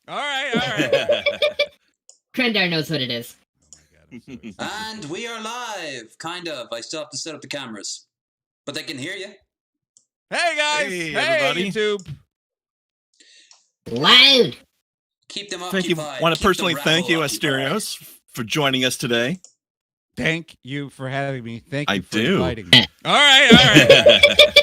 All right. Krendar knows what it is. Oh my God, And we are live, kind of. I still have to set up the cameras, but they can hear you. Hey guys! Hey, Hey everybody. YouTube! Loud. Keep them Thank you. occupied. Want to Keep the personally thank you, rabble occupied. Asterios, for joining us today. Thank you for having me. Thank you I for do. inviting me. All right.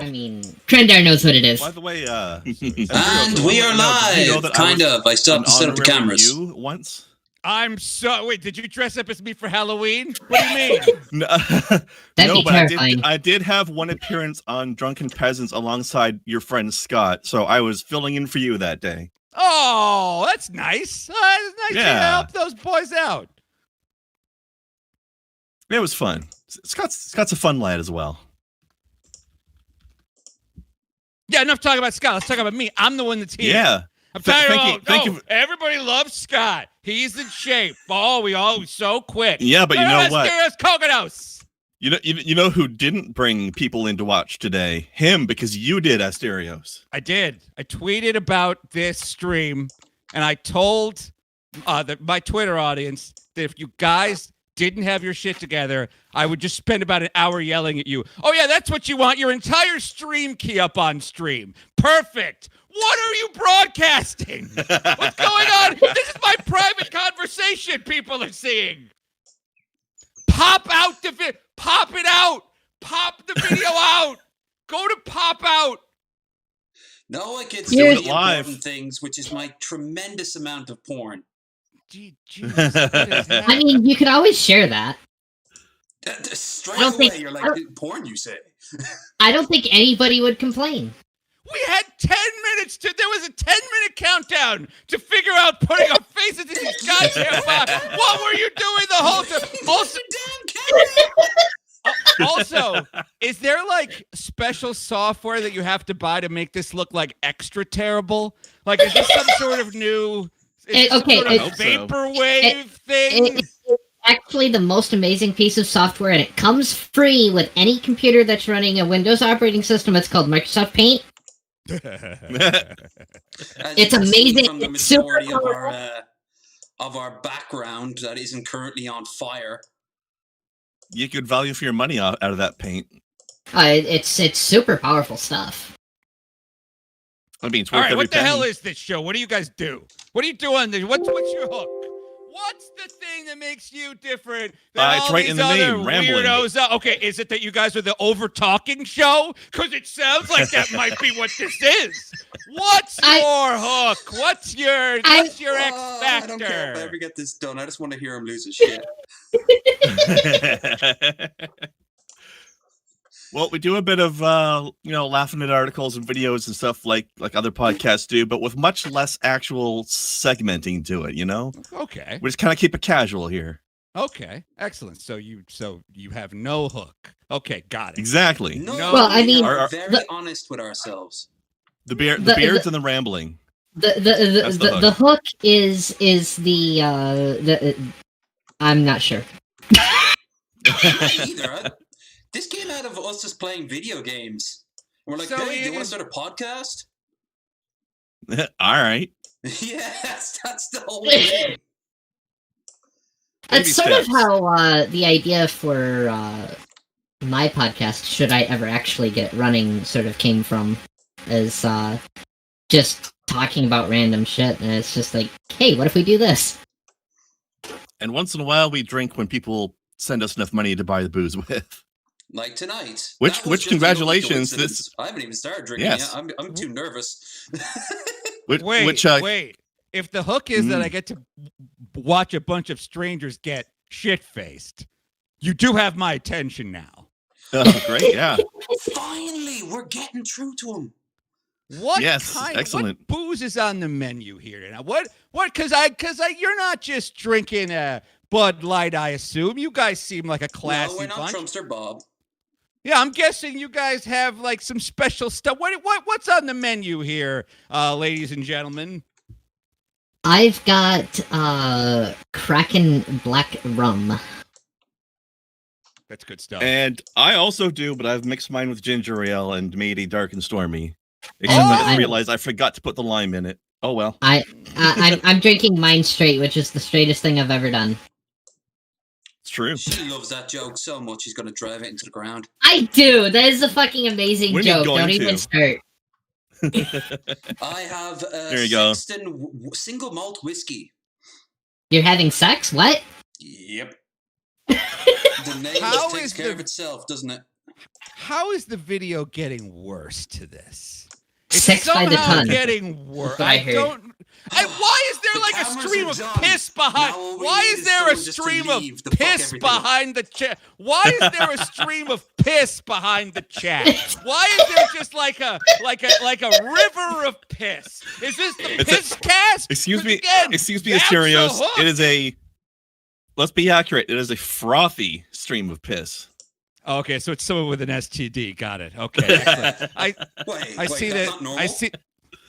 I mean, Krendar knows what it is. By the way, And Asterios, we are did you know live, that kind I was of. I still have an to set up the honorary cameras. you once? I'm so. Wait, did you dress up as me for Halloween? What do you mean? No, That'd no, be but terrifying. I did have one appearance on Drunken Peasants alongside your friend Scott, so I was filling in for you that day. Oh, that's nice. That's nice to Yeah. help those boys out. It was fun. Scott's a fun lad as well. Yeah, enough talking about Scott. Let's talk about me. I'm the one that's here. Yeah. I'm tired Thank of you- thank no, you. everybody loves Scott. He's in shape. Oh, we all so quick. Yeah, but you know what? Asterios Kokonos. You know who didn't bring people in to watch today? Him, because you did, Asterios. I did. I tweeted about this stream, and I told my Twitter audience that if you guys didn't have your shit together, I would just spend about an hour yelling at you. Oh, yeah, that's what you want. Your entire stream key up on stream. Perfect. What are you broadcasting? What's going on? This is my private conversation people are seeing. Pop out the video. Pop it out. Pop the video out. Go to pop out. No, I get Here's- so many live. important things, which is my tremendous amount of porn. Jesus, what is I happening? mean, you could always share that. Straight I don't away, think- you're I like, don't- porn, you say? I don't think anybody would complain. We had 10 minutes there was a 10-minute countdown to figure out putting our faces in these goddamn box. What were you doing the whole time? Also, also, is there like special software that you have to buy to make this look like extra terrible? Like, is this some sort of new Okay, sort I of hope so. vaporwave thing? It's actually the most amazing piece of software, and it comes free with any computer that's running a Windows operating system. It's called Microsoft Paint. As It's you can see amazing. From the It's super majority powerful. of our background that isn't currently on fire. You get good value for your money out of that paint. It's super powerful stuff. I mean, it's All worth right, every what the hell penny. is this show? What do you guys do? What do you do on this? What's your hook? What's the thing that makes you different than It's all right these in the other name, rambling. weirdos? Okay, is it that you guys are the over-talking show? Because it sounds like that might be what this is. What's your hook? What's your X I don't care if I factor? ever get this done. I just want to hear him lose his shit. Well, we do a bit of laughing at articles and videos and stuff like other podcasts do, but with much less actual segmenting to it. Okay, We just kind of keep it casual here. okay, excellent. So you have no hook. Okay, got it. Exactly. No, Well, I we mean- are Our- very honest with ourselves. The beards The- and the rambling. The That's the hook is the I'm not sure. Either. This came out of us just playing video games. We're like, So hey, do you it want is- to start a podcast? All right. Yes, that's the whole thing. Baby That's sort of steps. how the idea for my podcast, should I ever actually get it running, sort of came from, is just talking about random shit, and it's just like, hey, what if we do this? And once in a while, we drink when people send us enough money to buy the booze with. Like tonight. Which- That was which just the only congratulations, coincidence. I haven't even started drinking Yes. yet. I'm too nervous. Which, Wait. If the hook is that Mm. I get to watch a bunch of strangers get shit-faced, you do have my attention now. Oh, great, yeah. Finally, we're getting through to him. What Yes, kind? excellent. What booze is on the menu here tonight? What? Because you're not just drinking Bud Light, I assume. You guys seem like a classy No, we're not bunch. Trumpster Bob. Yeah, I'm guessing you guys have like some special stuff. What's on the menu here, ladies and gentlemen? I've got Kraken Black Rum. That's good stuff. And I also do, but I've mixed mine with ginger ale and made a dark and stormy. Except Oh! I realized I forgot to put the lime in it. Oh well, I'm drinking mine straight, which is the straightest thing I've ever done. it's true. She loves that joke so much she's gonna drive it into the ground. I do. That is a fucking amazing What do you mean joke. going Don't even to? start. I have There you go. Sexton single malt whiskey. You're having sex? What? Yep. The name How just takes is care the- of itself, doesn't it? How is the video getting worse to this? It's Sex by the somehow ton. getting worse. That's what I heard. don't. Why is there The like a cameras stream are of done. piss behind? Now all we Why need is is there a someone just to stream of leave to fuck piss everything up. behind the chat? Why is there a stream of piss behind the chat? Why is there just like a river of piss? Is this the It's a- piss cast? Excuse 'Cause me, again, excuse me, that's Asterios. a hook. It is a. Let's be accurate. It is a frothy stream of piss. Okay, so it's someone with an STD. Got it. Okay, excellent. I Wait, see that's that. not normal? I see.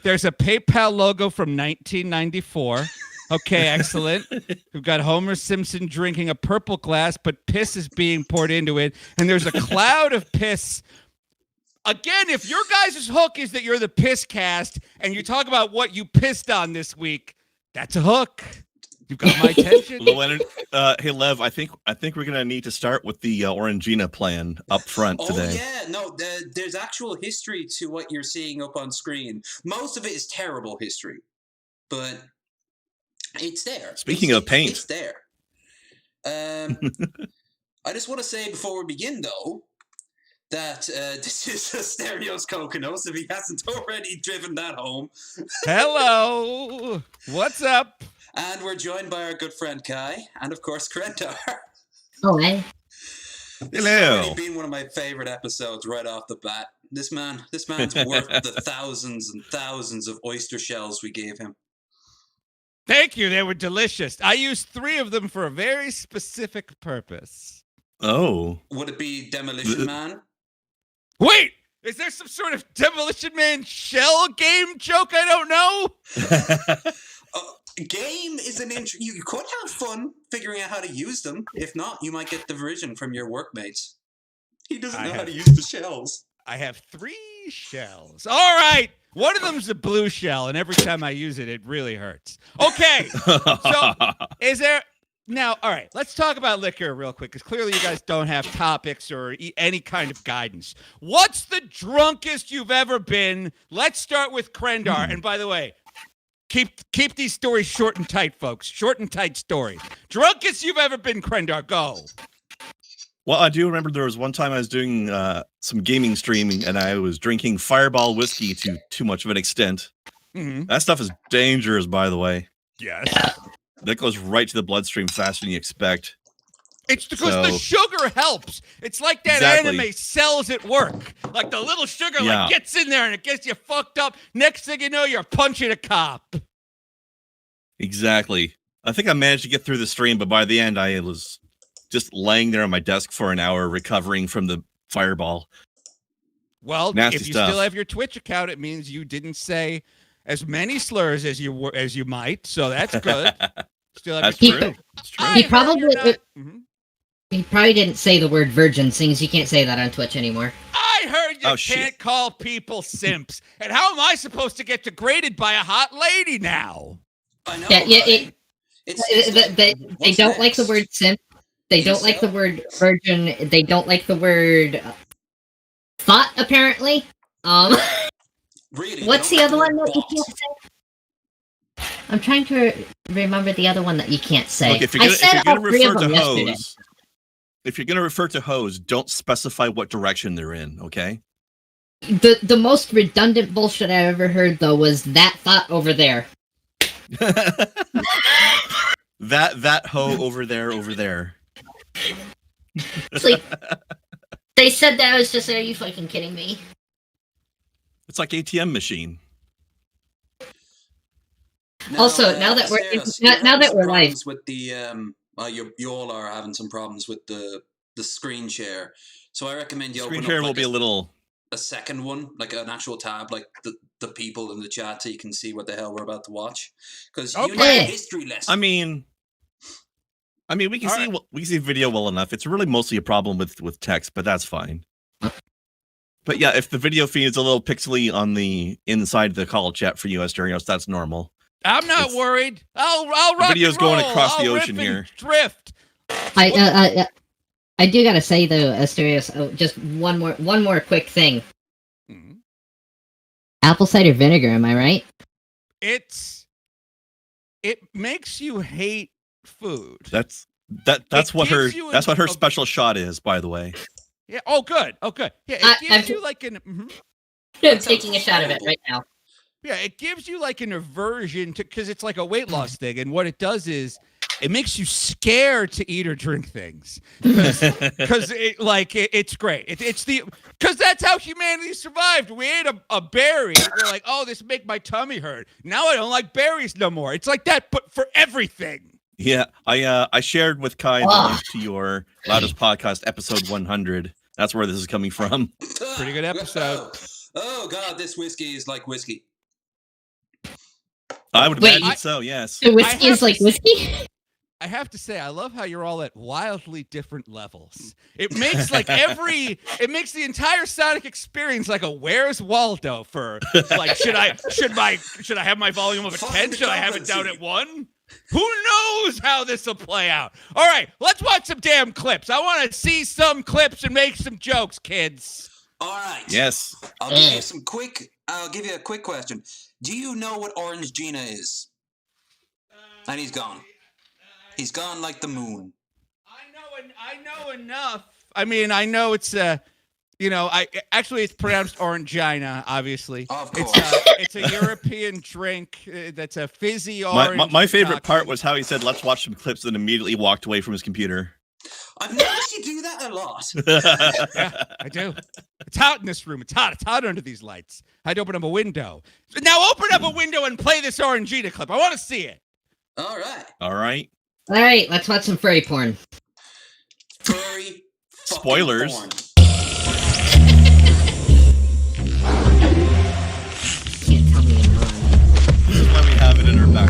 There's a PayPal logo from 1994. Okay, excellent. We've got Homer Simpson drinking a purple glass, but piss is being poured into it, and there's a cloud of piss. Again, if your guys' hook is that you're the piss cast and you talk about what you pissed on this week, that's a hook. You've got my attention. Leonard, hey Lev, I think we're gonna need to start with the Orangina plan up front Oh today. yeah, no, there's actual history to what you're seeing up on screen. Most of it is terrible history, but it's there. Speaking of paint. It's there. I just want to say before we begin, though, that this is Asterios Kokonos, if he hasn't already driven that home. Hello. What's up? And we're joined by our good friend Kai, and of course, Krentar. Oh, hey. This Hello. has already been one of my favorite episodes right off the bat. This man's worth the thousands and thousands of oyster shells we gave him. Thank you. They were delicious. I used 3 of them for a very specific purpose. Oh, Would it be Demolition Man? Wait, is there some sort of Demolition Man shell game joke I don't know? Game is an you could have fun figuring out how to use them. If not, you might get diversion from your workmates. He doesn't know how to use the shells. I have 3 shells. All right. One of them's a blue shell, and every time I use it, it really hurts. Okay. So is there now? All right. Let's talk about liquor real quick, because clearly you guys don't have topics or any kind of guidance. What's the drunkest you've ever been? Let's start with Krendar. And by the way, keep these stories short and tight, folks. Short and tight stories. Drunkest you've ever been, Krendar. Go. Well, I do remember there was one time I was doing some gaming streaming and I was drinking Fireball whiskey to too much of an extent. Mm-hmm. That stuff is dangerous, by the way. Yes. That goes right to the bloodstream faster than you expect. It's because the So- sugar helps. It's like that Exactly. anime Cells at Work. Like the little sugar Yeah. like gets in there and it gets you fucked up. Next thing you know, you're punching a cop. Exactly. I think I managed to get through the stream, but by the end, I was just laying there on my desk for an hour recovering from the fireball. Well, Nasty if you stuff. still have your Twitch account, it means you didn't say as many slurs as you might. So that's good. Still have That's your true. It's true. I He heard probably- you're not- Mhm. He probably didn't say the word virgin, seeing as you can't say that on Twitch anymore. I heard you Oh, can't shit. call people simps. And how am I supposed to get degraded by a hot lady now? I know. Yeah, right? They what's don't like the next? word simp. They don't like the word virgin. They don't like the word thought, apparently. Really, What's they the don't other like one that you boss. can't say? I'm trying to remember the other one that you can't say. Look, if you're I gonna, said if you're all gonna 3 refer of them to yesterday. hose, if you're gonna refer to hose, don't specify what direction they're in. Okay. The most redundant bullshit I ever heard though was that thought over there. that hoe over there. It's like they said that, I was just, are you fucking kidding me? It's like ATM machine. Also, now that we're- Asterios, now you're that having some we're live- problems with the you all are having some problems with the screen share. So I recommend you Screen open share up will like be a little. a second one, like an actual tab, like the people in the chat, so you can see what the hell we're about to watch. Because you need Okay. a history lesson. I mean, we can All see right. we can see video well enough. It's really mostly a problem with text, but that's fine. But But yeah, if the video feed is a little pixely on the inside of the call chat for you, Asterios, that's normal. I'm not worried. I'll rock The video's and roll. going across the I'll ocean rip and here. Drift. I do gotta say though, Asterios, just one more quick thing. Mhm. Apple cider vinegar, am I right? It makes you hate food. That's It what her gives you that's what her a- special shot is, by the way. Yeah. Oh, good. Oh, good. Yeah. It I'm gives you like an. Mhm. I'm taking a shot of it right now. Yeah, it gives you like an aversion to, because it's like a weight loss thing, and what it does is it makes you scared to eat or drink things because it's great. It's because that's how humanity survived. We ate a berry. We're like, oh, this make my tummy hurt. Now I don't like berries no more. It's like that, but for everything. Yeah, I shared with Kai the link to your loudest podcast, episode 100. That's where this is coming from. Pretty good episode. Oh God, this whiskey is like whiskey. I would Wait, imagine so. Yes. The whiskey is like whiskey? I have to say, I love how you're all at wildly different levels. It makes it makes the entire Sonic experience like a Where's Waldo for like, should I have my volume of a 10? Should I have it down at 1? Who knows how this will play out? All right, let's watch some damn clips. I want to see some clips and make some jokes, kids. All right. Yes. I'll give you a quick question. Do you know what Orange Gina is? And he's gone. He's gone like the moon. I know enough. I mean, I know it's it's pronounced Orangina, obviously. Of course. It's a European drink that's a fizzy orange. My favorite part concoction. was how he said, "Let's watch some clips," and immediately walked away from his computer. I've noticed you do that a lot. Yeah, I do. It's hot in this room. It's hot. It's hot under these lights. I had to open up a window. Now open up a window and play this Orangina clip. I want to see it. All right. All right. All right, let's watch some furry porn. Furry. Spoilers. Porn. Can't tell me I'm wrong. This is why we have it in our back.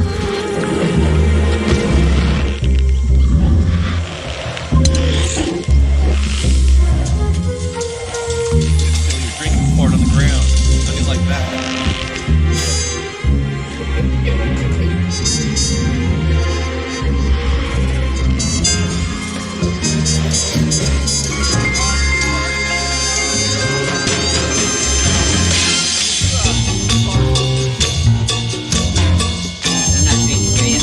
You're drinking pour it on the ground. Nothing like that. I'm not drinking for you.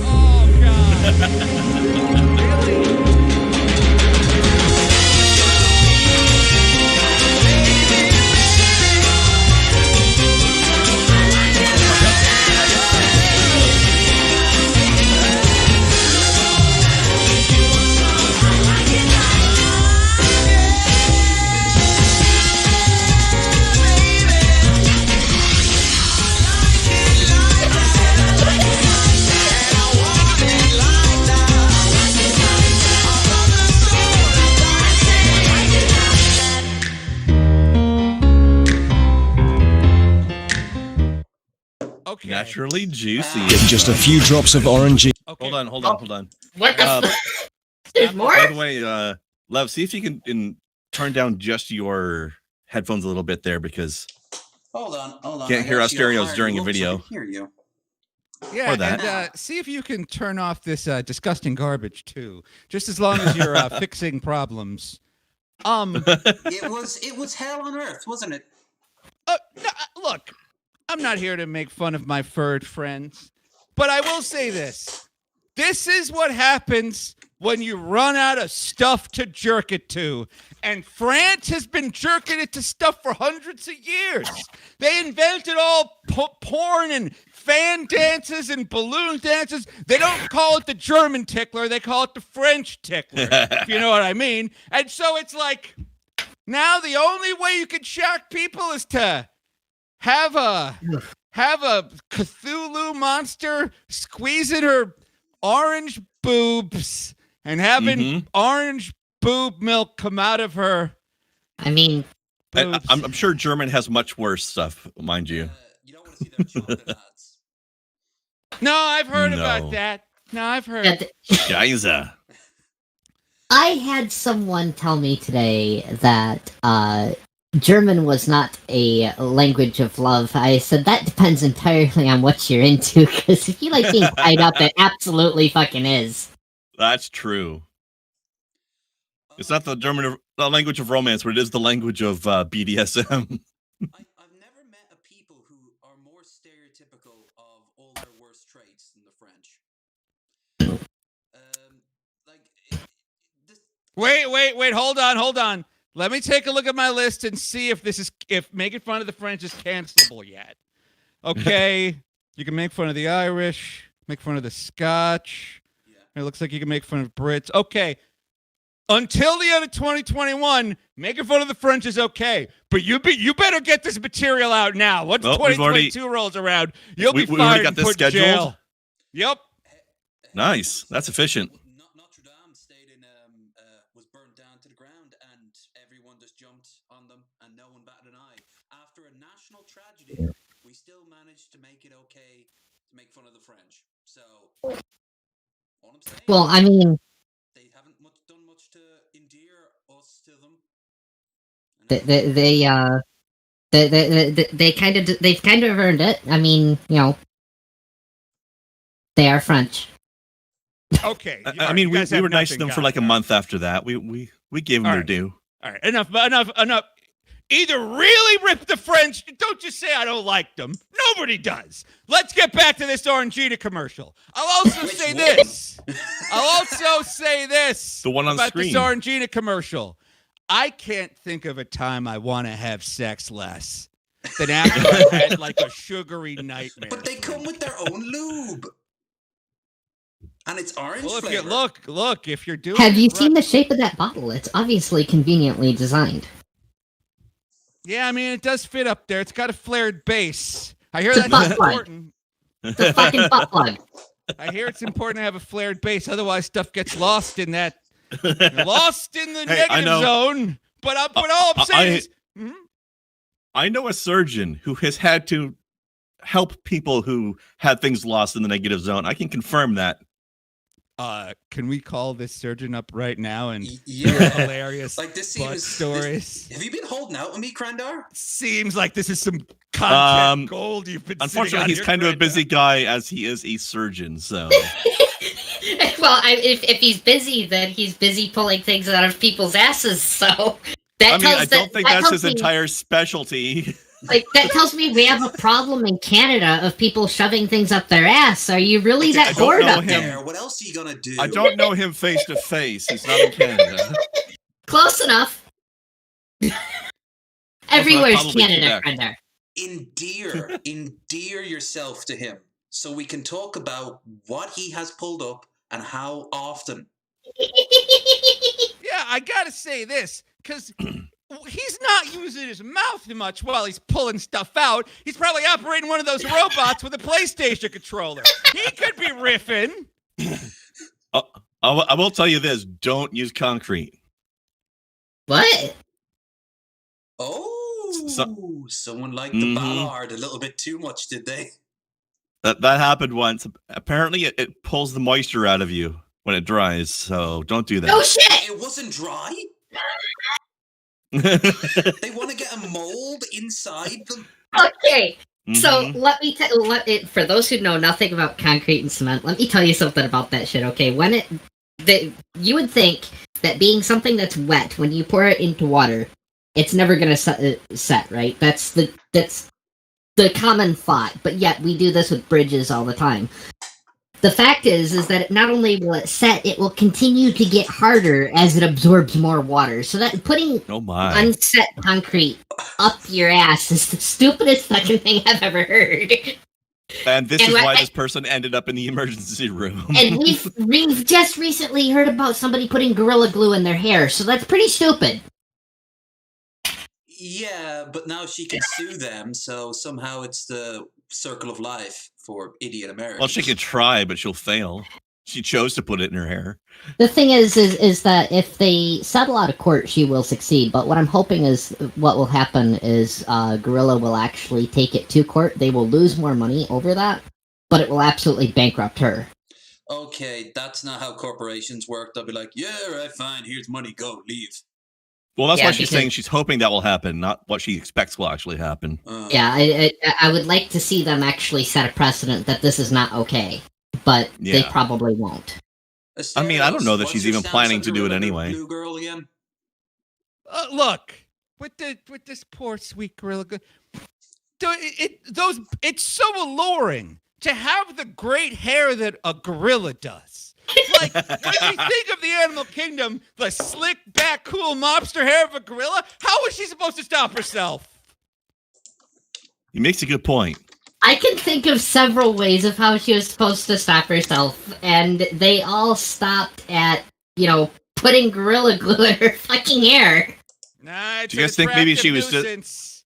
Oh God. Really? Okay. Naturally juicy. With just a few drops of orange. Okay. Hold on. What the fuck? There's more? By the way, Lev, see if you can turn down just your headphones a little bit there, because Hold on. Can't I hear got you Asterios hard during a look so I video. can hear you. Yeah, Or that. and see if you can turn off this disgusting garbage too. Just as long as you're fixing problems. It was hell on earth, wasn't it? No, look, I'm not here to make fun of my furred friends, but I will say this. This is what happens when you run out of stuff to jerk it to. And France has been jerking it to stuff for hundreds of years. They invented all porn and fan dances and balloon dances. They don't call it the German tickler. They call it the French tickler, if you know what I mean. And so it's like, now the only way you can shock people is to have have a Cthulhu monster squeezing her orange boobs and having orange boob milk come out of her. I mean, boobs. I'm sure German has much worse stuff, mind you. You don't want to see their chocolate ads. No, I've heard No. about that. No, I've heard. that- Geyser. I had someone tell me today that German was not a language of love. I said that depends entirely on what you're into, because if you like being tied up, it absolutely fucking is. That's true. It's not the language of romance, but it is the language of BDSM. I've never met a people who are more stereotypical of all their worst traits than the French. Wait, hold on. Let me take a look at my list and see if making fun of the French is cancelable yet. Okay, you can make fun of the Irish, make fun of the Scotch. Yeah. It looks like you can make fun of Brits. Okay. Until the end of 2021, making fun of the French is okay, but you better get this material out now. Once 2022 rolls around, you'll be we fired got and this put in scheduled? jail. Yep. Nice. That's efficient. Notre Dame stayed in, was burnt down to the ground, and everyone just jumped on them, and no one batted an eye. After a national tragedy, we still managed to make it okay to make fun of the French. So, all I'm saying, Well, I mean, they haven't done much to endear us to them. they've kind of earned it. I mean, they are French. Okay. I mean, we were nice to them for like a month after that. We gave them their due. All right. Enough. Either really rip the French. Don't just say I don't like them. Nobody does. Let's get back to this Orangina commercial. I'll also say this. The one on about screen. this Orangina commercial. I can't think of a time I want to have sex less than after I've had like a sugary nightmare. But they come with their own lube. And it's orange Well, flavor. look, if you're doing Have you it seen the shape of that bottle? It's obviously conveniently designed. Yeah, I mean, it does fit up there. It's got a flared base. I hear It's a that's butt plug. important. The fucking butt plug. I hear it's important to have a flared base. Otherwise, stuff gets lost in that, lost in the Hey, I negative know. zone. But all I'm saying is, I know a surgeon who has had to help people who had things lost in the negative zone. I can confirm that. can we call this surgeon up right now and Yeah. hear hilarious Like this butt seems stories? Have you been holding out on me, Krandar? Seems like this is some content gold you've been. Unfortunately, he's kind of a busy guy as he is a surgeon. So, Well, if he's busy, then he's busy pulling things out of people's asses. So that I don't think that's his entire specialty. Like that tells me we have a problem in Canada of people shoving things up their ass. Are you really I that don't bored know up him. there? What else are you gonna do? I don't know him face to face. He's not in Canada. Close enough. Everywhere's probably Canada, Quebec. Krandar. Endear yourself to him, so we can talk about what he has pulled up and how often. Yeah, I gotta say this because he's not using his mouth much while he's pulling stuff out. He's probably operating one of those robots with a PlayStation controller. He could be riffing. I will tell you this: don't use concrete. What? Oh, someone liked the Ballard a little bit too much, did they? That happened once. Apparently, it pulls the moisture out of you when it dries. So don't do that. Oh shit! It wasn't dry. They want to get a mold inside them. Okay. So let me for those who know nothing about concrete and cement, let me tell you something about that shit. Okay, you would think that being something that's wet, when you pour it into water, it's never gonna set, right? That's the common thought. But yet we do this with bridges all the time. The fact is that not only will it set, it will continue to get harder as it absorbs more water. So that putting unset concrete up your ass is the stupidest fucking thing I've ever heard. And this is why this person ended up in the emergency room. And we've just recently heard about somebody putting Gorilla Glue in their hair, so that's pretty stupid. Yeah, but now she can sue them, so somehow it's the circle of life for idiot Americans. Well, she could try, but she'll fail. She chose to put it in her hair. The thing is that if they settle out of court, she will succeed. But what I'm hoping is what will happen is Gorilla will actually take it to court. They will lose more money over that, but it will absolutely bankrupt her. Okay, that's not how corporations work. They'll be like, yeah, right, fine, here's money, go, leave. Well, that's Yeah, why she's because- saying she's hoping that will happen, not what she expects will actually happen. Yeah, I would like to see them actually set a precedent that this is not okay, but they Yeah. probably won't. I mean, I don't know that What's she's your even stance planning on to do it Gorilla anyway. Glue Girl again? Look, with this poor sweet gorilla, it's so alluring to have the great hair that a gorilla does. Like, when you think of the animal kingdom, the slick back, cool mobster hair of a gorilla, how is she supposed to stop herself? He makes a good point. I can think of several ways of how she was supposed to stop herself, and they all stopped at, putting Gorilla Glue in her fucking hair. Nah, it's Do you guys think maybe she was just- nuisance.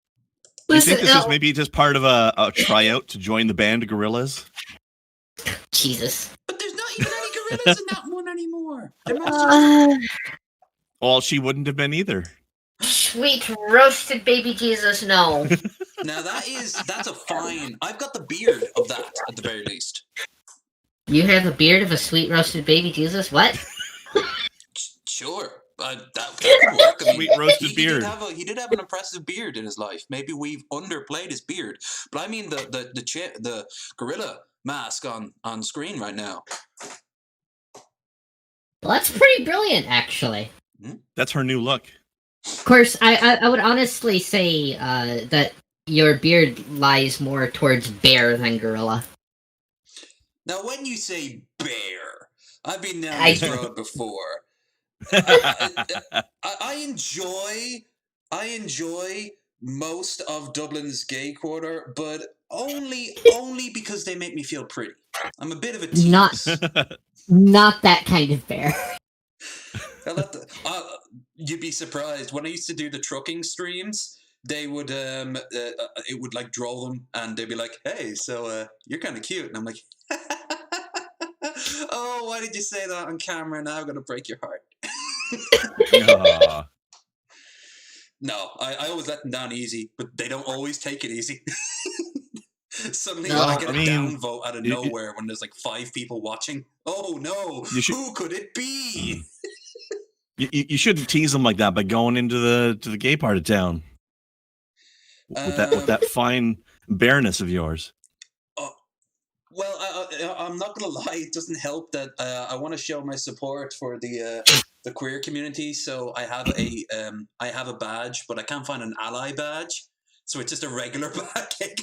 Do you think this Listen, is maybe just part of a tryout to join the band of gorillas? Jesus. But there's not even any gorillas in that one anymore. There must have Uh, Well, she wouldn't have been either. sweet roasted baby Jesus, no. Now that's a fine. I've got the beard of that at the very least. You have a beard of a sweet roasted baby Jesus? What? Sure, that could work. I mean, Sweet roasted beard. He did have an impressive beard in his life. Maybe we've underplayed his beard, but I mean the gorilla mask on screen right now. Well, that's pretty brilliant, actually. That's her new look. Of course, I would honestly say that your beard lies more towards bear than gorilla. Now, when you say bear, I've been down I- this road before. I enjoy most of Dublin's gay quarter, but only because they make me feel pretty. I'm a bit of a tease. Not that kind of bear. You'd be surprised when I used to do the trucking streams. They would it would like draw them, and they'd be like, "Hey, so you're kind of cute," and I'm like, "Oh, why did you say that on camera? Now I'm gonna break your heart." Aw. No, I always let them down easy, but they don't always take it easy. Suddenly, No, when I get I a mean, downvote out of you- nowhere when there's like 5 people watching. Oh no, You should- who could it be? You shouldn't tease them like that by going into the gay part of town with that fine bareness of yours. Well, I'm not gonna lie. It doesn't help that I want to show my support for the queer community. So I have a badge, but I can't find an ally badge. So it's just a regular badge.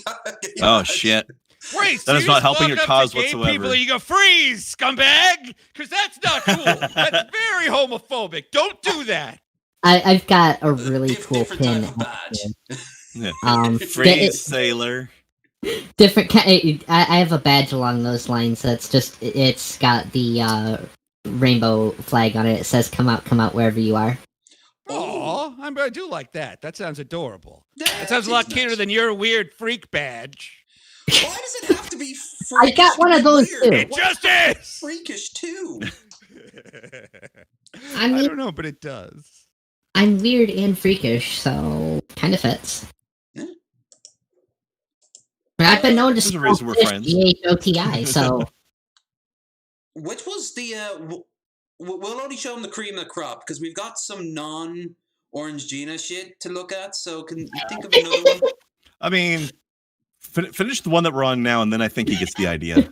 Oh shit! Freeze! That So is you not just helping walk your up cause to gay whatsoever. People and you go, freeze, scumbag! Because that's not cool. That's very homophobic. Don't do that. I've got a really cool different pin. type of badge. Yeah. Freeze, sailor. Different. I have a badge along those lines. It's got the rainbow flag on it. It says "Come out, wherever you are." Aw, I do like that. That sounds adorable. Yeah, That sounds a lot cuter than your weird freak badge. Why does it have to be freakish? I got one to of be those weird? too. It just is. Freakish too. I mean, don't know, but it does. I'm weird and freakish, so kind of fits. Yeah. I've been known to There's a reason we're fish friends. GHOTI, so Which was the? We'll only show them the cream of the crop because we've got some non-Orange Gina shit to look at. So can you think of another one? I mean, finish the one that we're on now, and then I think he gets the idea.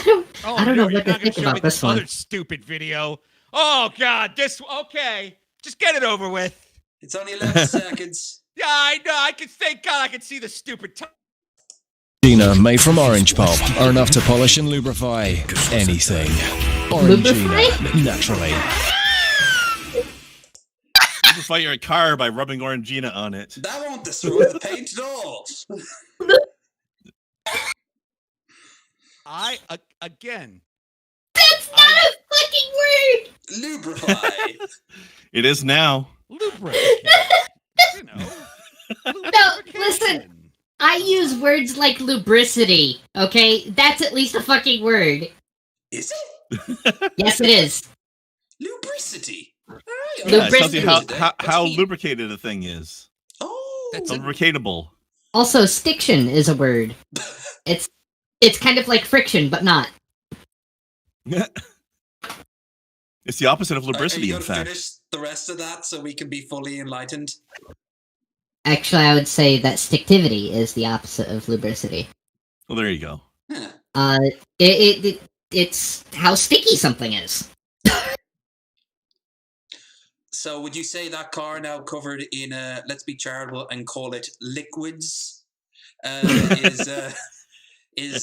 Oh, I don't know you're what to not gonna think show me about this one. other stupid video. Oh God, okay. Just get it over with. It's only 11 seconds. Yeah, I know. I can thank God I can see the stupid. Gina made from orange pulp are enough to polish and lubrify anything. Orangina, naturally. Lubrify your car by rubbing Orangina on it. That won't destroy the paint at all. Again. that's not a fucking word. Lubrify. It is now. Lubricate. You know. No, listen. I use words like lubricity, okay? That's at least a fucking word. Is it? Yes, it is. Lubricity. All right. Yeah, it tells you Lubricity. how lubricated a thing is. Oh. That's Lubricatable. Also, stiction is a word. It's kind of like friction, but not. It's the opposite of Are lubricity, you in gonna fact. finish the rest of that so we can be fully enlightened? Actually, I would say that sticktivity is the opposite of lubricity. Well, there you go. Huh. It's how sticky something is. So would you say that car now covered in let's be charitable and call it liquids is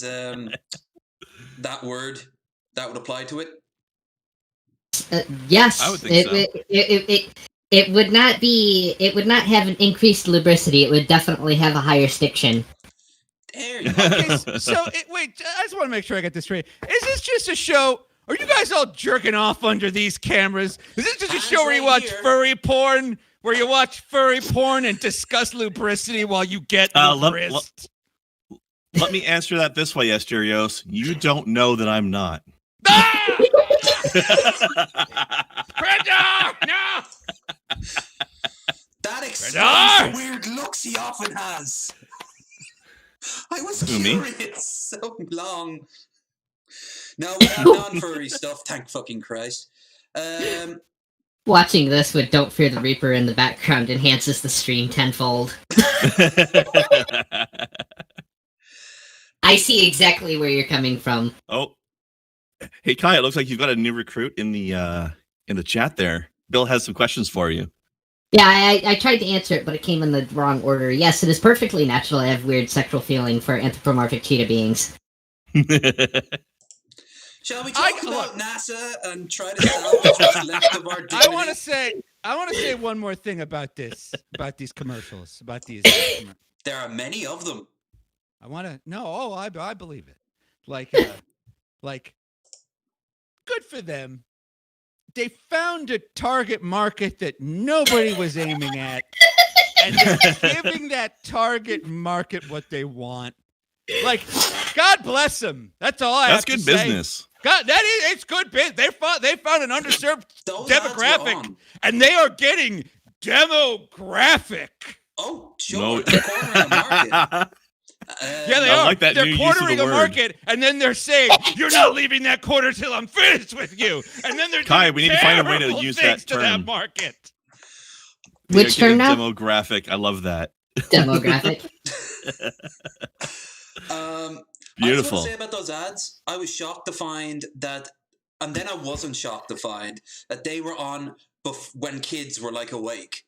that word that would apply to it? Yes, I would think so. It would not be. It would not have an increased lubricity. It would definitely have a higher stiction. There you go. Okay, wait. I just want to make sure I get this straight. Is this just a show? Are you guys all jerking off under these cameras? Is this just a Hands show where you right watch here. furry porn? Where you watch furry porn and discuss lubricity while you get lubriced? Let me answer that this way, Asterios. You don't know that I'm not. Ah! Brenda! No! That explains Radar! the weird looks he often has. I was Who, me? curious so long. No, we have non-furry stuff, thank fucking Christ. Watching this with "Don't Fear the Reaper" in the background enhances the stream tenfold. I see exactly where you're coming from. Oh, hey Kai, it looks like you've got a new recruit in the chat there. Bill has some questions for you. Yeah, I tried to answer it, but it came in the wrong order. Yes, it is perfectly natural to have weird sexual feeling for anthropomorphic cheetah beings. Shall we talk about NASA and try to salvage what's left of our dignity? I want to say one more thing about these commercials, about these. There are many of them. I want to I believe it. Like good for them. They found a target market that nobody was aiming at, and they're giving that target market what they want. Like, God bless them. That's all I have to say. That's good business. God, it's good business. They found an underserved Those ads were demographic, on. and they are getting demographic. Oh, sure. No. They're cornering the market. Yeah, they I are. like that They're new use of cornering the a word. market, and then they're saying, "You're not leaving that quarter till I'm finished with you." And then they're Kai, doing we need to find a way to terrible use things that to that term. market. Which They're term now? getting demographic. I love that. Demographic. Beautiful. I just want to say about those ads, I was shocked to find that, and then I wasn't shocked to find that they were on when kids were like awake.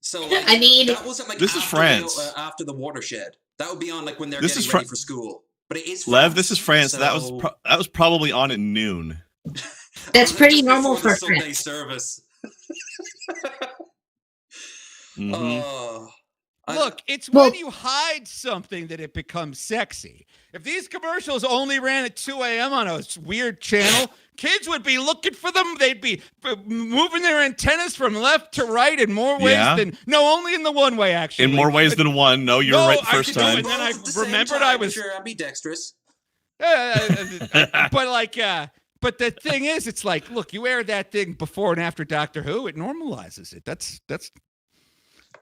So like, I mean, that wasn't like this is France. After the watershed. That would be on like when they're This getting is ready for school. But it is Lev, France, this is France. so That was probably on at noon. That's pretty just normal before for the Sunday France. service. Mhm. Oh, Look, it's Well- when you hide something that it becomes sexy. If these commercials only ran at 2 a.m. on a weird channel, kids would be looking for them. They'd be moving their antennas from left to right in more ways Yeah. than only in the one way, actually. In more ways than one. No, you're No, right the I first could do it. time. And then I Both at the same remembered time, I was- sure ambidextrous. But the thing is, it's like, look, you aired that thing before and after Doctor Who, it normalizes it. That's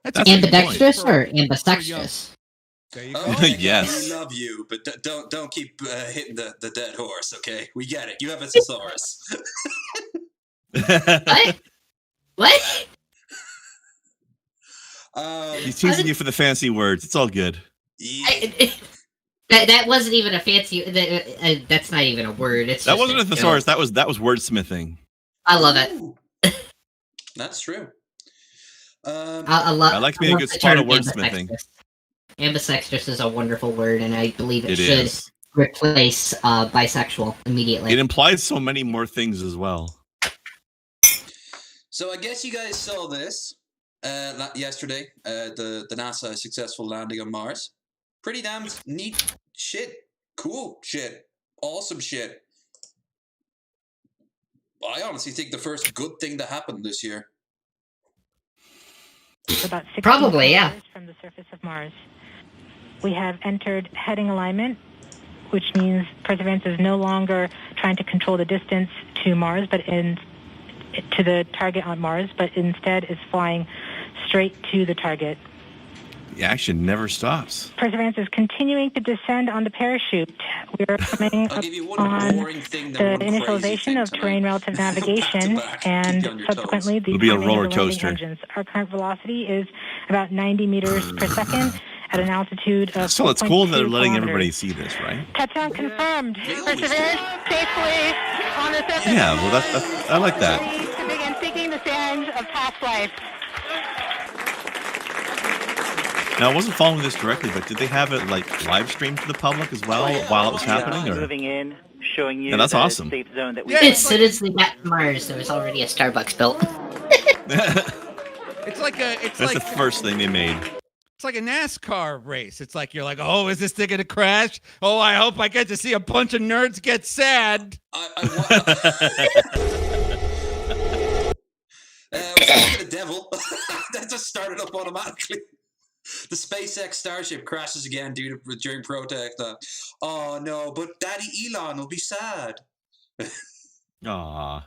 a good Ambidextrous point or for ambidextrous? There you go. Oh, Yes. we love you, but don't keep hitting the dead horse, okay? We get it. You have a thesaurus. What? What? He's teasing you for the fancy words. It's all good. Yeah. That wasn't even a fancy. That's not even a word. It's That just wasn't a joke. thesaurus. That was wordsmithing. I love it. Ooh. That's true. I love. I like being a love good the spot term of wordsmithing. ambidextrous. Ambidextrous is a wonderful word, and I believe it It should is. replace bisexual immediately. It implies so many more things as well. So I guess you guys saw this yesterday. The NASA successful landing on Mars. Pretty damn neat shit. Cool shit. Awesome shit. I honestly think the first good thing that happened this year. about 60 Probably, yeah. kilometers from the surface of Mars. We have entered heading alignment, which means Perseverance is no longer trying to control the distance to Mars, to the target on Mars, but instead is flying straight to the target. The action never stops. Perseverance is continuing to descend on the parachute. We are coming I'll give you one on boring thing, the then one crazy initialization thing of tonight. terrain relative Back to navigation back. and Keep you on your subsequently the It'll be a timing roller of the landing coaster. engines. Our current velocity is about 90 meters per second at an altitude of So it's cool that they're 4.2 letting kilometers. everybody see this, right? Touchdown confirmed. They always Perseverance safely on the surface. Yeah, well, that's I like that. Ready to begin seeking the sands of past life. Now, I wasn't following this directly, but did they have it like live streamed to the public as well while it was happening? Or Moving in, showing you Yeah, that's the awesome. safe zone that we Yeah, As soon as they got to Mars, there was already a Starbucks built. It's like a. It's that's like the first thing they made. It's like a NASCAR race. It's like you're like, oh, is this thing gonna crash? Oh, I hope I get to see a bunch of nerds get sad. The devil. That just started up automatically. The SpaceX Starship crashes again during protest. Oh no, but Daddy Elon will be sad. Aww.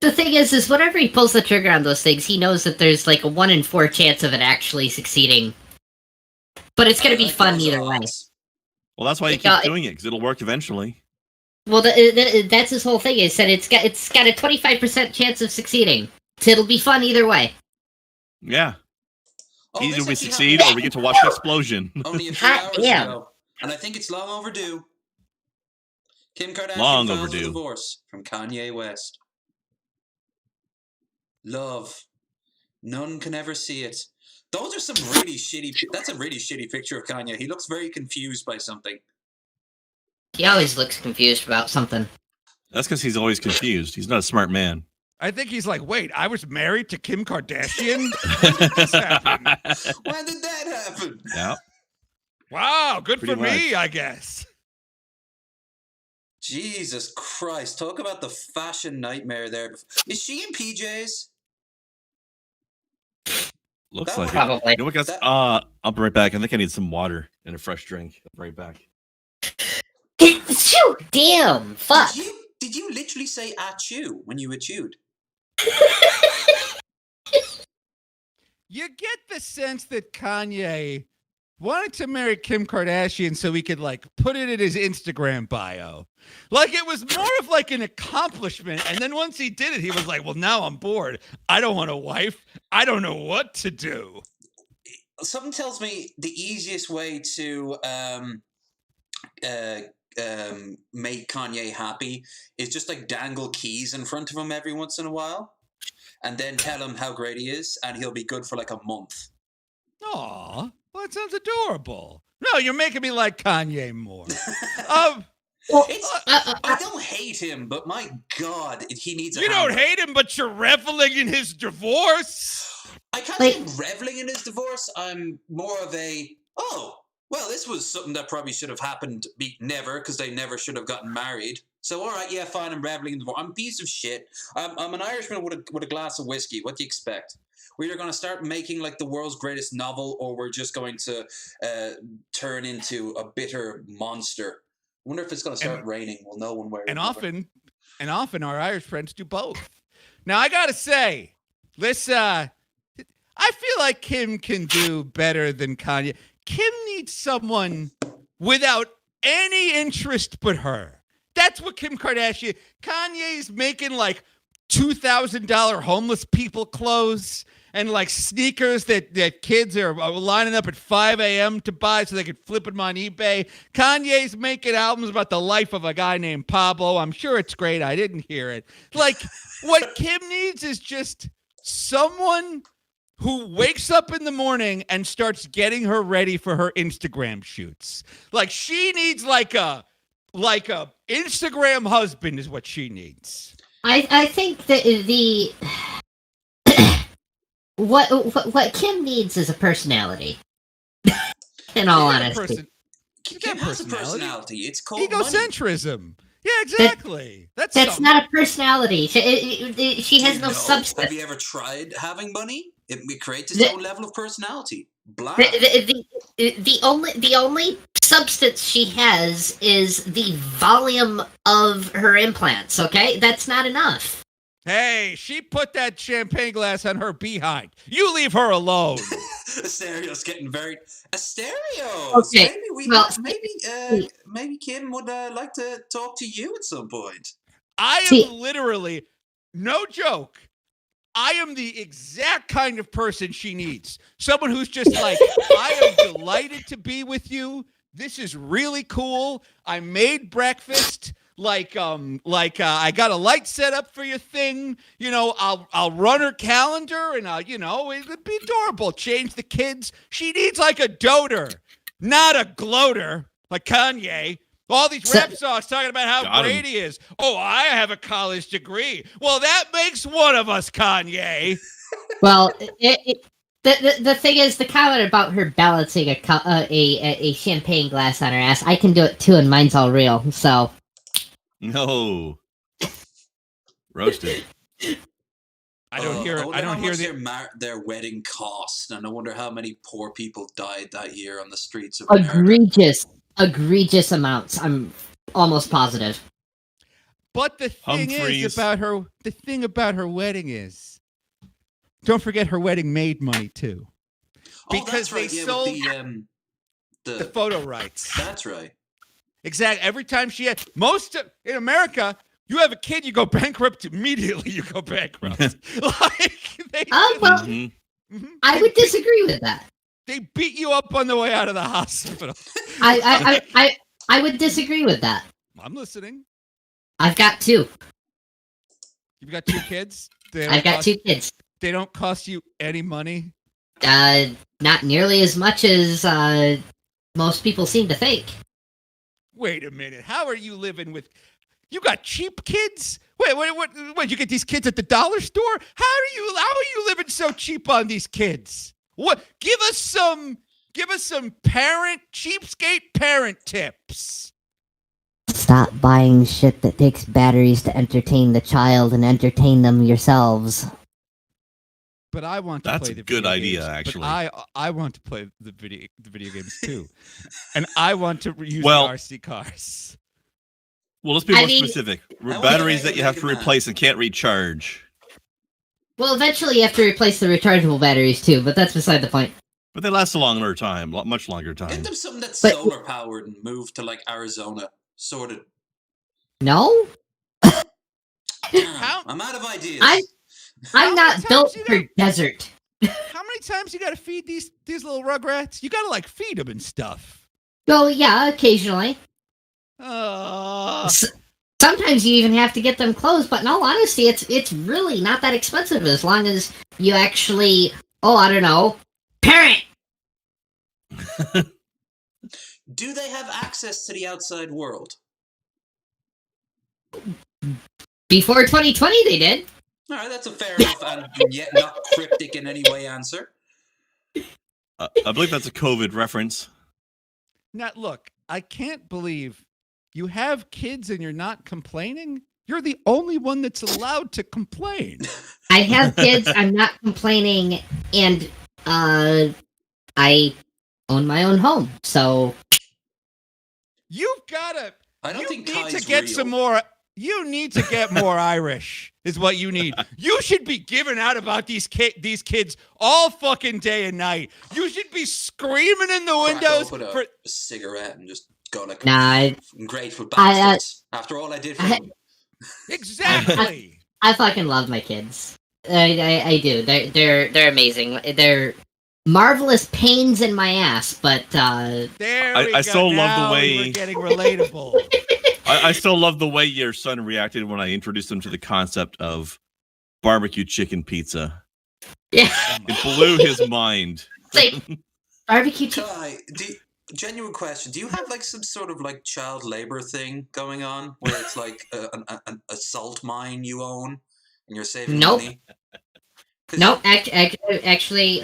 The thing is whenever he pulls the trigger on those things, he knows that there's like a 1 in 4 chance of it actually succeeding. But it's gonna be fun either way. Well, that's why he keeps doing it, because it'll work eventually. Well, that's his whole thing. Is that it's got a 25% chance of succeeding. So it'll be fun either way. Yeah. Oh, Either this we actually succeed or we get to watch the explosion. Only a few Hot hours damn. ago, and I think it's long overdue. Kim Kardashian Long files overdue. a divorce from Kanye West. Love. None can ever see it. Those are some really shitty. That's a really shitty picture of Kanye. He looks very confused by something. He always looks confused about something. That's because he's always confused. He's not a smart man. I think he's like, wait, I was married to Kim Kardashian? When did this happen? When did that happen? Yeah. Wow, good Pretty for me, much. I guess. Jesus Christ. Talk about the fashion nightmare there. Is she in PJs? Looks That like would- it. Probably. You know what, guys? I'll be right back. I think I need some water and a fresh drink. I'll be right back. Shoot! Damn! Fuck! Did you literally say achoo when you chewed? You get the sense that Kanye wanted to marry Kim Kardashian so he could like put it in his Instagram bio. Like it was more of like an accomplishment. And then once he did it, he was like, well, now I'm bored. I don't want a wife. I don't know what to do. Something tells me the easiest way to make Kanye happy is just like dangle keys in front of him every once in a while and then tell him how great he is and he'll be good for like a month. Aw, well, that sounds adorable. No, you're making me like Kanye more. I don't hate him, but my God, he needs a You don't hammer. hate him, but you're reveling in his divorce. I can't say I'm reveling in his divorce. I'm more of a, well, this was something that probably should have happened never, because they never should have gotten married. So, all right, yeah, fine, I'm reveling in divorce. I'm a piece of shit. I'm an Irishman with a glass of whiskey. What do you expect? We're either going to start making like the world's greatest novel, or we're just going to turn into a bitter monster. I wonder if it's going to start raining. We'll know one way or another. And often our Irish friends do both. Now, I got to say, this, I feel like Kim can do better than Kanye. Kim needs someone without any interest but her. That's what Kim Kardashian. Kanye's making like $2,000 homeless people clothes and like sneakers that kids are lining up at 5 a.m. to buy so they could flip them on eBay. Kanye's making albums about the life of a guy named Pablo. I'm sure it's great. I didn't hear it. Like what Kim needs is just someone who wakes up in the morning and starts getting her ready for her Instagram shoots. Like she needs like a Instagram husband is what she needs. I think that the what Kim needs is a personality. In all honesty, Kim has a personality. It's called egocentrism. Money. Yeah, exactly. That's not a personality. She has no substance. Have you ever tried having money? It creates its own level of personality. Blah. The only substance she has is the volume of her implants. Okay, that's not enough. Hey, she put that champagne glass on her behind. You leave her alone. Asterios getting very Asterios. Okay, Maybe Kim would like to talk to you at some point. I am literally, no joke, I am the exact kind of person she needs. Someone who's just like, I am delighted to be with you. This is really cool. I made breakfast. I got a light set up for your thing. You know, I'll run her calendar and it'd be adorable. Change the kids. She needs like a doter, not a gloater like Kanye. All these rap songs talking about how great he is. Oh, I have a college degree. Well, that makes one of us, Kanye. Well, the thing is, the comment about her balancing a champagne glass on her ass, I can do it too, and mine's all real. So. No. Roasted. I don't hear their wedding cost, and I wonder how many poor people died that year on the streets of egregious amounts. I'm almost positive. But the thing about her wedding is, don't forget her wedding made money too, because they sold the photo rights. That's right. Exactly. Every time she had in America, you have a kid, you go bankrupt immediately. You go bankrupt. I would disagree with that. They beat you up on the way out of the hospital. I would disagree with that. I'm listening. I've got two. You've got two kids? I've got two kids. They don't cost you any money? Not nearly as much as most people seem to think. Wait a minute. How are you living with... You got cheap kids? Wait, you get these kids at the dollar store? How are you living so cheap on these kids? What? Give us some cheapskate parent tips. Stop buying shit that takes batteries to entertain the child and entertain them yourselves. But I want to play the video games. That's a good idea, actually. I want to play the video games too. And I want to use the RC cars. Well, let's be more specific. Batteries that you have to replace and can't recharge. Well, eventually you have to replace the rechargeable batteries too, but that's beside the point. But they last a longer time, much longer time. Get them something that's solar powered and move to like Arizona, sorted. No. I'm out of ideas. I'm not built for desert. How many times you got to feed these little rugrats? You got to like feed them and stuff. Oh yeah, occasionally. Sometimes you even have to get them clothes, but in all honesty, it's really not that expensive as long as you actually, parent. Do they have access to the outside world? Before 2020, they did. All right, that's a fair enough and yet not cryptic in any way answer. I believe that's a COVID reference. Now, look, I can't believe you have kids and you're not complaining. You're the only one that's allowed to complain. I have kids. I'm not complaining, and I own my own home. So you've got to. I don't think you need Kai's to get real. some more. You need to get more Irish. Is what you need. You should be giving out about these kids all fucking day and night. You should be screaming in the windows for a cigarette and just go like, I'm grateful bastards. After all I did for them. Exactly. I fucking love my kids. I do. They're amazing. They're marvelous pains in my ass. But I still love the way we're getting relatable. I still love the way your son reacted when I introduced him to the concept of barbecue chicken pizza. Yeah. It blew his mind. Like, barbecue chicken. Kai, genuine question. Do you have like some sort of like child labor thing going on where it's like an salt mine you own and you're saving money? Nope. Actually,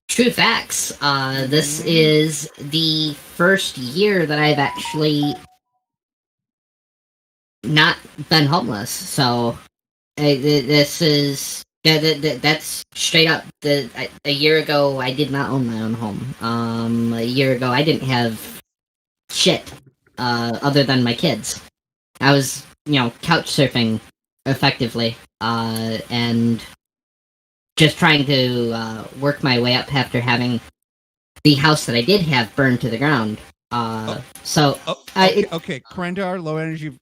true facts. This is the first year that I've actually not been homeless. So this is Yeah, that's straight up. A year ago, I did not own my own home. A year ago, I didn't have shit other than my kids. I was, couch surfing effectively, and just trying to work my way up after having the house that I did have burned to the ground. Okay. Krendar, low energy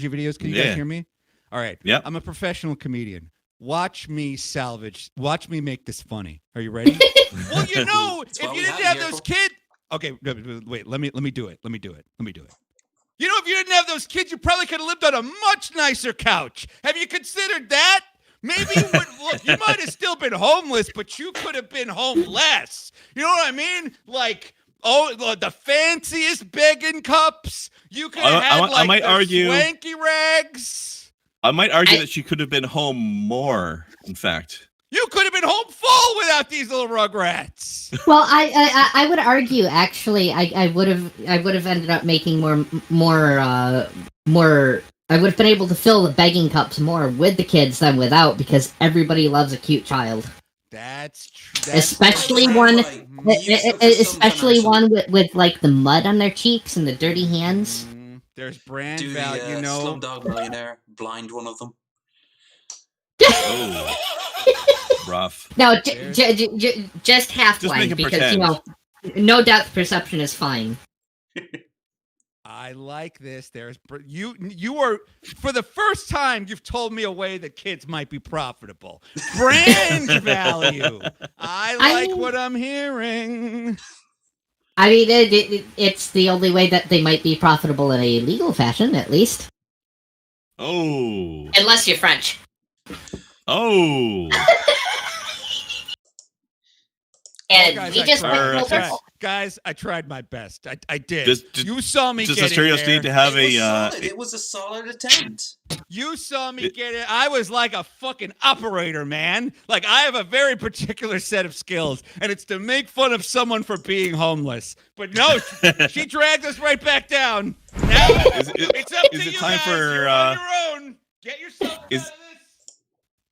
videos. Can you guys hear me? All right. Yep. I'm a professional comedian. Watch me make this funny. Are you ready? Well, if you didn't have those kids. Okay, wait. Let me do it. If you didn't have those kids, you probably could have lived on a much nicer couch. Have you considered that? Maybe you might have still been homeless, but you could have been homeless. You know what I mean? Like, the fanciest begging cups. You could have had I might argue, swanky rags. I might argue that she could have been home more, in fact. You could have been home full without these little rugrats. Well, I would argue actually I would have ended up making more. I would have been able to fill the begging cups more with the kids than without, because everybody loves a cute child. That's true. Especially one with like the mud on their cheeks and the dirty hands. There's brand Do value, the Slumdog Millionaire blind one of them? Oh, rough. No, just half blind, because pretend. No depth perception is fine. I like this. You are, for the first time, you've told me a way that kids might be profitable. Brand value. I like what I'm hearing. I mean, it's the only way that they might be profitable in a legal fashion, at least. Oh. Unless you're French. Oh. And guys, we just guys, I tried my best. I did. You saw me get Asterios there. Need to have It was a solid attempt. You saw me get it. I was like a fucking operator, man. Like, I have a very particular set of skills, and it's to make fun of someone for being homeless. But no, she dragged us right back down. Now it's up to you guys. You're on your own. Get yourself out of this.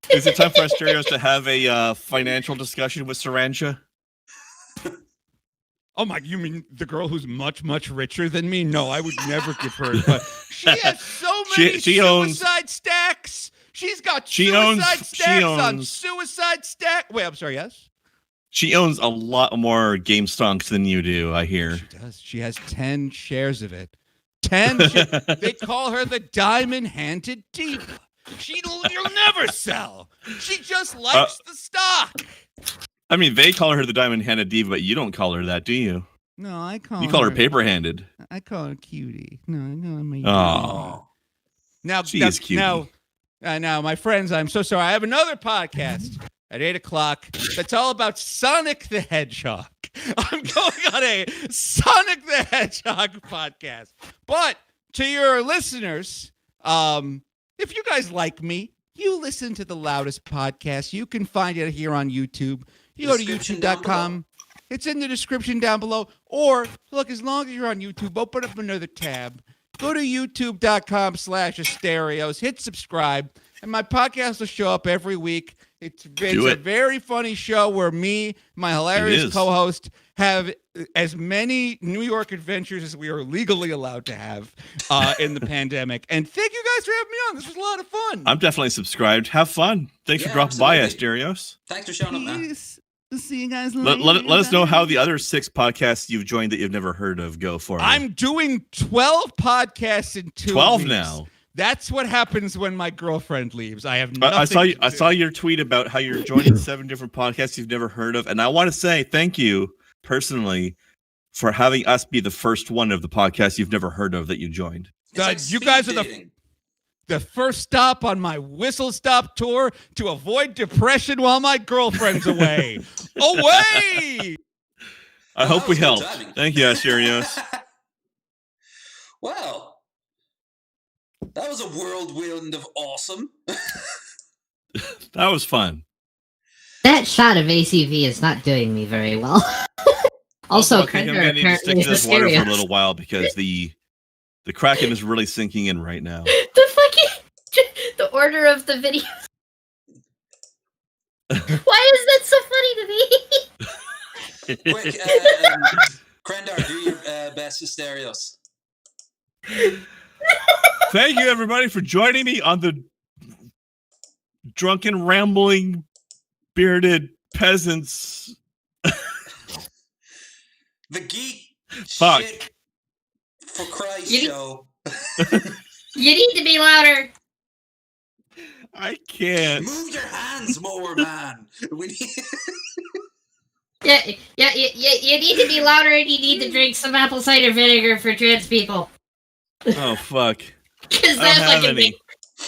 Is it time for Asterios to have a financial discussion with Saranja? Oh my! You mean the girl who's much, much richer than me? No, I would never give her. But she has so many suicide stacks. She's got suicide stacks on suicide stack. Wait, I'm sorry. Yes. She owns a lot more Game Stonks than you do, I hear. She does. She has 10 shares of it. 10. They call her the diamond-handed diva. You'll never sell. She just likes the stock. I mean, they call her the diamond-handed diva, but you don't call her that, do you? No, I call You call her paper-handed. I call her cutie. No, I'm a Oh. Now, she is cute. Now, my friends, I'm so sorry. I have another podcast at 8:00 that's all about Sonic the Hedgehog. I'm going on a Sonic the Hedgehog podcast. But to your listeners, if you guys like me, you listen to the loudest podcast. You can find it here on YouTube. You go to youtube.com. It's in the description down below. Or, look, as long as you're on YouTube, open up another tab. Go to youtube.com/Asterios. Hit subscribe. And my podcast will show up every week. It's a very funny show where me, my hilarious co-host, have as many New York adventures as we are legally allowed to have in the pandemic. And thank you guys for having me on. This was a lot of fun. I'm definitely subscribed. Have fun. Thanks for dropping by, Asterios. Thanks for showing up, man. See you guys later. Let us know how the other 6 podcasts you've joined that you've never heard of go for you. I'm doing 12 podcasts in 2 12 weeks. now. That's what happens when my girlfriend leaves. I have nothing. I saw your tweet about how you're joining 7 different podcasts you've never heard of, and I want to say thank you personally for having us be the first one of the podcasts you've never heard of that you joined. You guys are the first stop on my whistle stop tour to avoid depression while my girlfriend's away. Away! I hope we helped. Thank you, Asterios. Well, that was a whirlwind of awesome. That was fun. That shot of ACV is not doing me very well. Also, I think I'm going to need to stick to this water for a little while because the Kraken is really sinking in right now. The order of the video. Why is that so funny to me? Quick, Krendar, do your best Asterios. Thank you, everybody, for joining me on the drunken, rambling, bearded peasants. The geek Fuck. shit for Christ You- show. You need to be louder. I can't. Move your hands more, man. We need... Yeah, you need to be louder, and you need to drink some apple cider vinegar for trans people. Oh, fuck. Because I that's don't have like a any. big...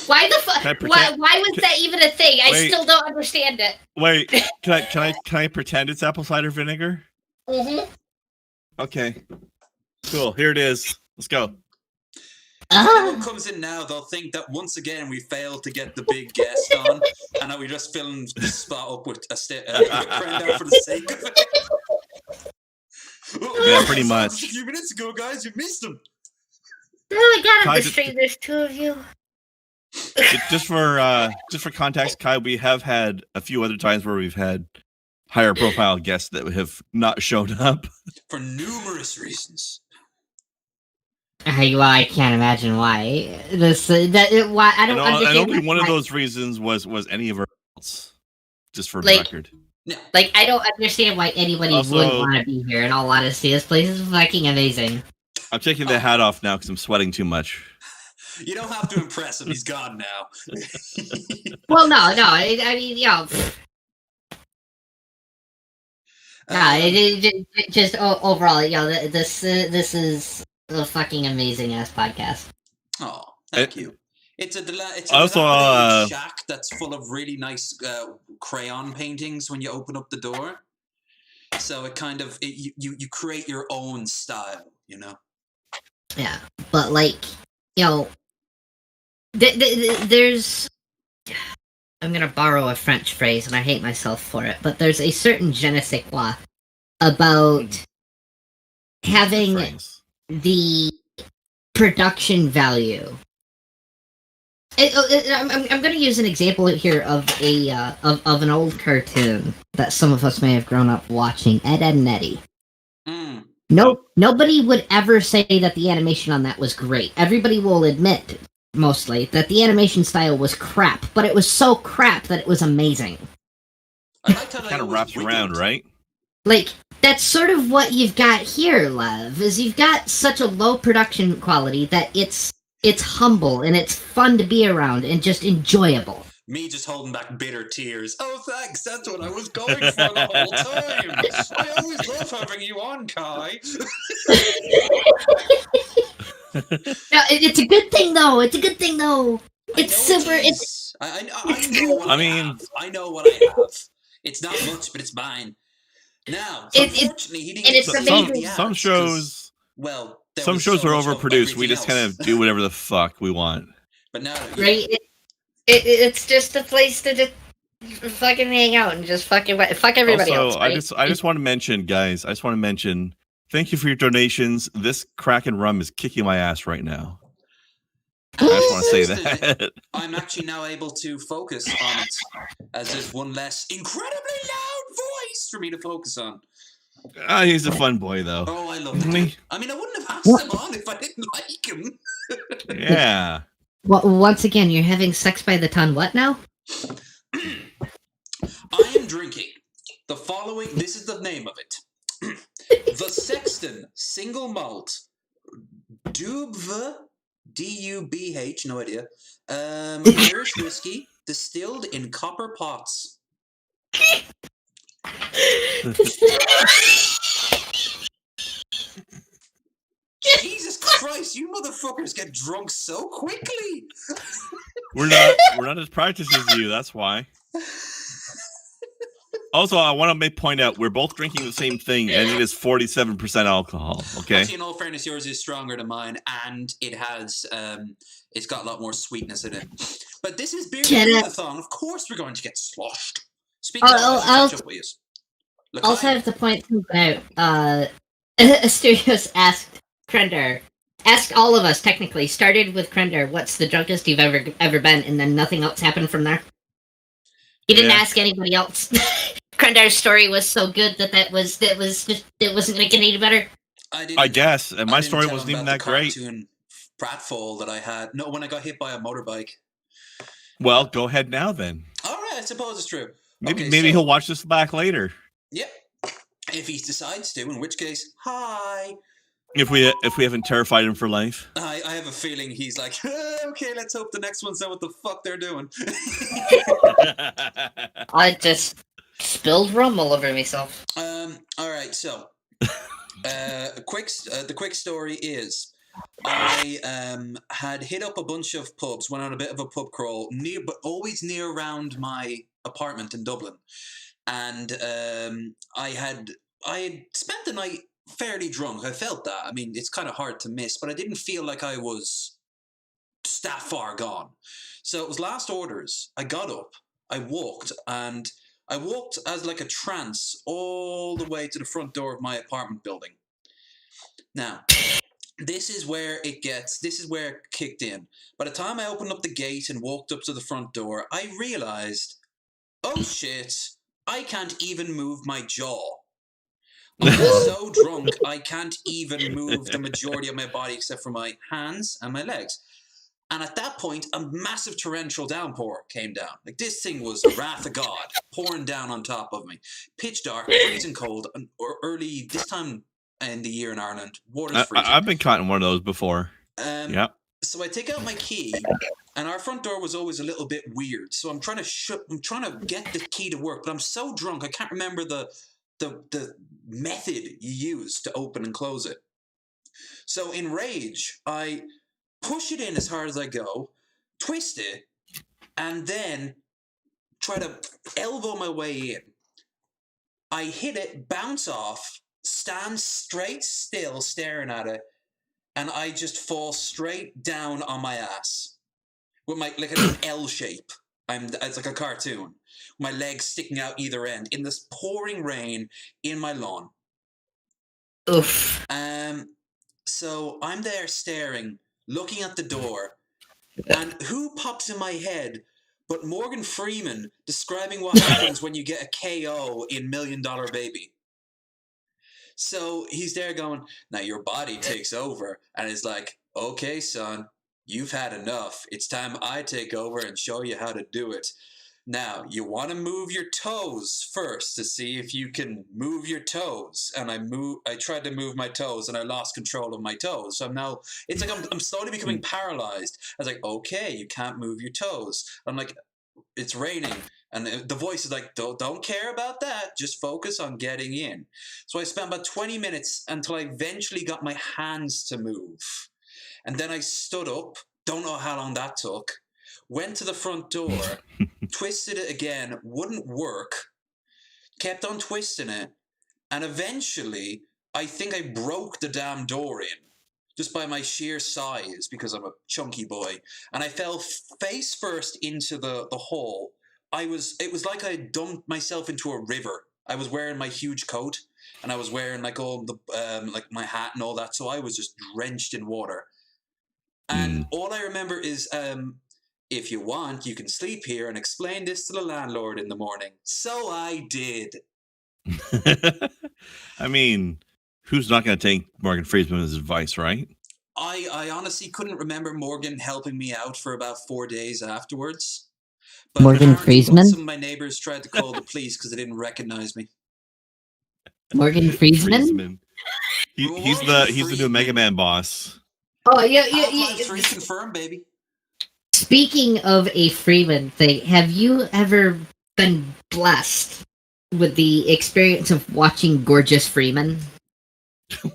Why the fuck? Can I pretend- Why was that even a thing? I Wait. still don't understand it. Wait, can I pretend it's apple cider vinegar? Mm-hmm. Okay. Cool. Here it is. Let's go. If anyone comes in now, they'll think that once again we failed to get the big guest on, and that we just filmed the spot up with Krendar for the sake of it. Yeah, pretty much. A few minutes ago, guys, you missed him. Oh my god, Kai, on the stream, there's two of you. Just for context, Kai, we have had a few other times where we've had higher profile guests that have not shown up. For numerous reasons. Well, I can't imagine why. Why I don't And understand. only one of why- those reasons was any of our else. Just for the Like- record. No. Like, I don't understand why anybody Also- would want to be here. In all honesty, this place is fucking amazing. I'm taking the hat off now because I'm sweating too much. You don't have to impress him. He's gone now. Well, no. I mean, just overall, this is a fucking amazing ass podcast. Oh, thank you. It's a Also, dilapidated shack that's full of really nice crayon paintings when you open up the door. So it kind of you create your own style, you know. Yeah, but like, there's. I'm gonna borrow a French phrase, and I hate myself for it, but there's a certain je ne sais quoi about having Friends. the production value. I'm going to use an example here of of an old cartoon that some of us may have grown up watching, Ed, Edd and Eddy. Mm. Nobody would ever say that the animation on that was great. Everybody will admit, mostly, that the animation style was crap, but it was so crap that it was amazing. I like how Kind of wraps around, right? Like, that's sort of what you've got here, Lev, is you've got such a low production quality that it's humble and it's fun to be around and just enjoyable. Me just holding back bitter tears. Oh, thanks. That's what I was going for the whole time. I always love having you on, Kai. No, it's a good thing though. It's a good thing though. It's super. It's. I know what I I mean- have. I know what I have. It's not much, but it's mine. Now, unfortunately, he didn't. and it's get to see amazing. the ads Some 'cause, shows. well, there Some was shows so are much of overproduced. We everything just kind else. of do whatever the fuck we want. But now, Right? It's just a place to just fucking hang out and just fuck everybody else. Also, Right? I just want to mention, guys. I just want to mention. Thank you for your donations. This Kraken rum is kicking my ass right now. I just want to say that. I'm actually now able to focus on it, as there's one less incredibly loud voice for me to focus on. He's a fun boy, though. Oh, I love him. Me? I mean, I wouldn't have asked him on if I didn't like him. Yeah. Well, once again, you're having sex by the ton. What now? I am drinking the following. This is the name of it: the Sexton Single Malt Dubh, D-U-B-H, no idea. Irish whiskey distilled in copper pots. Jesus Christ, you motherfuckers get drunk so quickly. We're not as practiced as you. That's why. Also, I want to point out we're both drinking the same thing, and it is 47% alcohol. Okay. Actually, in all fairness, yours is stronger than mine, and it has it's got a lot more sweetness in it. But this is beer thon. Of course, we're going to get sloshed. Speaking of, I'll catch up with you. Look, Also, I have to point something out. Asterios asked Krendar, asked all of us technically, started with Krendar, what's the drunkest you've ever been, and then nothing else happened from there. He didn't Yeah. ask anybody else. Krendar's story was so good that it wasn't going to get any better. I guess, and my I didn't story tell wasn't him even about that the great. cartoon pratfall that I had. No, when I got hit by a motorbike. Well, go ahead now then. All right, I suppose it's true. Maybe Okay, maybe so- he'll watch this back later. Yep. If he decides to, in which case, hi. If we haven't terrified him for life. I have a feeling he's like, okay, let's hope the next ones know what the fuck they're doing. I just spilled rum all over myself. All right, so the quick story is I had hit up a bunch of pubs, went on a bit of a pub crawl, but always near around my apartment in Dublin, and I had spent the night fairly drunk. I felt that. I mean, it's kind of hard to miss, but I didn't feel like I was that far gone. So it was last orders. I got up, I walked as like a trance all the way to the front door of my apartment building. Now, this is where it kicked in. By the time I opened up the gate and walked up to the front door, I realized, oh shit, I can't even move my jaw. I'm so drunk, I can't even move the majority of my body except for my hands and my legs. And at that point, a massive torrential downpour came down. Like, this thing was the wrath of God pouring down on top of me. Pitch dark, freezing cold, and early this time in the year in Ireland, water's freezing. I've been caught in one of those before. Yeah. So I take out my key, and our front door was always a little bit weird. So I'm trying to get the key to work, but I'm so drunk I can't remember the method you use to open and close it. So in rage, I push it in as hard as I go, twist it, and then try to elbow my way in. I hit it, bounce off, stand straight still staring at it, and I just fall straight down on my ass with my like an L shape. It's like a cartoon. My legs sticking out either end in this pouring rain in my lawn. Oof. So I'm there staring, looking at the door, and who pops in my head but Morgan Freeman describing what happens when you get a KO in $1 Million Baby. So he's there going, now your body takes over, and it's like, okay, son, you've had enough. It's time I take over and show you how to do it. Now, you want to move your toes first to see if you can move your toes. And I tried to move my toes and I lost control of my toes. So now it's like I'm slowly becoming paralyzed. I was like, okay, you can't move your toes. I'm like, it's raining. And the voice is like, don't care about that. Just focus on getting in. So I spent about 20 minutes until I eventually got my hands to move. And then I stood up. Don't know how long that took. Went to the front door, twisted it again, wouldn't work, kept on twisting it, and eventually I think I broke the damn door in just by my sheer size because I'm a chunky boy, and I fell face first into the hole. It was like I dumped myself into a river. I was wearing my huge coat, and I was wearing like all the like my hat and all that, so I was just drenched in water. And all I remember is if you want, you can sleep here and explain this to the landlord in the morning. So I did. I mean, who's not going to take Morgan Freeman's advice, right? I honestly couldn't remember Morgan helping me out for about 4 days afterwards. But Morgan apparently Freeman? Some of my neighbors tried to call the police because they didn't recognize me. Morgan Freeman? He's the new Mega Man boss. Oh, yeah. Half-Life 3 confirmed, baby. Speaking of a Freeman thing, have you ever been blessed with the experience of watching Gorgeous Freeman?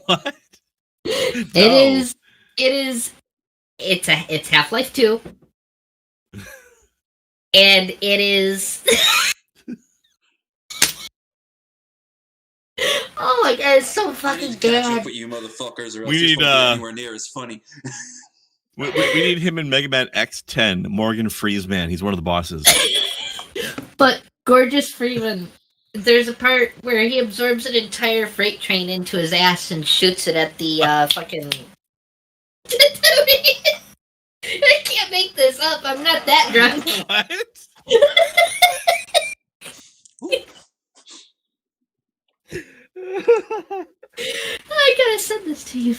What? It's Half-Life 2. And it is oh my god, it's so I fucking need to catch up good. with you motherfuckers, or else We this need, won't be anywhere near as funny. We need him in Mega Man X10, Morgan Freeman. He's one of the bosses. But Gorgeous Freeman, there's a part where he absorbs an entire freight train into his ass and shoots it at the fucking. I can't make this up. I'm not that drunk. What? I gotta send this to you.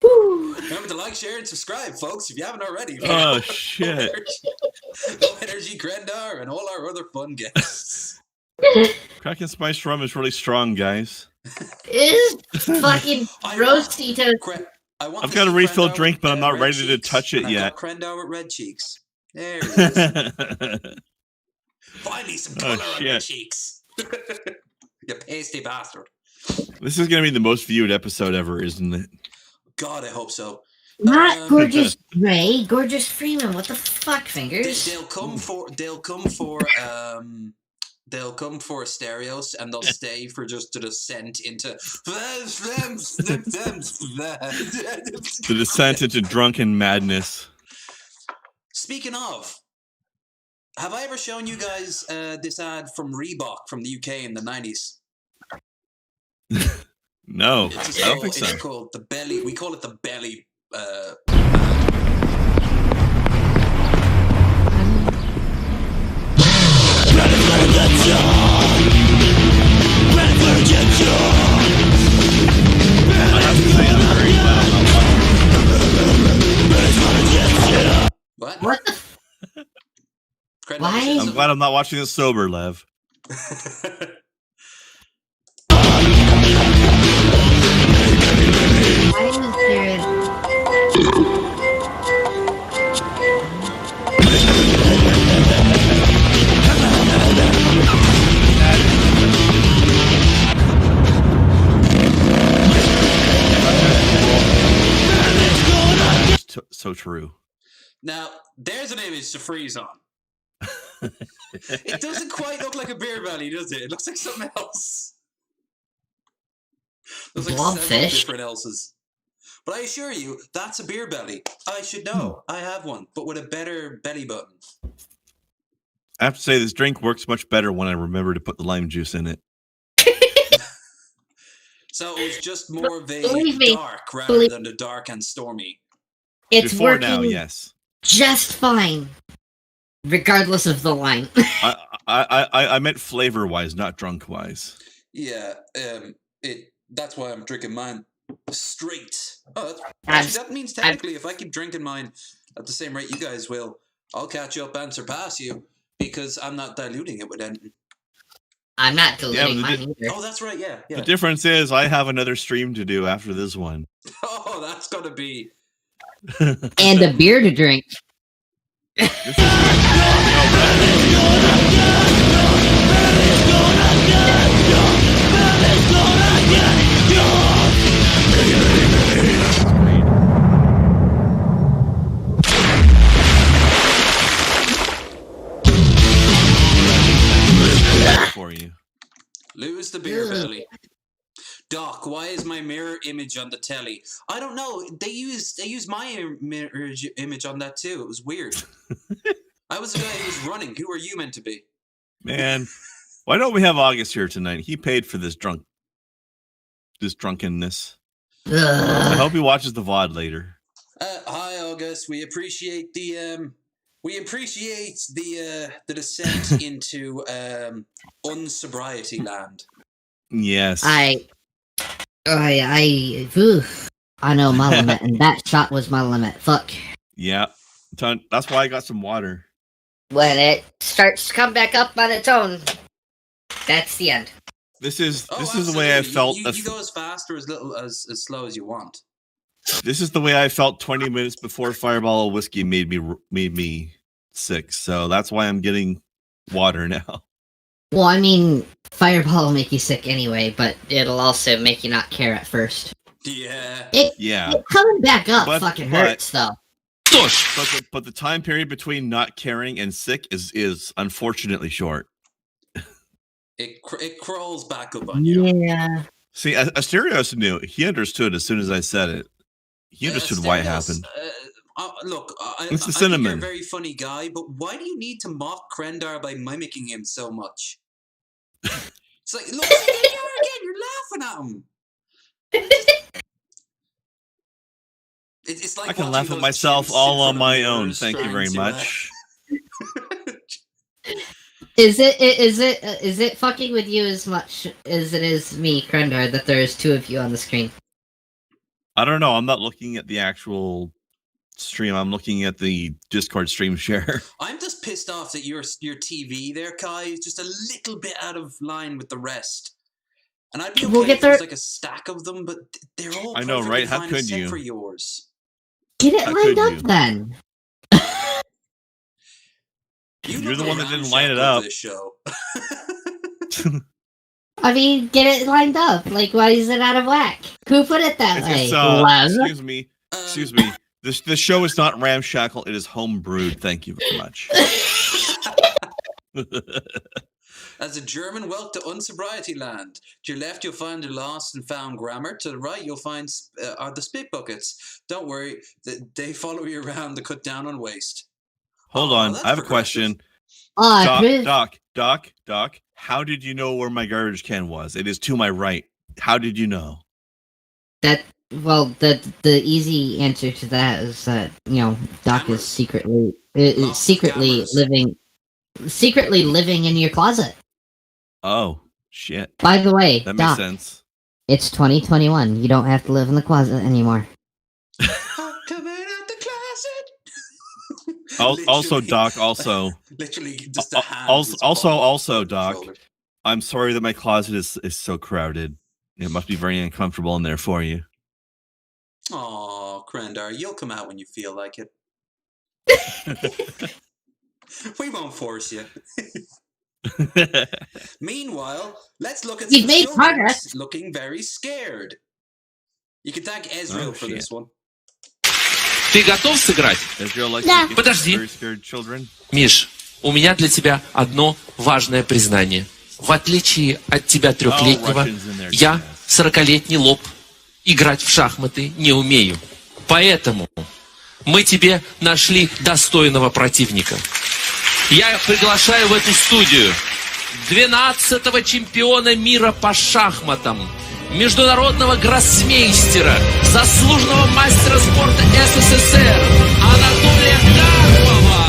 Woo. Remember to like, share, and subscribe, folks, if you haven't already. Oh, shit. No Energy Grendar and all our other fun guests. Kraken Spice Rum is really strong, guys. It is fucking roasty to... I've got a refill drink, but I'm not ready to touch it yet. Krendar with red cheeks. There he is. Finally, some color on your cheeks. You pasty bastard. This is going to be the most viewed episode ever, isn't it? God, I hope so. Not Gorgeous Ray, Gorgeous Freeman. What the fuck, fingers? They'll come for Asterios, and they'll stay for just the descent into The descent into drunken madness. Speaking of, have I ever shown you guys this ad from Reebok from the UK in the 90s? No, I don't think so. It's called the belly. We call it the belly. What the? Why? I'm glad I'm not watching this sober, Lev. Why is there... So true. Now, there's an image to freeze on. It doesn't quite look like a beer belly, does it? It looks like something else. Looks like several different else's. But I assure you, that's a beer belly. I should know. I have one, but with a better belly button. I have to say, this drink works much better when I remember to put the lime juice in it. So it was just more of a dark rather than the dark and stormy. It's Before working now, yes. just fine, regardless of the line. I meant flavor-wise, not drunk-wise. Yeah, that's why I'm drinking mine straight. Oh, that means technically, if I keep drinking mine at the same rate you guys will, I'll catch up and surpass you because I'm not diluting it with anything. I'm not diluting mine either. Oh, that's right. Yeah. The difference is I have another stream to do after this one. Oh, that's gonna be. And a beer to drink. For you. Lose the beer belly. Doc, why is my mirror image on the telly? I don't know. They used my mirror image on that too. It was weird. I was the guy who was running. Who are you meant to be? Man, why don't we have August here tonight? He paid for this drunkenness. I hope he watches the VOD later. Hi, August. We appreciate the descent into unsobriety land. Yes. I know my limit, and that shot was my limit. Fuck. Yeah. That's why I got some water. When it starts to come back up on its own, that's the end. This is the way I felt. You go as fast or as slow as you want. This is the way I felt 20 minutes before Fireball of Whiskey made me sick. So that's why I'm getting water now. Well, I mean, Fireball will make you sick anyway, but it'll also make you not care at first. Yeah. It coming back up fucking hurts, though. But the time period between not caring and sick is unfortunately short. It crawls back up on you. Yeah. See, Asterios knew. He understood as soon as I said it. He understood why it happened. Look, it's the I cinnamon. think you're a very funny guy, but why do you need to mock Krendar by mimicking him so much? It's like, look, you're laughing at him. It's like I can laugh at myself all on my own. Thank you very much. Is it fucking with you as much as it is me, Krendar, that there's two of you on the screen? I don't know. I'm not looking at the actual stream. I'm looking at the Discord stream share. I'm just pissed off that your TV there, Kai, is just a little bit out of line with the rest. And I'd be okay if there was like a stack of them, but they're all I know, right? How fine could except you? for yours. Get it How lined could up you? then. You're the one that didn't line it up. This show. I mean, get it lined up. Like, why is it out of whack? Who put it that way? Excuse me. Excuse me. The show is not ramshackle. It is home brewed. Thank you very much. As a German, welcome to unsobriety land. To your left, you'll find the lost and found grammar. To the right, you'll find are the spit buckets. Don't worry, they follow you around to cut down on waste. Hold on, I have a question. Doc, how did you know where my garbage can was? It is to my right. How did you know? The easy answer to that is that, you know, Doc is secretly living in your closet. Oh, shit. By the way, that Doc, makes sense. It's 2021. You don't have to live in the closet anymore. Coming out the closet. Also, Doc, also. Literally, just a hand. Also, Doc, I'm sorry that my closet is so crowded. It must be very uncomfortable in there for you. Aw, Krendar, you'll come out when you feel like it. We won't force you. Meanwhile, let's look at some made progress. Looking very scared. You can thank Asterios for this one. Ты готов сыграть? Да. Подожди. Миш, у меня для тебя одно важное признание. В отличие от тебя трехлетнего, я 40-летний лоб. Играть в шахматы не умею. Поэтому мы тебе нашли достойного противника. Я приглашаю в эту студию 12-го чемпиона мира по шахматам, международного гроссмейстера, заслуженного мастера спорта СССР Анатолия Карпова.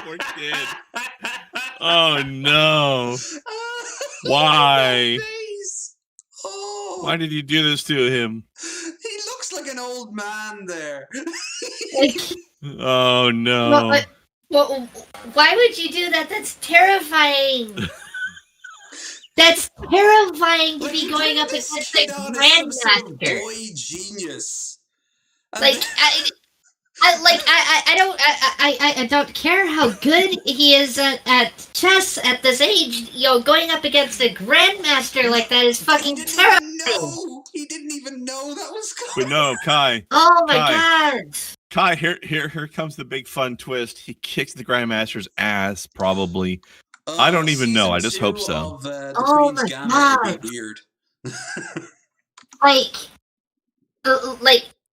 Poor kid. Oh no. Why? Oh. Why did you do this to him? He looks like an old man there. Oh no. Well, why would you do that? That's terrifying. That's terrifying to be going up against a grandmaster. Boy genius. I don't care how good he is at chess at this age. Going up against a grandmaster like that is fucking terrifying. No, he didn't even know that was coming. But no, Kai. Oh my god. Kai, here comes the big fun twist. He kicks the grandmaster's ass, probably. I don't even know. I just hope so. Oh my god. Weird.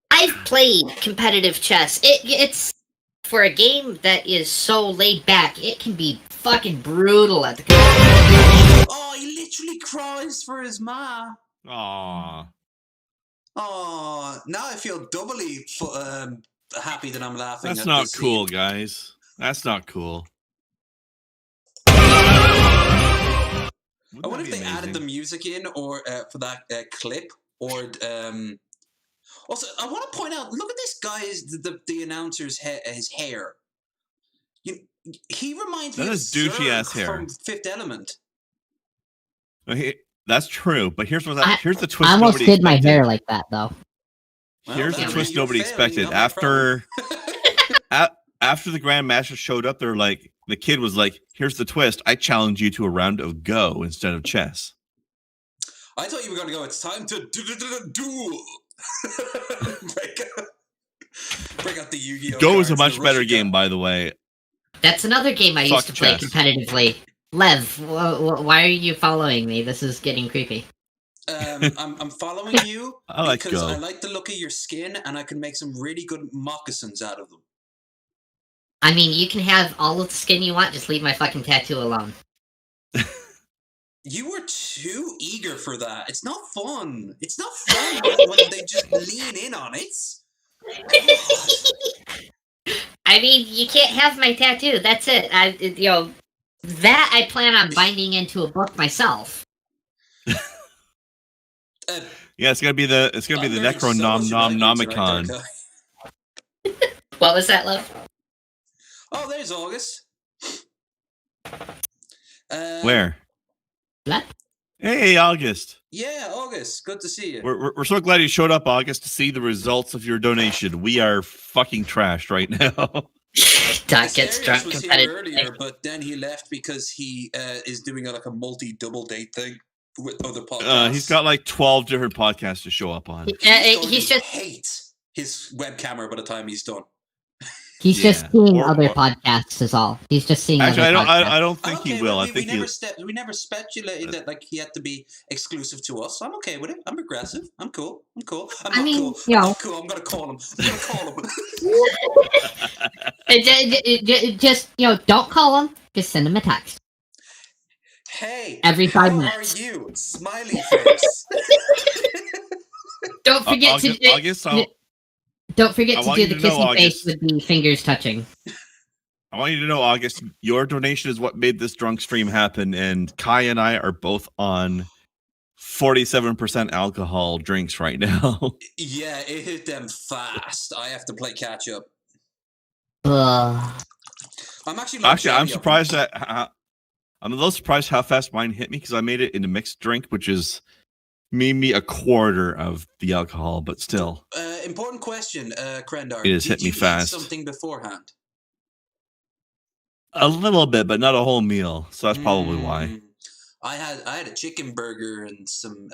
I've played competitive chess. It's for a game that is so laid back. It can be fucking brutal at the. Oh, he literally cries for his ma. Aww. Oh, now I feel doubly happy that I'm laughing. That's at not this cool, scene. guys. That's not cool. I wonder if they added the music in or for that clip or. Also, I want to point out. Look at this guy's the announcer's his hair. He reminds me of douchey ass hair from Fifth Element. That's true, but here's the twist. I almost did my hair like that though. Here's the twist nobody expected. After after the Grandmaster showed up, they're like, the kid was like, "Here's the twist. I challenge you to a round of Go instead of chess." I thought you were going to go. It's time to duel. break out the Yu-Gi-Oh! Go is a much better game, by the way. That's another game I used to play competitively. Lev, why are you following me? This is getting creepy. I'm following you because Go. I like the look of your skin, and I can make some really good moccasins out of them. I mean, you can have all of the skin you want. Just leave my fucking tattoo alone. You were too eager for that. It's not fun. It's not fun when they just lean in on it. God. I mean, you can't have my tattoo. That's it. That I plan on binding into a book myself. Yeah, it's gonna be the Necronomicon. What was that, love? Oh, there's August. Where? What? Hey, August. Yeah, August. Good to see you. We're so glad you showed up, August, to see the results of your donation. We are fucking trashed right now. Doc gets drunk. Was here earlier, but then he left because he is doing a multi-double date thing with other podcasts. He's got like 12 different podcasts to show up on. He's just hates his web camera by the time he's done. He's just seeing other podcasts is all. He's just seeing. Actually, other I don't think he will. I think we never speculated that like he had to be exclusive to us. I'm okay with it. I'm progressive. I'm cool. I'm cool. I'm cool. I'm cool. I'm gonna call him. Just don't call him. Just send him a text. Hey, every 5 minutes. How are you? Smiley face. Don't forget Don't forget to do the kissing face with the fingers touching. I want you to know, August, your donation is what made this drunk stream happen, and Kai and I are both on 47% alcohol drinks right now. Yeah, it hit them fast. I have to play catch up. I'm I'm surprised that I'm a little surprised how fast mine hit me because I made it in a mixed drink, which is maybe a quarter of the alcohol, but still. Important question, Krendar. It has hit me fast. Eat something beforehand? A little bit, but not a whole meal. So that's probably why. I had a chicken burger and some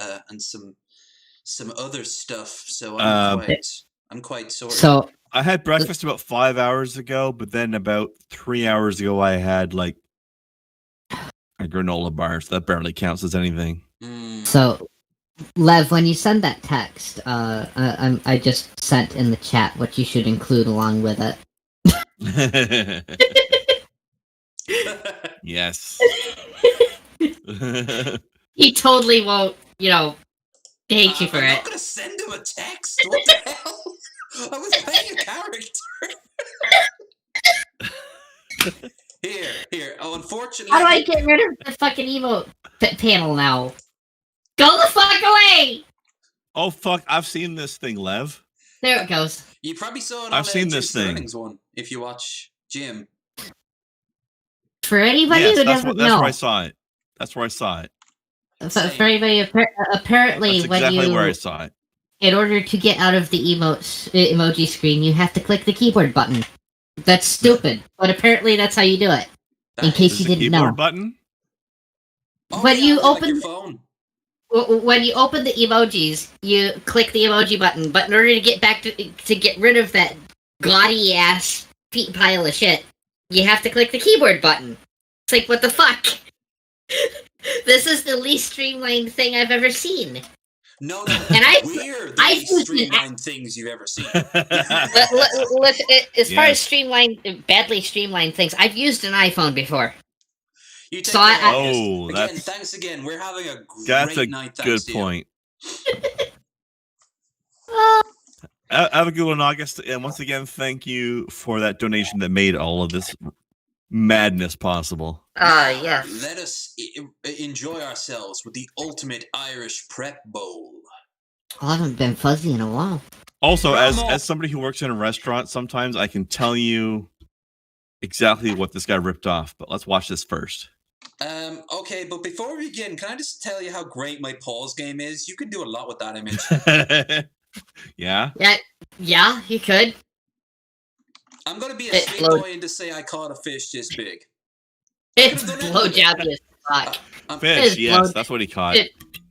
other stuff. So I'm quite sorry. So I had breakfast about 5 hours ago, but then about 3 hours ago, I had like a granola bar. So that barely counts as anything. So, Lev, when you send that text, I just sent in the chat what you should include along with it. Yes. He totally won't, hate you for I'm it. not gonna send him a text. What the hell? I was playing a character. Here. Oh, unfortunately. How do I get rid of the fucking emote panel now? Go the fuck away! Oh fuck! I've seen this thing, Lev. There it goes. You probably saw it. I've seen this thing. Sterling's one. If you watch Jim. For anybody who doesn't know, that's where I saw it. That's where I saw it. For anybody, apparently, that's exactly where I saw it. In order to get out of the emoji screen, you have to click the keyboard button. That's stupid, but apparently that's how you do it. In case you didn't know. Keyboard button. When you open your phone. When you open the emojis, you click the emoji button. But in order to get back to get rid of that gaudy ass pile of shit, you have to click the keyboard button. It's like, what the fuck? This is the least streamlined thing I've ever seen. No, and we're the least streamlined things you've ever seen. As far as badly streamlined things, I've used an iPhone before. Thanks again. We're having a great night. That's a good point. Have a good one, August. And once again, thank you for that donation that made all of this madness possible. Yeah. Let us enjoy ourselves with the ultimate Irish prep bowl. I haven't been fuzzy in a while. Also, as somebody who works in a restaurant, sometimes I can tell you exactly what this guy ripped off. But let's watch this first. Okay, but before we begin, can I just tell you how great my pause game is? You can do a lot with that image. Yeah, you could. I'm gonna be a sweet boy and just say I caught a fish this big. It's blowjobby as fuck. Fish, yes, that's what he caught.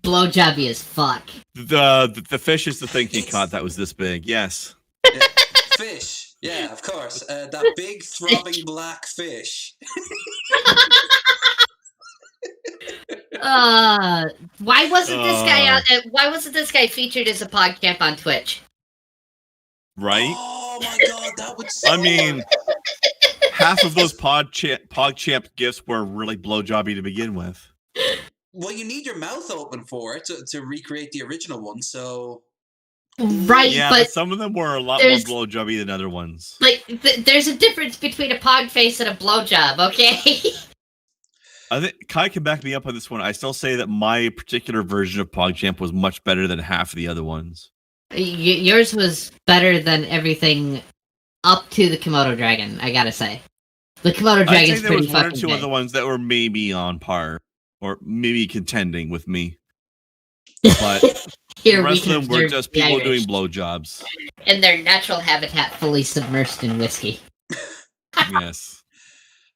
Blowjobby as fuck. The fish is the thing he caught that was this big. Yes. Yeah, fish. Yeah, of course. That big throbbing black fish. Why wasn't this guy out? Why wasn't this guy featured as a PodCamp on Twitch? Right? Oh my god, that would. I mean, half of those PogChamp gifts were really blowjobby to begin with. Well, you need your mouth open for it to recreate the original one, so... Right, Yeah, but some of them were a lot more blowjobby than other ones. like, there's a difference between a pog face and a blowjob, okay? I think Kai can back me up on this one. I still say that my particular version of PogChamp was much better than half of the other ones. Yours was better than everything up to the Komodo Dragon, I gotta say. The Komodo Dragon's there was pretty one or fucking two good. other ones that were maybe on par, or maybe contending with me. But Here the we rest can of them were observe just the people Irish doing blowjobs. in their natural habitat, fully submersed in whiskey. Yes.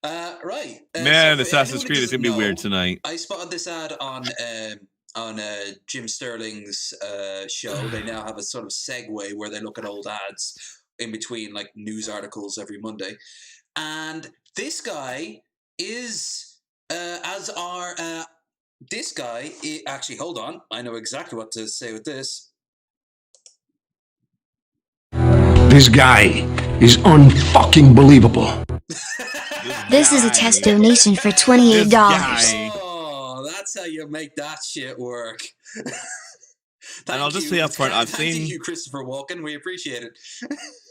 Right. Man, so Assassin's Creed is going to be weird tonight. I spotted this ad on Jim Sterling's show. They now have a sort of segue where they look at old ads in between like news articles every Monday. And this guy is actually, hold on. I know exactly what to say with this. This guy is unfucking believable. This is a test donation for $28. Oh, that's how you make that shit work. And I'll just say up front, Thank you, Christopher Walken. We appreciate it.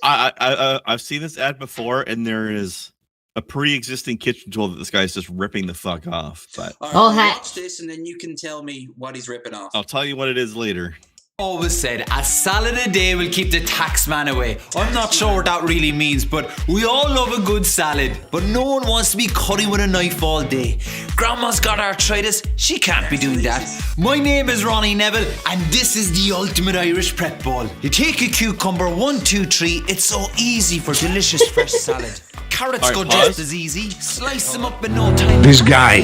I've seen this ad before, and there is a pre-existing kitchen tool that this guy's just ripping the fuck off. But watch this, and then you can tell me what he's ripping off. I'll tell you what it is later. Always said a salad a day will keep the tax man away. I'm not sure what that really means, but we all love a good salad. But no one wants to be cutting with a knife all day. Grandma's got arthritis, she can't be doing that. My name is Ronnie Neville, and this is the ultimate Irish prep bowl. You take a cucumber, 1, 2, 3. It's so easy for delicious fresh salad. Carrots go just as easy. Slice them up in no time. This guy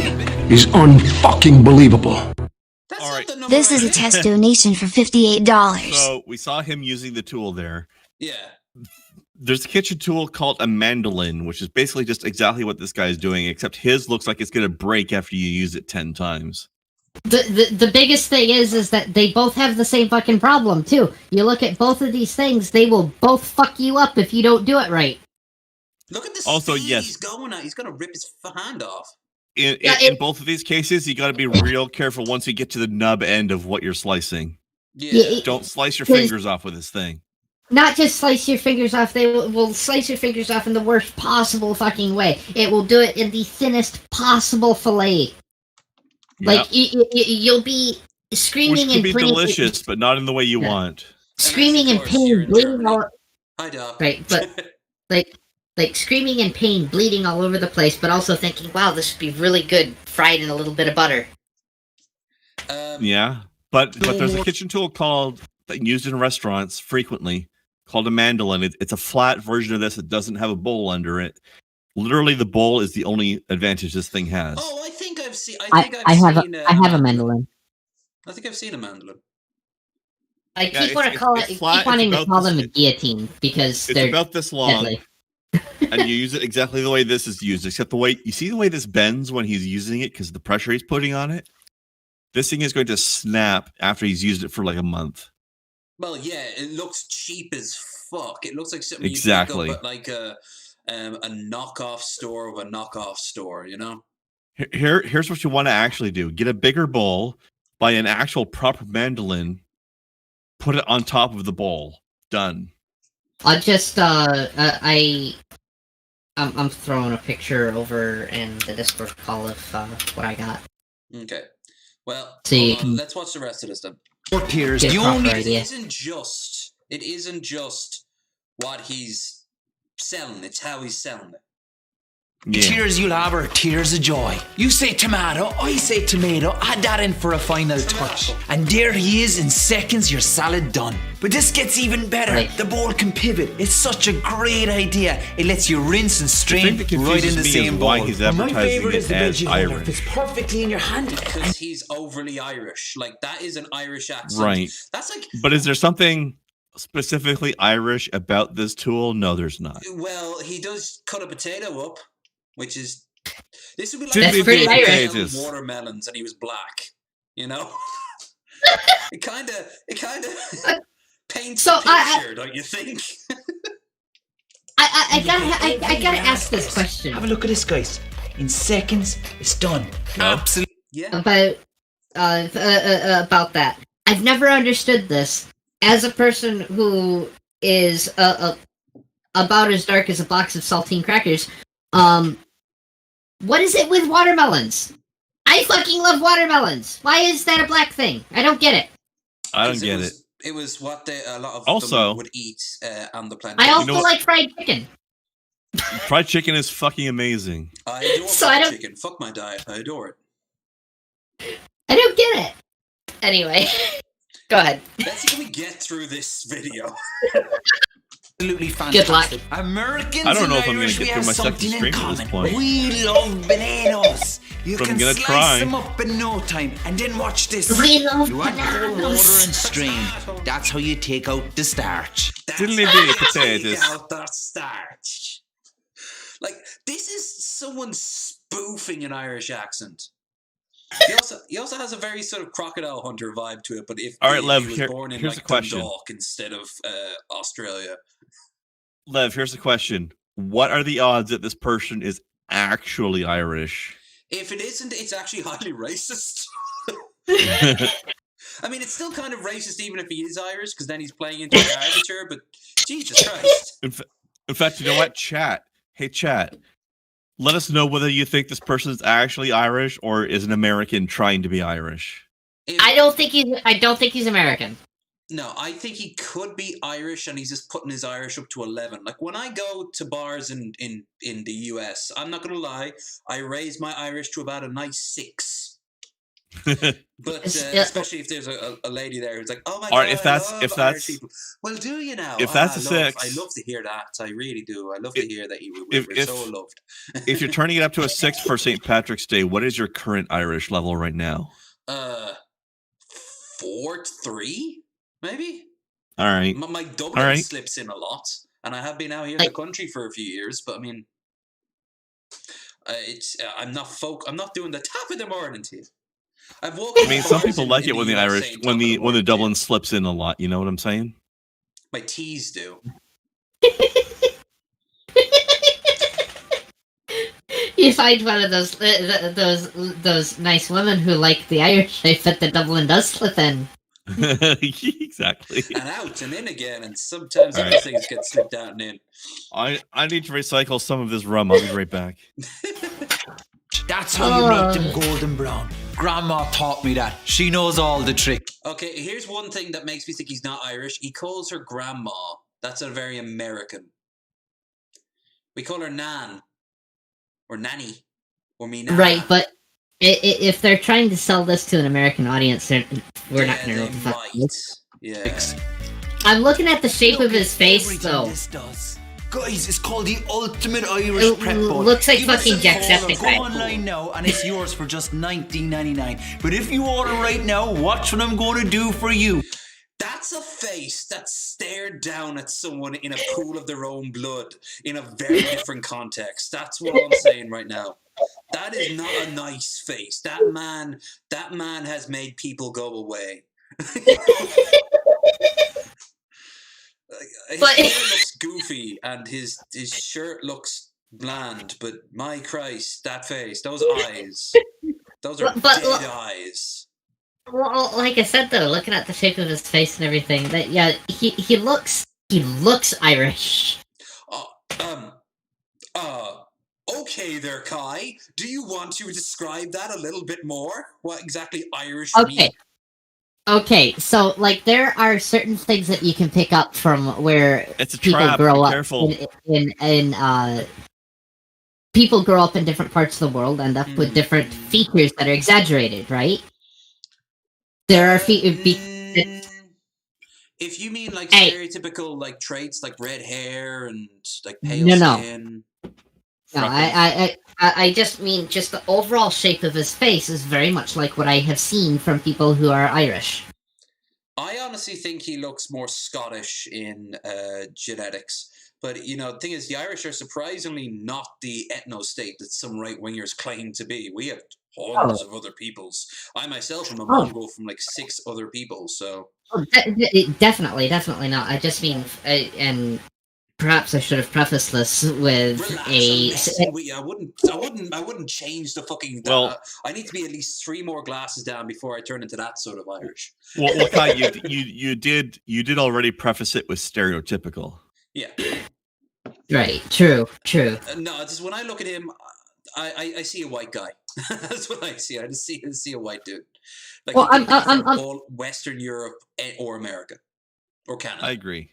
is unfucking believable. All right. This is a test donation for $58. So we saw him using the tool there. Yeah. There's a kitchen tool called a mandolin, which is basically just exactly what this guy is doing, except his looks like it's going to break after you use it 10 times. The biggest thing is that they both have the same fucking problem, too. You look at both of these things, they will both fuck you up if you don't do it right. Look at this Also, speed yes. he's going at. He's going to rip his hand off. In both of these cases, you got to be real careful once you get to the nub end of what you're slicing. Yeah. Don't slice your fingers off with this thing. Not just slice your fingers off, they will slice your fingers off in the worst possible fucking way. It will do it in the thinnest possible fillet. Like, you'll be screaming Which could be pain. delicious, but not in the way you want. Screaming in pain, bleeding all... Hi, Doc. Right, but, like screaming in pain, bleeding all over the place, but also thinking, wow, this would be really good fried in a little bit of butter. Yeah, but there's a kitchen tool used in restaurants frequently called a mandolin. It's a flat version of this. It doesn't have a bowl under it. Literally, the bowl is the only advantage this thing has. Oh, I think I've seen. I have a mandolin. I think I've seen a mandolin. I keep wanting to call them a guillotine because it's they're about this long. deadly. And you use it exactly the way this is used, except the way this bends when he's using it because of the pressure he's putting on it. This thing is going to snap after he's used it for like a month. Well, yeah, it looks cheap as fuck. It looks like something exactly you pick up at like a knockoff store of a knockoff store, you know? Here's what you want to actually do. Get a bigger bowl, buy an actual proper mandolin, put it on top of the bowl. Done. I'll just I'm throwing a picture over in the Discord call of what I got. Okay. Well, let's watch the rest of this then. Tears. It isn't just what he's selling, it's how he's selling it. Yeah. Tears you'll have are tears of joy. You say tomato, I say tomato, add that in for a final touch. And there he is, in seconds, your salad done. But this gets even better. Right. The bowl can pivot. It's such a great idea. It lets you rinse and strain right in the same bowl. Why he's advertising my favorite is the as veggie Irish. holder. It's perfectly in your hand. Because he's overly Irish. Like, that is an Irish accent. Right. That's like... But is there something specifically Irish about this tool? No, there's not. Well, he does cut a potato up. Which is, this would be like that's pretty Irish. Watermelons, and he was black. You know, it kind of paints the picture, don't you think? I gotta ask this question. Have a look at this, guys. In seconds, it's done. No. Absolutely. Yeah. About about that. I've never understood this. As a person who is about as dark as a box of saltine crackers, what is it with watermelons? I fucking love watermelons. Why is that a black thing? I don't get it. I don't get it. It was what a lot of them would eat on the planet. I also like fried chicken. Fried chicken is fucking amazing. I adore fried chicken. Fuck my diet. I adore it. I don't get it. Anyway, go ahead. Let's see if we get through this video. Absolutely fantastic. Americans I don't know and if I'm going Irish, to get through my second stream at this point. We love bananas. You But can I'm gonna slice try. them up in no time. And then watch this. We love You add cold water bananas. and strain. That's how you take out the starch. Diddly dee potatoes. Take out that starch. Like, this is someone spoofing an Irish accent. He also has a very sort of crocodile hunter vibe to it, but if All right, he Lev, was born in here's like a question. Dundalk instead of Australia. Lev, here's the question. What are the odds that this person is actually Irish? If it isn't, it's actually highly racist. I mean, it's still kind of racist even if he is Irish, because then he's playing into the caricature, but Jesus Christ. In fact, you know what? Chat. Hey, chat. Let us know whether you think this person is actually Irish or is an American trying to be Irish. I don't think he's American. No, I think he could be Irish, and he's just putting his Irish up to 11. Like, when I go to bars in the US, I'm not going to lie, I raise my Irish to about a nice 6. But especially if there's a lady there who's like, "Oh my god, if that's Irish people." Well, do you now? If that's a 6, I love to hear that. I really do. I love to hear that we're so loved. If you're turning it up to a 6 for St. Patrick's Day, what is your current Irish level right now? 4-3, maybe. All right. My Dublin slips in a lot, and I have been out here in the country for a few years. But I mean, I'm not doing the top of the morning to you. I mean, some people like it when the Irish, when the Dublin slips in a lot. You know what I'm saying? My T's do. You find one of those nice women who like the Irish shape that the Dublin does slip in. Exactly. And out and in again, and sometimes other things get slipped out and in. I need to recycle some of this rum. I'll be right back. That's how you make them golden brown. Grandma taught me that. She knows all the tricks. Okay, here's one thing that makes me think he's not Irish. He calls her grandma. That's a very American. We call her Nan. Or Nanny. Or me Nana. Right, but if they're trying to sell this to an American audience, we're not going to know what the fuck it is. Yeah. I'm looking at the shape of his face, though. Guys, it's called the Ultimate Irish Prep Board. Looks like fucking Jacksepticeye. Go online now, and it's yours for just $19.99. But if you order right now, watch what I'm going to do for you. That's a face that stared down at someone in a pool of their own blood in a very different context. That's what I'm saying right now. That is not a nice face. That man has made people go away. His hair looks goofy and his shirt looks bland, but my Christ, that face, those eyes, those are dead eyes. Well, like I said though, looking at the shape of his face and everything, he looks Irish. Okay there, Kai. Do you want to describe that a little bit more? What exactly Irish means? Okay, so like there are certain things that you can pick up from where people grow up in people grow up in different parts of the world, end up with different features that are exaggerated, right? There are if you mean like stereotypical like traits like red hair and like pale skin. No, I just mean just the overall shape of his face is very much like what I have seen from people who are Irish. I honestly think he looks more Scottish in genetics. But, you know, the thing is, the Irish are surprisingly not the ethno-state that some right-wingers claim to be. We have tons of other peoples. I myself am a Mongol from like 6 other peoples, so... Definitely not. I just mean... and perhaps I should have prefaced this with I wouldn't change the fucking. Well, I need to be at least 3 more glasses down before I turn into that sort of Irish. Well, Kai, you did already preface it with stereotypical. Yeah. Right. True. No, just when I look at him, I see a white guy. That's what I see. I just see a white dude. Like, well, I'm all Western Europe or America or Canada. I agree.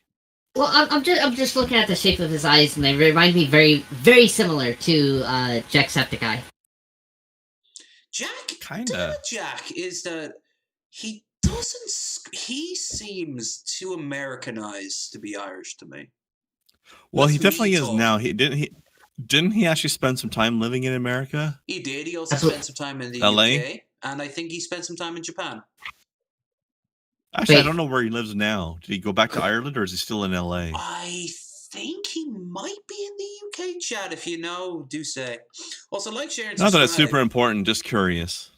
Well, I'm just looking at the shape of his eyes, and they remind me very, very similar to Jacksepticeye. Jack, kinda. Jack is that he seems too Americanized to be Irish to me. Well, he definitely is now. Didn't he actually spend some time living in America? He did. He also spent some time in the LA? UK, and I think he spent some time in Japan. Actually, I don't know where he lives now. Did he go back to Ireland, or is he still in LA? I think he might be in the UK, Chad. If you know, do say. Also, like, share, and Not that it's subscribe. super important. Just curious.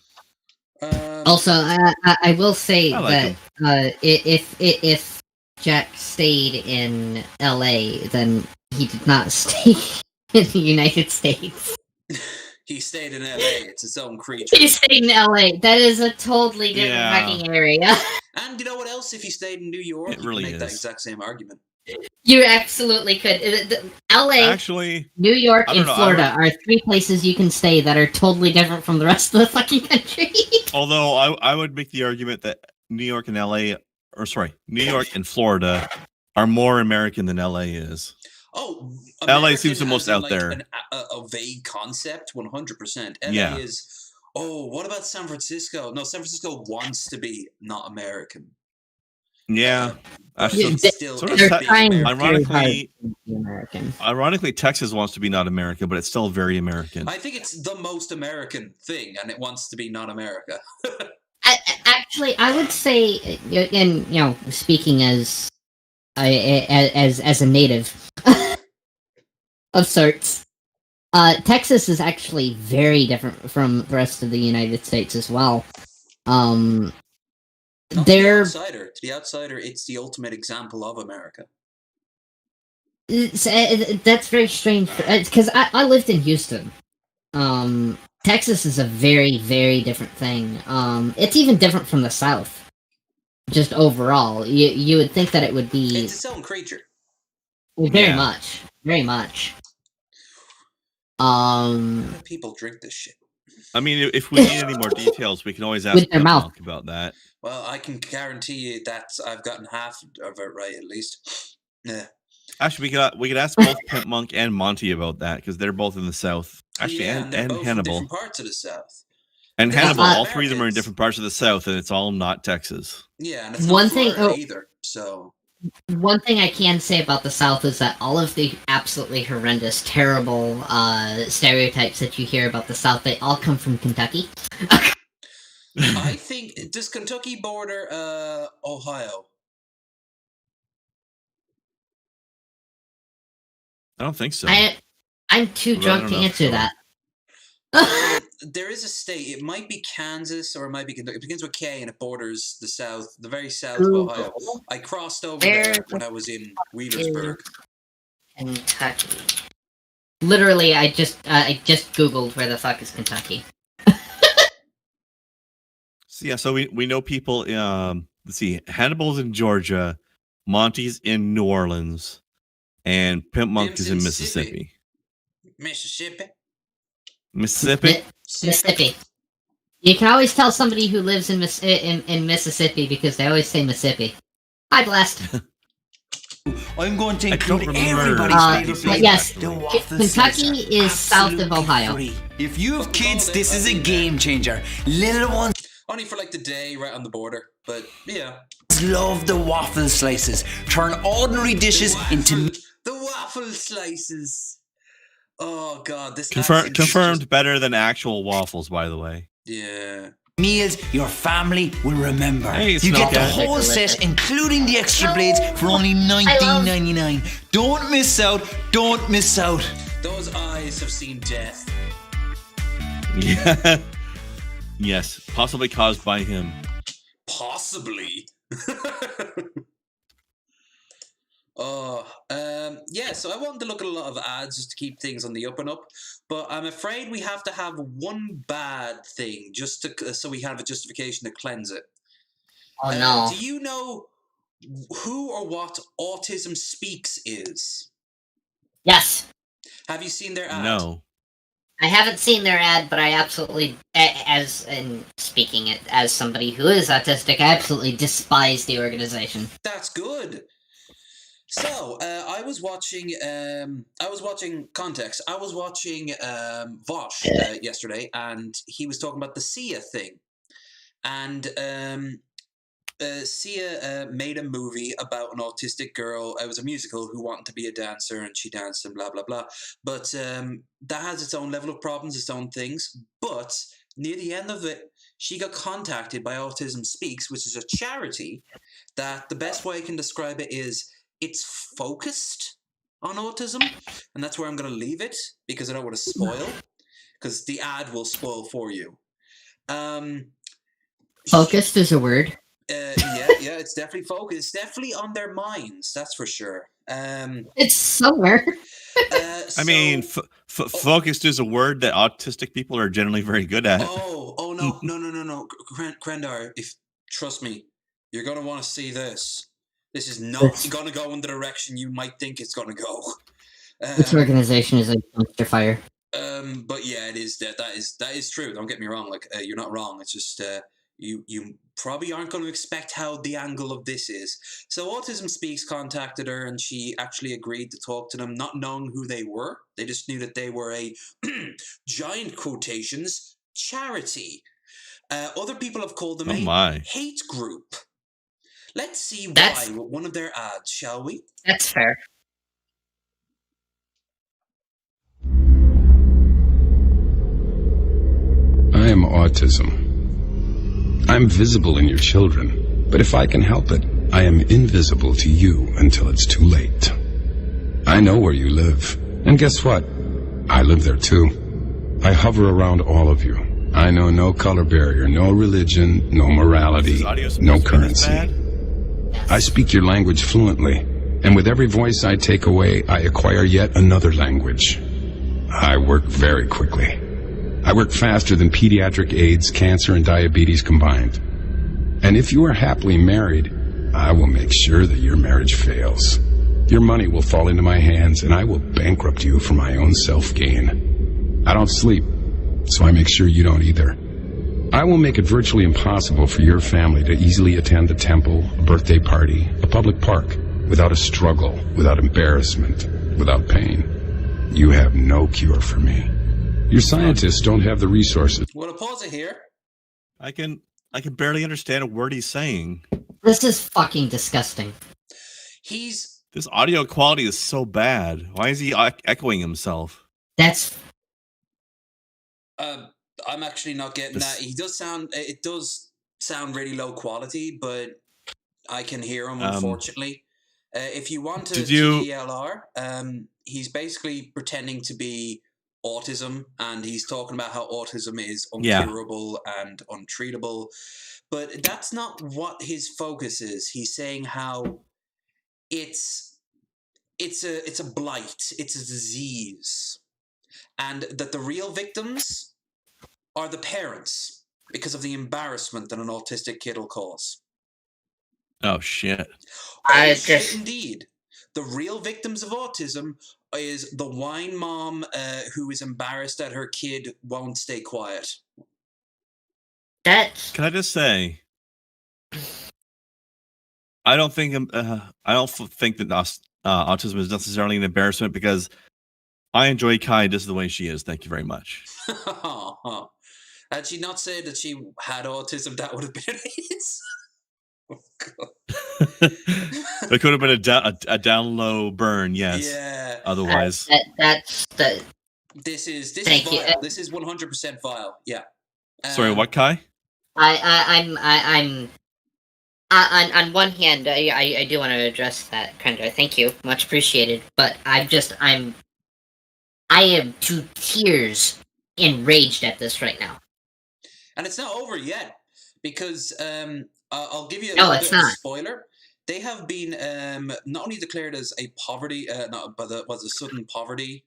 Also, I will say like that if Jack stayed in LA, then he did not stay in the United States. He stayed in LA. It's its own creature. He stayed in LA. That is a totally different fucking area. And you know what else? If he stayed in New York, It really you could make that is. exact same argument. You absolutely could. LA, Actually, New York, I don't and know, Florida are 3 places you can stay that are totally different from the rest of the fucking country. although I would make the argument that New York and New York and Florida are more American than LA is. Oh, LA seems the most out there. A vague concept, 100%. LA Yeah. is. Oh, what about San Francisco? No, San Francisco wants to be not American. Yeah. They're trying very hard Ironically, to be American. Ironically, Texas wants to be not America, but it's still very American. I think it's the most American thing, and it wants to be not America. Actually, I would say, and speaking as a native of sorts, Texas is actually very different from the rest of the United States as well. To the outsider, it's the ultimate example of America. That's very strange because I lived in Houston. Texas is a very, very different thing. It's even different from the South. Just overall, you would think that it would be. It's its own creature. Very much. People drink this shit. I mean, if we need any more details, we can always ask Mark about that. Well, I can guarantee you that I've gotten half of it right, at least. Yeah. Actually, we could ask both Pimp Monk and Monty about that because they're both in the South. Actually, and they're and both in Hannibal. different parts of the South. And They're Hannibal, not all 3 of them are in different parts of the South, and it's all not Texas. Yeah, and it's One not thing- Florida either. So One thing I can say about the South is that all of the absolutely horrendous, terrible stereotypes that you hear about the South, they all come from Kentucky. I think, does Kentucky border Ohio? I don't think so. I'm too Well, I drunk don't to know. answer that. There is a state. It might be Kansas or it might be Kentucky. It begins with K and it borders the south, the very south of Ohio. I crossed over there when I was in Wheelersburg. Kentucky. Literally, I just googled where the fuck is Kentucky. So we know people. Let's see, Hannibal's in Georgia, Monty's in New Orleans, and Pimp Monk is in Mississippi. Mississippi. Mississippi. You can always tell somebody who lives in Mississippi because they always say Mississippi. Hi, Blast. I'm going to I don't include remember. everybody's favorite place. Yes, The waffle Kentucky slicer. is south of Absolutely Ohio. free. If you have kids, this is a game changer. Little ones Only for like the day right on the border. But yeah. love the waffle slices. Turn ordinary dishes into The waffle slices. Oh god, this Confirmed better than actual waffles, by the way. Yeah. meals your family will remember. Hey, you get the Snowcat. whole set, including the extra blades, for only $19.99. Don't miss out. Don't miss out. Those eyes have seen death. Yeah. Yes, possibly caused by him. Possibly. Yeah, so I wanted to look at a lot of ads just to keep things on the up and up, but I'm afraid we have to have one bad thing just to so we have a justification to cleanse it. Oh no. Do you know who or what Autism Speaks is? Yes. Have you seen their ad? No. I haven't seen their ad, but I absolutely, as in speaking it as somebody who is autistic, I absolutely despise the organization. That's good. So I was watching Context. I was watching Vosh yesterday, and he was talking about the Sia thing, and Sia made a movie about an autistic girl. It was a musical who wanted to be a dancer, and she danced and blah blah blah. But that has its own level of problems, its own things. But near the end of it, she got contacted by Autism Speaks, which is a charity that the best way I can describe it is it's focused on autism, and that's where I'm going to leave it because I don't want to spoil, because the ad will spoil for you. Focused is a word. Yeah, it's definitely focused. It's definitely on their minds, that's for sure. It's somewhere. I mean, focused is a word that autistic people are generally very good at. Oh no, Krendar, trust me, you're gonna want to see this. This is not gonna go in the direction you might think it's gonna go. This organization is a dumpster fire. But yeah, it is that is true. Don't get me wrong. Like you're not wrong. It's just you probably aren't going to expect how the angle of this is. So Autism Speaks contacted her, and she actually agreed to talk to them, not knowing who they were. They just knew that they were a giant quotations charity. Other people have called them a hate group. Let's see why with one of their ads, shall we? That's fair. I am autism. I'm visible in your children, but if I can help it, I am invisible to you until it's too late. I know where you live, and guess what? I live there too. I hover around all of you. I know no color barrier, no religion, no morality, no currency. I speak your language fluently, and with every voice I take away, I acquire yet another language. I work very quickly. I work faster than pediatric AIDS, cancer, and diabetes combined. And if you are happily married, I will make sure that your marriage fails. Your money will fall into my hands, and I will bankrupt you for my own self-gain. I don't sleep, so I make sure you don't either. I will make it virtually impossible for your family to easily attend a temple, a birthday party, a public park, without a struggle, without embarrassment, without pain. You have no cure for me. Your scientists don't have the resources. Want to pause it here? I can barely understand a word he's saying. This is fucking disgusting. This audio quality is so bad. Why is he echoing himself? That's. I'm actually not getting that. It does sound really low quality, but I can hear him, unfortunately. If you want to DLR, he's basically pretending to be autism, and he's talking about how autism is uncurable and untreatable. But that's not what his focus is. He's saying how it's a blight, it's a disease, and that the real victims are the parents because of the embarrassment that an autistic kid will cause. Oh shit! Shit, indeed. The real victims of autism is the wine mom who is embarrassed that her kid won't stay quiet. Can I just say, I don't think that autism is necessarily an embarrassment, because I enjoy Kai just the way she is. Thank you very much. Had she not said that she had autism, that would have been AIDS. Oh, God. It could have been a down low burn, yes. Yeah. Otherwise, that's the. This is vile. This is 100% vile. Yeah. Sorry, what, Kai? I'm on one hand, I do want to address that, Krendar. Thank you, much appreciated. But I am to tears enraged at this right now. And it's not over yet, because I'll give you a No, little it's bit of a not. spoiler. they have been not only declared as a poverty, was a sudden poverty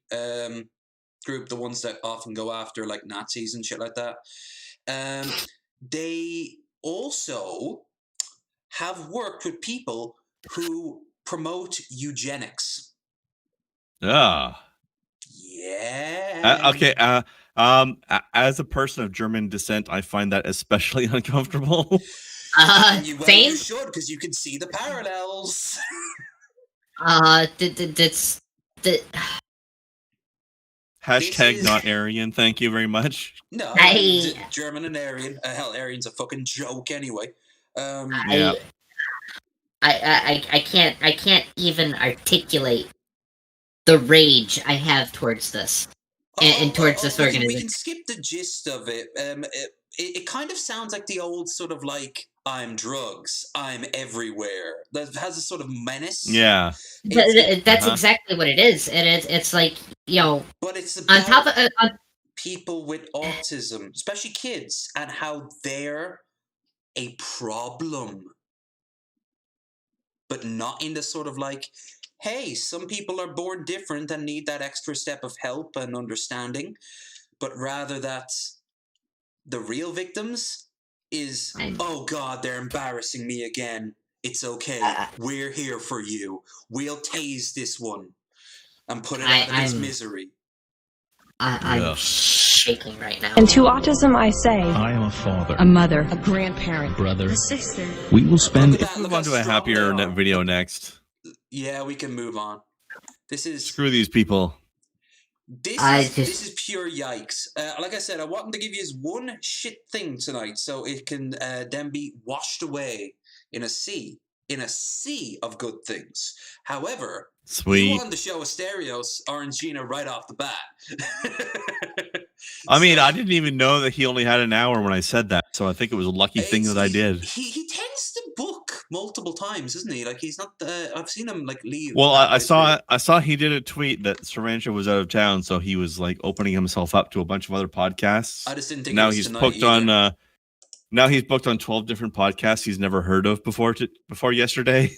group, the ones that often go after like Nazis and shit like that. They also have worked with people who promote eugenics. Ah. Yeah. Okay. As a person of German descent, I find that especially uncomfortable. You same. should, because you can see the parallels. That's the. Hashtag not Aryan. Thank you very much. No, German and Aryan. Hell, Aryan's a fucking joke anyway. I can't even articulate the rage I have towards this and towards this organization. We can skip the gist of it. It kind of sounds like the old sort of like, I'm drugs, I'm everywhere. That has a sort of menace. Yeah. That's exactly what it is. It's like, but it's on top of people with autism, especially kids, and how they're a problem. But not in the sort of like, hey, some people are born different and need that extra step of help and understanding, but rather that the real victims is, oh God, they're embarrassing me again. It's okay. We're here for you. We'll tase this one and put it out of its misery. I'm shaking right now. And to autism, I say, I am a father, a mother, a grandparent, brother, a sister. We will spend. Let's move on to a happier video next. Yeah, we can move on. Screw these people. This is pure yikes. Like I said, I wanted to give you one shit thing tonight, so it can then be washed away in a sea of good things. However, sweet. You wanted to show Asterios Orangina right off the bat. I mean, I didn't even know that he only had an hour when I said that, so I think it was a lucky thing that I did. He tends to book multiple times, isn't he? Like he's not. I've seen him like leave. Well, I saw he did a tweet that Sarancha was out of town, so he was like opening himself up to a bunch of other podcasts. I just didn't think now it was he's tonight booked either. on. Now he's booked on 12 different podcasts he's never heard of before yesterday.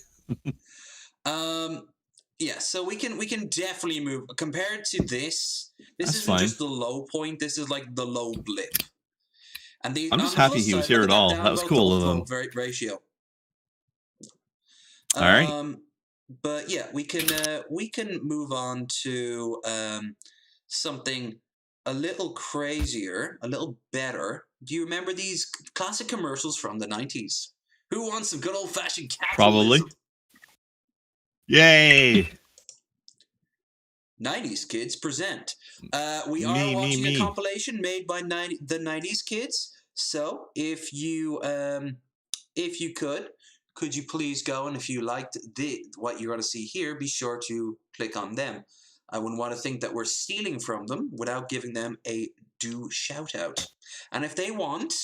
Yeah, so we can definitely move compared to this. This That's isn't fine. just the low point. This is like the low blip. And I'm just happy he was here at all. That was cool of him. Ratio. All right. But yeah, we can move on to something a little crazier, a little better. Do you remember these classic commercials from the 90s? Who wants some good old-fashioned capitalism? Probably. Yay! 90s Kids present. We are watching a compilation made by the 90s Kids. So if you could you please go, and if you liked what you're going to see here, be sure to click on them. I wouldn't want to think that we're stealing from them without giving them a due shout out. And if they want,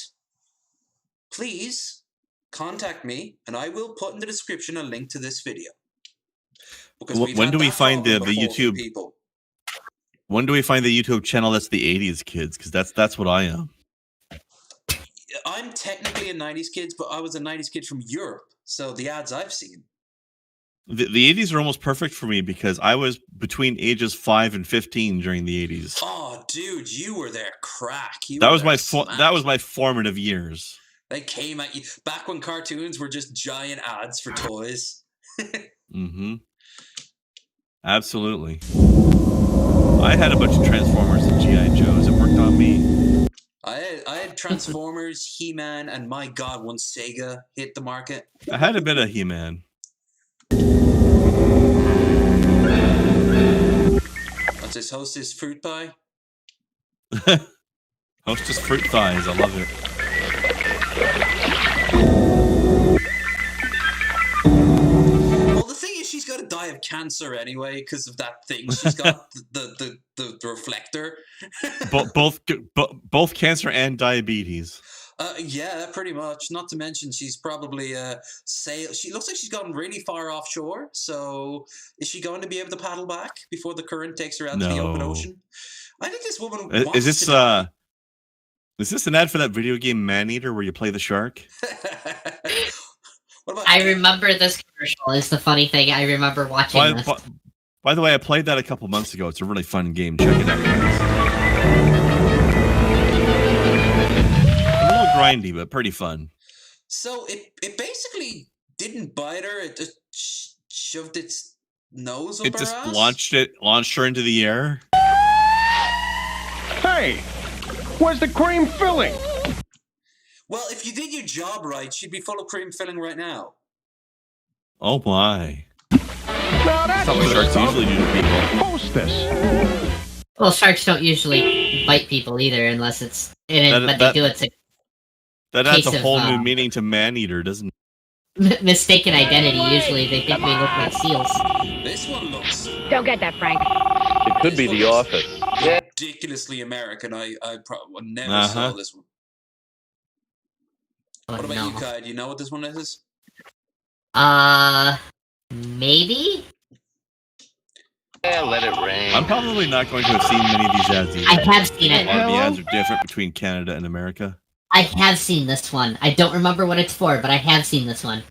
please contact me, and I will put in the description a link to this video. When do we find the YouTube? When do we find the YouTube channel that's the 80s Kids? Because that's what I am. I'm technically a 90s kid, but I was a 90s kid from Europe, so the ads I've seen. The 80s are almost perfect for me because I was between ages 5 and 15 during the 80s. Oh, dude, you were there crack. That was my formative years. They came at you back when cartoons were just giant ads for toys. Mm-hmm. Absolutely. I had a bunch of Transformers and G.I. Joes. It worked on me. I had Transformers, He-Man, and my God, once Sega hit the market. I had a bit of He-Man. What's this? Hostess Fruit Pie? Hostess Fruit Pies. I love it. Well, the thing is, she's got to die of cancer anyway because of that thing. She's got the reflector. both cancer and diabetes. Yeah, pretty much. Not to mention, she's probably she looks like she's gotten really far offshore. So, is she going to be able to paddle back before the current takes her out to the open ocean? I think this woman is this an ad for that video game Maneater where you play the shark? What about I remember this commercial. Is the funny thing. I remember watching this. By the way, I played that a couple months ago. It's a really fun game. Check it out, guys. A little grindy, but pretty fun. So it basically didn't bite her. It just shoved its nose up It her just ass? launched her into the air. Hey, where's the cream filling? Well, if you did your job right, she'd be full of cream filling right now. Oh my. Now that's That's what sharks usually do to people. Post this. Well, sharks don't usually bite people either, unless it's in it, but they do it to That adds case a whole of, new meaning to man-eater, doesn't it? mistaken identity. Usually, they think we look like seals. This one looks Don't get that, Frank. It could be The Office. ridiculously American. I probably never saw this one. Oh, What about no. you, Kai? Do you know what this one is? Maybe? Yeah, let it rain. I'm probably not going to have seen many of these ads either. I have seen it. A lot of the ads are different between Canada and America. I have seen this one. I don't remember what it's for, but I have seen this one.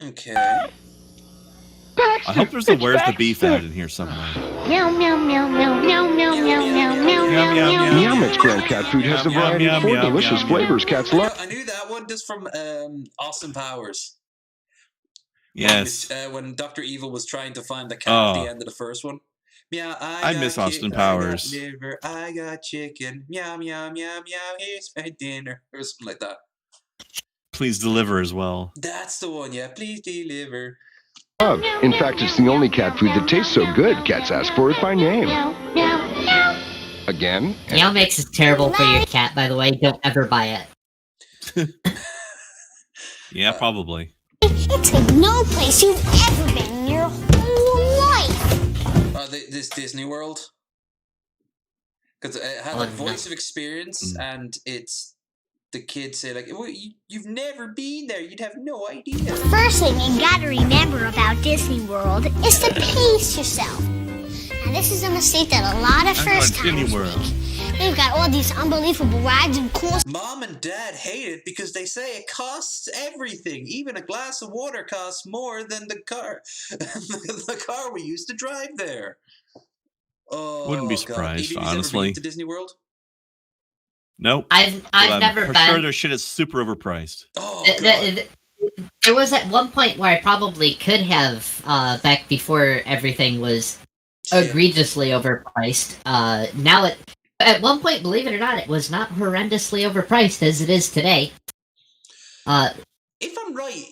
Okay. I hope there's a Where's the Beef ad in here somewhere. Meow meow meow meow meow meow meow meow meow meow meow. Meow Mix Grand Cat Food has a variety of 4 delicious flavors cats love. I knew that one just from Austin Powers. Yes. When Dr. Evil was trying to find the cat at the end of the first one. Meow, I miss Austin Powers. I got liver, I got chicken. Meow, meow, meow, meow. Here's my dinner. Or something like that. Please deliver as well. That's the one, yeah. Please deliver. In fact, it's the only cat food that tastes so good, cats ask for it by name. Again? Meow Mix is terrible for your cat, by the way. Don't ever buy it. Yeah, probably. It's like no place you've ever been in your whole life. This Disney World? Because it had like voice of experience, and it's the kids say like, well, "You've never been there. You'd have no idea." First thing you gotta remember about Disney World is to pace yourself. Now this is a mistake that a lot of first timers make. They've got all these unbelievable rides and cool. Mom and Dad hate it because they say it costs everything. Even a glass of water costs more than the car, the car we used to drive there. Oh, Wouldn't be God. surprised, Evie, ever honestly. been to Disney World? Nope. I've But never for been. sure their shit is super overpriced. Oh, There was at one point where I probably could have, back before everything was egregiously overpriced. Now at one point, believe it or not, it was not horrendously overpriced as it is today. If I'm right,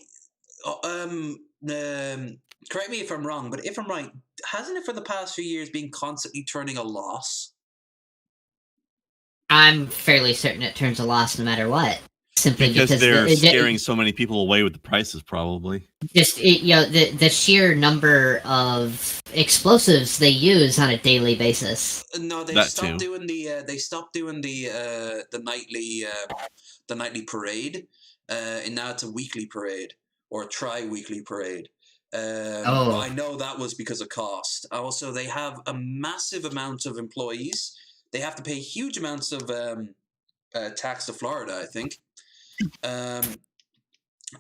correct me if I'm wrong, but if I'm right, hasn't it for the past few years been constantly turning a loss? I'm fairly certain it turns a loss no matter what. Simply Because because they're scaring so many people away with the prices, probably. the sheer number of explosives they use on a daily basis. No, they stopped doing the nightly parade, and now it's a weekly parade or a tri-weekly parade. I know that was because of cost. Also, they have a massive amount of employees. They have to pay huge amounts of tax to Florida, I think. And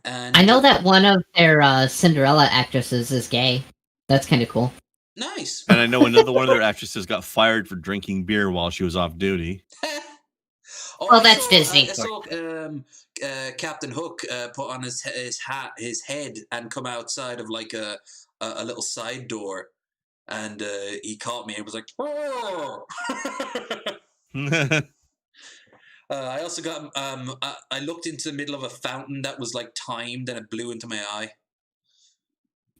I know that one of their Cinderella actresses is gay. That's kind of cool. Nice. And I know another one of their actresses got fired for drinking beer while she was off duty. Well, that's Disney. I saw Captain Hook put on his head and come outside of like a little side door, and he caught me and was like, "Oh!" I also got I looked into the middle of a fountain that was like timed, and it blew into my eye.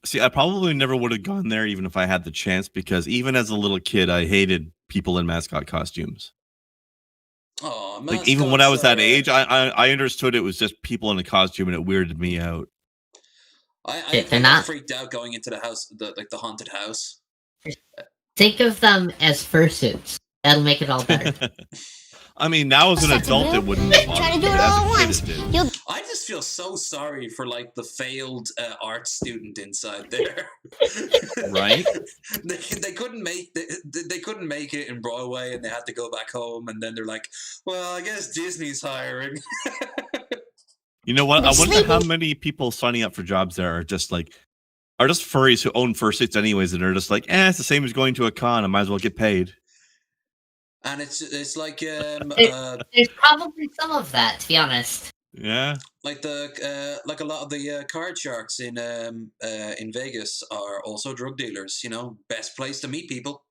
See, I probably never would have gone there even if I had the chance, because even as a little kid, I hated people in mascot costumes. Oh, like even when I was that age, I understood it was just people in a costume, and it weirded me out. I got freaked out going into the house, the haunted house. Think of them as fursuits. That'll make it all better. I mean, now as an adult, it wouldn't bother me. Try to do it all at once. I just feel so sorry for like the failed art student inside there. Right? They couldn't make it in Broadway, and they had to go back home. And then they're like, "Well, I guess Disney's hiring." You know what? I wonder Sleeping. how many people signing up for jobs there are just furries who own fursuits anyways, and they're just like, it's the same as going to a con. I might as well get paid. And it's like There's probably some of that, to be honest. Yeah. like a lot of the card sharks in Vegas are also drug dealers. Best place to meet people.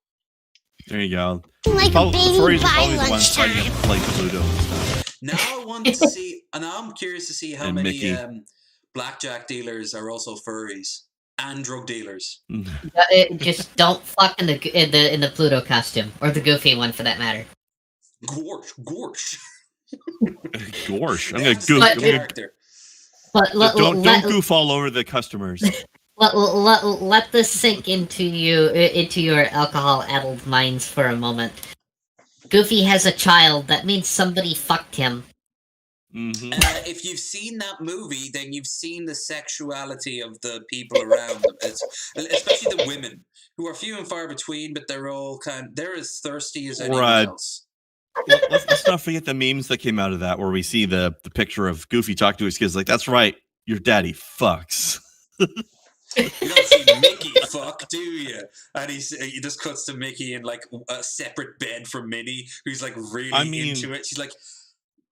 There you go. Like Oh, a the baby furries are by always the ones signing up lunchtime. to play Pluto and stuff. Now I want to see, and now I'm curious to see how And many Mickey. blackjack dealers are also furries and drug dealers. Just don't fuck in the Pluto costume, or the Goofy one for that matter. Gorsh. Gosh, I'm They gonna have to goof. stay I'm in gonna, character. But don't goof all over the customers. let this sink into your alcohol-addled minds for a moment. Goofy has a child. That means somebody fucked him. Mm-hmm. If you've seen that movie, then you've seen the sexuality of the people around them, especially the women, who are few and far between, but they're as thirsty as anyone Right. else. Let's not forget the memes that came out of that, where we see the picture of Goofy talking to his kids, like, "That's right, your daddy fucks." You don't see Mickey fuck, do you? And he just cuts to Mickey in like a separate bed from Minnie, who's like really into it. She's like,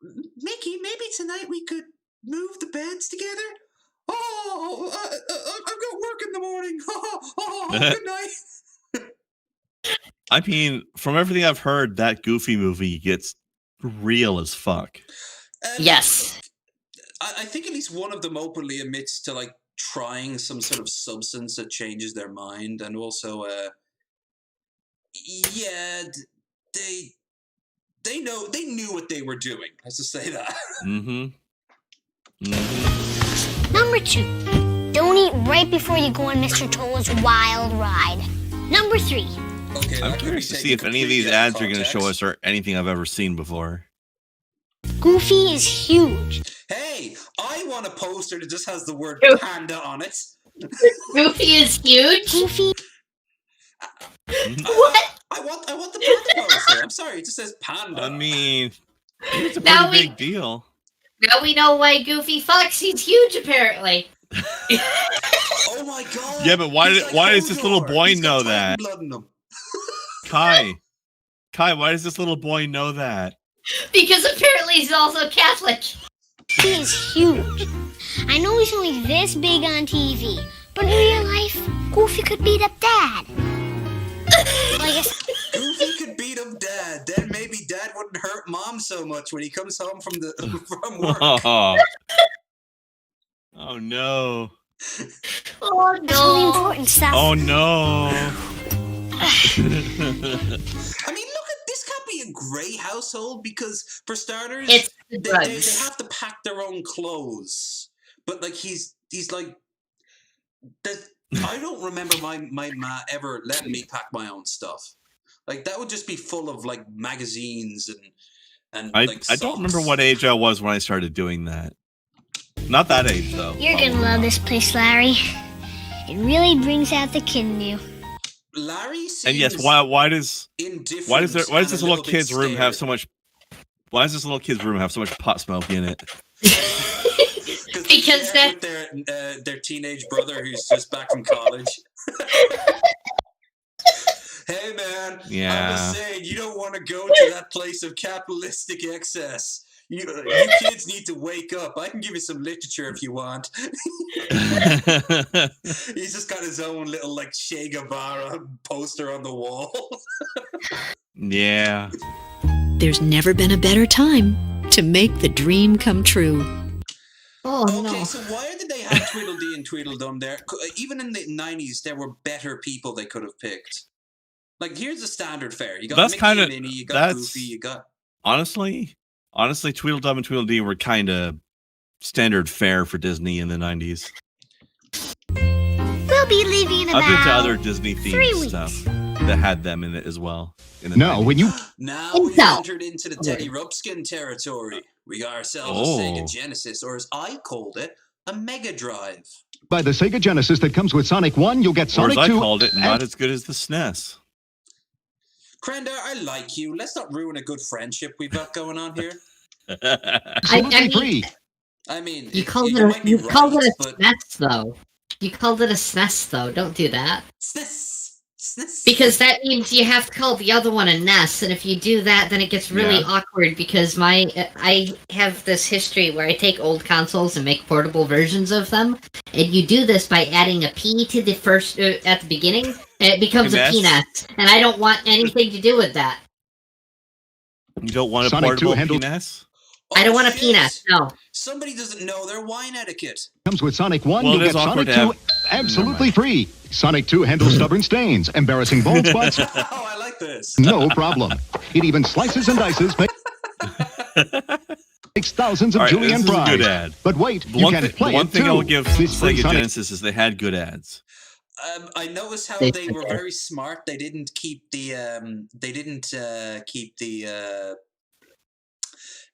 "Mickey, maybe tonight we could move the beds together." Oh, I've got work in the morning. Good night. I mean, from everything I've heard, that Goofy movie gets real as fuck. Yes. I think at least one of them openly admits to like trying some sort of substance that changes their mind, and also, they knew what they were doing. Let's just say that. Mm-hmm. Number 2. Don't eat right before you go on Mr. Toad's wild ride. Number 3. Okay, I'm curious to see if any of these ads are going to show us or anything I've ever seen before. Goofy is huge. Hey, I want a poster that just has the word panda on it. Goofy is huge. Goofy. What? I want the panda poster. I'm sorry, it just says panda. I mean, it's a Now pretty big deal. Now we know why Goofy fucks. He's huge, apparently. Oh my god! Yeah, but why He's did like why does this little Hodor. boy He's got know Titan that? blood in him. Kai, why does this little boy know that? Because apparently he's also Catholic. He is huge. I know he's only this big on TV, but in real life, Goofy could beat up Dad. Well, I guess Goofy could beat up Dad. Then maybe Dad wouldn't hurt Mom so much when he comes home from work. Oh no! Oh that's really important stuff. Oh no! I mean, this can't be a Grey household because, for starters, It's they drugs. have to pack their own clothes. But like he's like, I don't remember my ma ever letting me pack my own stuff. Like that would just be full of like magazines and I like don't remember what age I was when I started doing that. Not that age though. You're gonna love this place, Larry. It really brings out the kid in you. Larry seems And yes, why does this little kid's room have so much? Why does this little kid's room have so much pot smoke in it? Because that with their teenage brother who's just back from college. Hey man, Yeah. I'm just saying you don't want to go to that place of capitalistic excess. You kids need to wake up. I can give you some literature if you want. He's just got his own little like Che Guevara poster on the wall. Yeah. There's never been a better time to make the dream come true. Oh Okay, no. so why did they have Tweedledee and Tweedledum there? Even in the 90s, there were better people they could have picked. Like, here's the standard fare. You got That's Mickey kinda- and Minnie, you got that's- Goofy, you got... Honestly, Tweedledum and Tweedledee were kind of standard fare for Disney in the 90s. We'll be leaving in I've been to about other Disney 3 themed weeks. stuff that had them in it as well. In the No, 90s. when you Now we've entered into the Teddy Ruxpin territory. We got ourselves a Sega Genesis, or as I called it, a Mega Drive. buy the Sega Genesis that comes with Sonic 1, you'll get Or Sonic as I 2. called it, not as good as the SNES. Krendar, I like you. Let's not ruin a good friendship we've got going on here. Absolutely free. I mean, You called you it might be a but SNES, though. You called it a SNES, though. Don't do that. SNES. Because that means you have to call the other one a NES, and if you do that, then it gets really awkward. Because I have this history where I take old consoles and make portable versions of them, and you do this by adding a P to the first at the beginning, and it becomes a PNES, and I don't want anything to do with that. You don't want a Sonic portable 2 PNES? I don't want a PNES. No. Somebody doesn't know their wine etiquette. Comes with Sonic 1, Well, you'll it get is awkward Sonic to 2 absolutely free. Sonic 2 handles stubborn stains, embarrassing bald spots. Oh, I like this. No problem. It even slices and dices, makes thousands of All right, julienne this is a fries. good ad. But wait, The you one, can't play the one it thing too. I will give This free Sega Sonic Genesis is they had good ads. I noticed how They they were very smart. They didn't keep the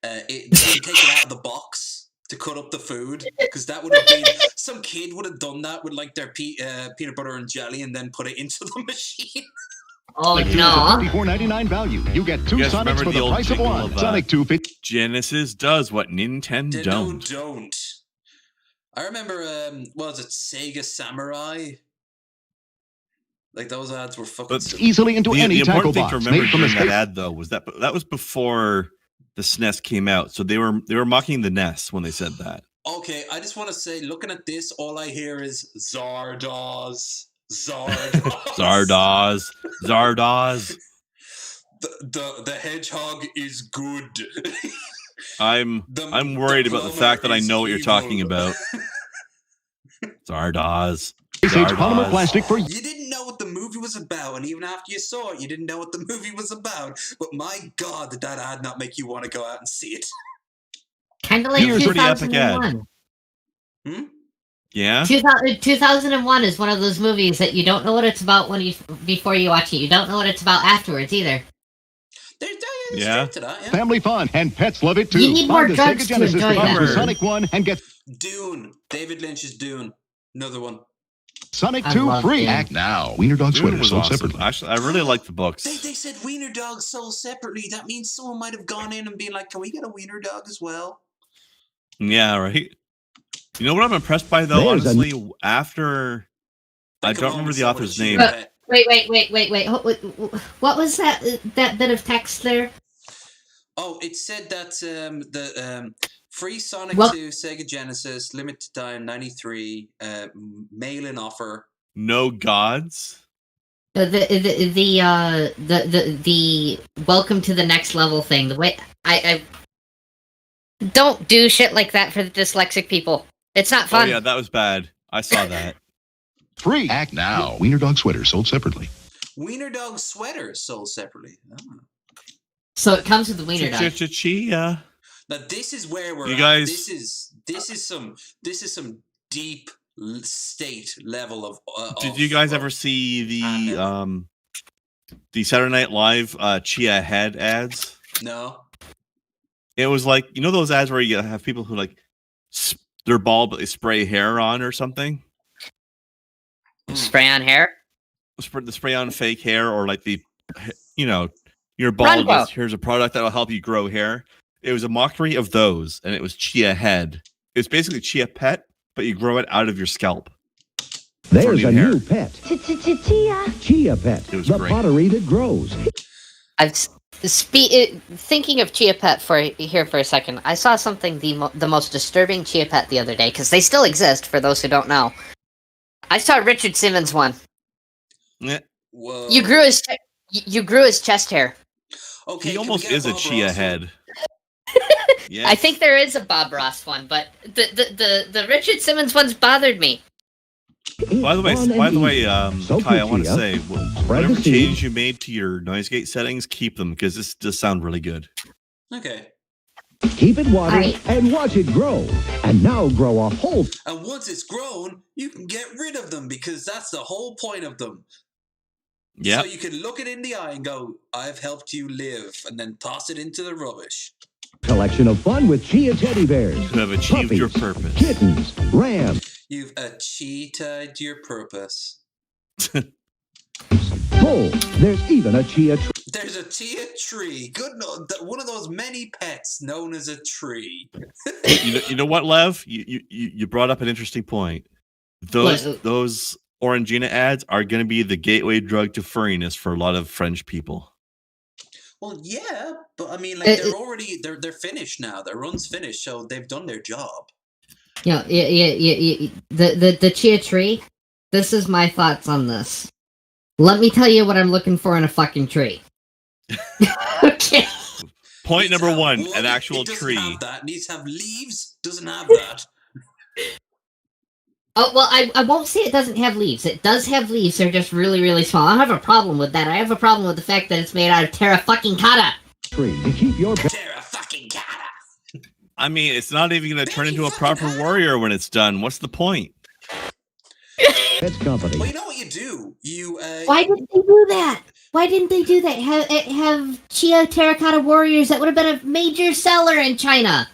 take it out of the box to cut up the food, because that would have been some kid would have done that with like their peanut butter and jelly and then put it into the machine. Oh Sonic 2 no! is a $54.99 value. You get 2 You guys Sonics remember for the the old price of jingle one. of, Sonic 2 fit. Genesis does what Nintendo don't. Don't. I remember, what was it, Sega Samurai? Like those ads were fucking. Easily into any the tackle important thing box. to remember Made from during that escape. ad though was that was before the SNES came out, so they were mocking the NES when they said that. Okay, I just want to say, looking at this, all I hear is Zardoz. Zardoz. Zardoz. The hedgehog is good. I'm worried about the fact that I know what you're talking about. Zardoz. It's polymer plastic for. You didn't know what the movie was about, and even after you saw it, you didn't know what the movie was about. But my God, did that ad not make you want to go out and see it? Kind of like Here's a pretty epic ad. 2001. Yeah. 2001 is one of those movies that you don't know what it's about before you watch it. You don't know what it's about afterwards either. Yeah. Family fun, and pets love it too. You need more Buy the drugs Sega to Genesis enjoy device that. with Sonic 1 and get Dune. David Lynch's Dune. Another one. Sonic I 2 love free. Dune. Act now. Wiener Dog Dune Sweater was sold awesome. separately. Actually, I really like the books. They said Wiener Dog sold separately. That means someone might have gone in and been like, can we get a Wiener Dog as well? Yeah, right. You know what I'm impressed by though, There's honestly, after I don't remember the author's name. Wait. What was that bit of text there? Oh, it said that the free Sonic 2 Sega Genesis, limited time 93, mail-in offer. No gods. The welcome to the next level thing. The way I don't do shit like that for the dyslexic people. It's not fun. Oh yeah, that was bad. I saw that. Free. Act now. Wiener Dog Sweater sold separately. Wiener Dog sweater sold separately. Oh. So it comes with the Wiener Dog. Chia. Now this is where we're You at. guys- This is some deep state level of. Did you guys ever see the Saturday Night Live Chia Head ads? No. It was like, you know those ads where you have people who like they're bald but they spray hair on or something? Spray on hair? The spray on fake hair, or like you're bald, Runbo. here's a product that'll help you grow hair. It was a mockery of those, and it was Chia Head. It was basically Chia Pet, but you grow it out of your scalp. There's new a hair. new pet. Chia. Chia Pet. It was The great. pottery that grows. Thinking of Chia Pet for a second, I saw something the most disturbing Chia Pet the other day, because they still exist for those who don't know. I saw Richard Simmons one. Yeah. Whoa. You grew his chest hair. Okay, He almost is a Chia Head. Yes. I think there is a Bob Ross one, but the Richard Simmons ones bothered me. By the way, So Kai, I want to Chia, say, whatever change you made to your noise gate settings, keep them, because this does sound really good. Okay. Keep it watered and watch it grow. And now grow a whole. And once it's grown, you can get rid of them, because that's the whole point of them. Yeah. So you can look it in the eye and go, I've helped you live, and then toss it into the rubbish. Collection of fun with Chia teddy bears. You have achieved puppies, your purpose. Kittens, rams, You've achieved your purpose. Behold, there's even a chia tree. There's a chia tree. Good, one of those many pets known as a tree. You know what, Lev? You brought up an interesting point. Those Orangina ads are going to be the gateway drug to furriness for a lot of French people. Well, yeah, but I mean, like they're finished now. Their run's finished, so they've done their job. Yeah. The chia tree. This is my thoughts on this. Let me tell you what I'm looking for in a fucking tree. Okay. Point number one: an actual tree. Have that. It needs to have leaves. Doesn't have that. Oh, well, I won't say it doesn't have leaves. It does have leaves. They're just really, really small. I don't have a problem with that. I have a problem with the fact that it's made out of terra fucking cotta. To keep your terra fucking cotta. I mean, it's not even going to turn into a proper warrior when it's done. What's the point? Pets company. Well, you know what you do? Why didn't they do that? Why didn't they do that? Have chia terracotta warriors? That would have been a major seller in China.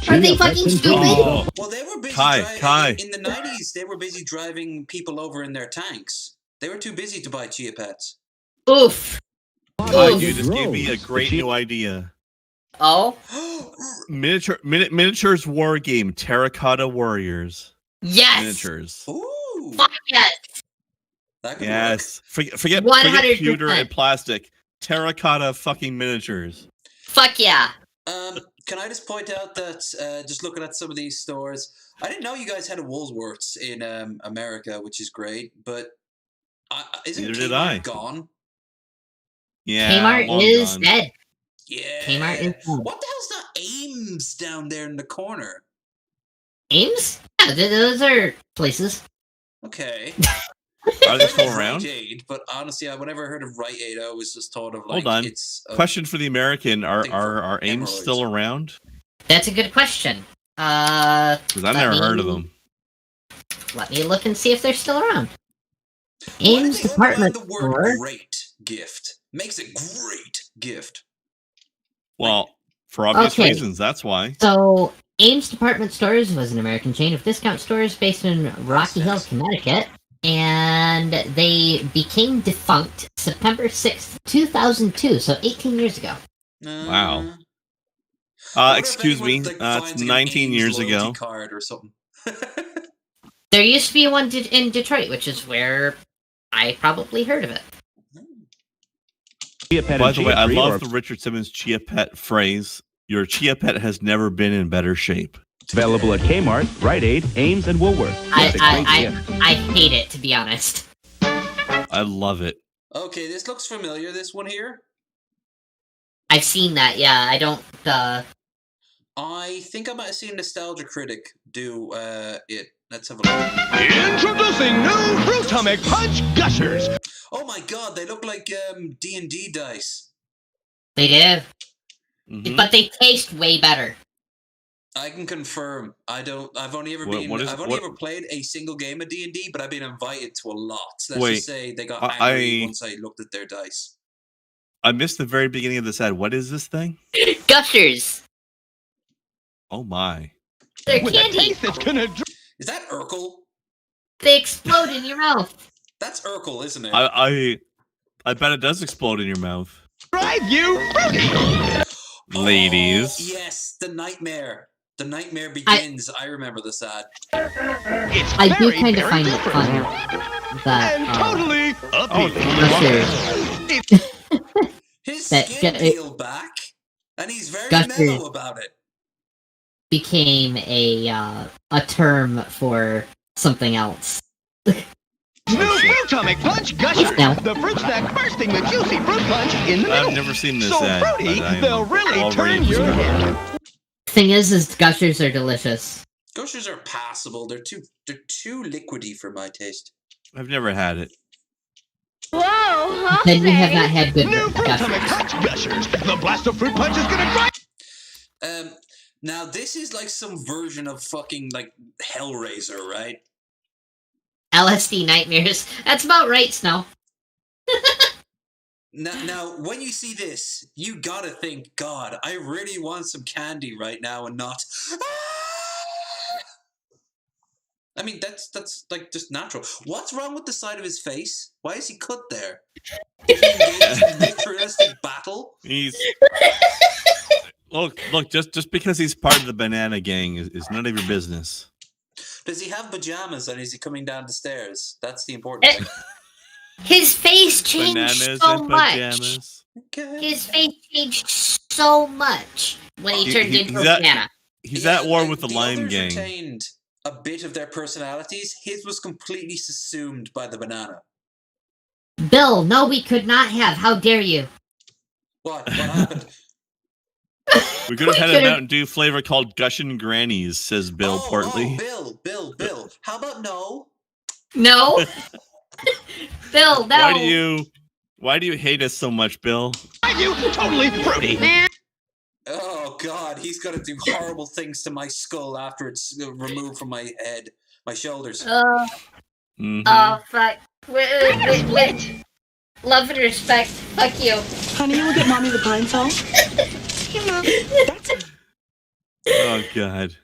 Are they fucking stupid? Oh. Well, they were busy Kai. In the 90s, they were busy driving people over in their tanks. They were too busy to buy chia pets. Oof. You just gave me a great new idea. Oh? Miniatures war game, Terracotta Warriors. Yes. Miniatures. Ooh. Fuck yes. Yes. Forget 100%. pewter and plastic. Terracotta fucking miniatures. Fuck yeah. Can I just point out that just looking at some of these stores, I didn't know you guys had a Woolworths in America, which is great, but isn't Kmart gone? Yeah, Kmart is dead. Yeah. Kmart is dead. What the hell's that Ames down there in the corner? Ames? Yeah, those are places. Okay. Are they still around? Rite Aid, but honestly, whenever I heard of Rite Aid, I was just thought of like. Hold on. Question for the American: Are Ames still around? That's a good question. Because I've never heard of them. Let me look and see if they're still around. Ames department store. Great gift makes a great gift. Well, for obvious reasons, that's why. So, Ames Department Stores was an American chain of discount stores based in Rocky Hill, Connecticut. And they became defunct September 6th, 2002, so 18 years ago. Wow. Excuse me, it's 19 years ago. Card or something. There used to be one in Detroit, which is where I probably heard of it. By the way, I love the Richard Simmons Chia Pet phrase. Your Chia Pet has never been in better shape. Available at Kmart, Rite Aid, Ames, and Woolworth. I hate it, to be honest. I love it. Okay, this looks familiar, this one here. I've seen that, yeah. I don't, I think I might have seen Nostalgia Critic do it. Let's have a look. Introducing new Fruitomic Punch Gushers! Oh my god, they look like D&D dice. They do. Mm-hmm. But they taste way better. I can confirm. I've only ever played a single game of D&D, but I've been invited to a lot. So let's just say they got angry once I looked at their dice. I missed the very beginning of this ad. What is this thing? Gushers. Oh my. They're candy. Is that Urkel? They explode in your mouth. That's Urkel, isn't it? I bet it does explode in your mouth. Drive you, ladies. Yes, the nightmare. The nightmare begins. I remember this ad. I do kind of find it funny that totally his skin peeled back, and he's very mellow about it. Became a term for something else. New Fruitomic Punch Gushers! The fruit snack bursting the juicy fruit punch in the middle. I've never seen this so ad. Fruity, they'll really turn your head. Thing is Gushers are delicious. Gushers are passable. They're too liquidy for my taste. I've never had it. Whoa! Then you have not had good New Fruitomic Punch Gushers! The blast of fruit punch is gonna grind. Now this is like some version of fucking like Hellraiser, right? LSD nightmares. That's about right, Snow. Now, when you see this, you gotta think, God, I really want some candy right now and not... I mean, that's like just natural. What's wrong with the side of his face? Why is he cut there? Did he engage in ritualistic battle? He's look. Just because he's part of the banana gang is none of your business. Does he have pajamas and is he coming down the stairs? That's the important thing. His face changed Bananas so and much. pajamas. His face changed so much when he turned into a banana. He's at war with the Lime others Gang. Retained a bit of their personalities. His was completely subsumed by the banana. Bill, no, we could not have. How dare you? What happened? We could have had a Mountain Dew flavor called Gushin' Grannies, says Bill portly. Bill. How about no? No. Bill, no. Why do you hate us so much, Bill? I do. Totally fruity. Oh God, he's gonna do horrible things to my skull after it's removed from my head, my shoulders. Oh fuck! Wait. Love and respect. Fuck you, honey. You will get mommy the pine sol. Oh God.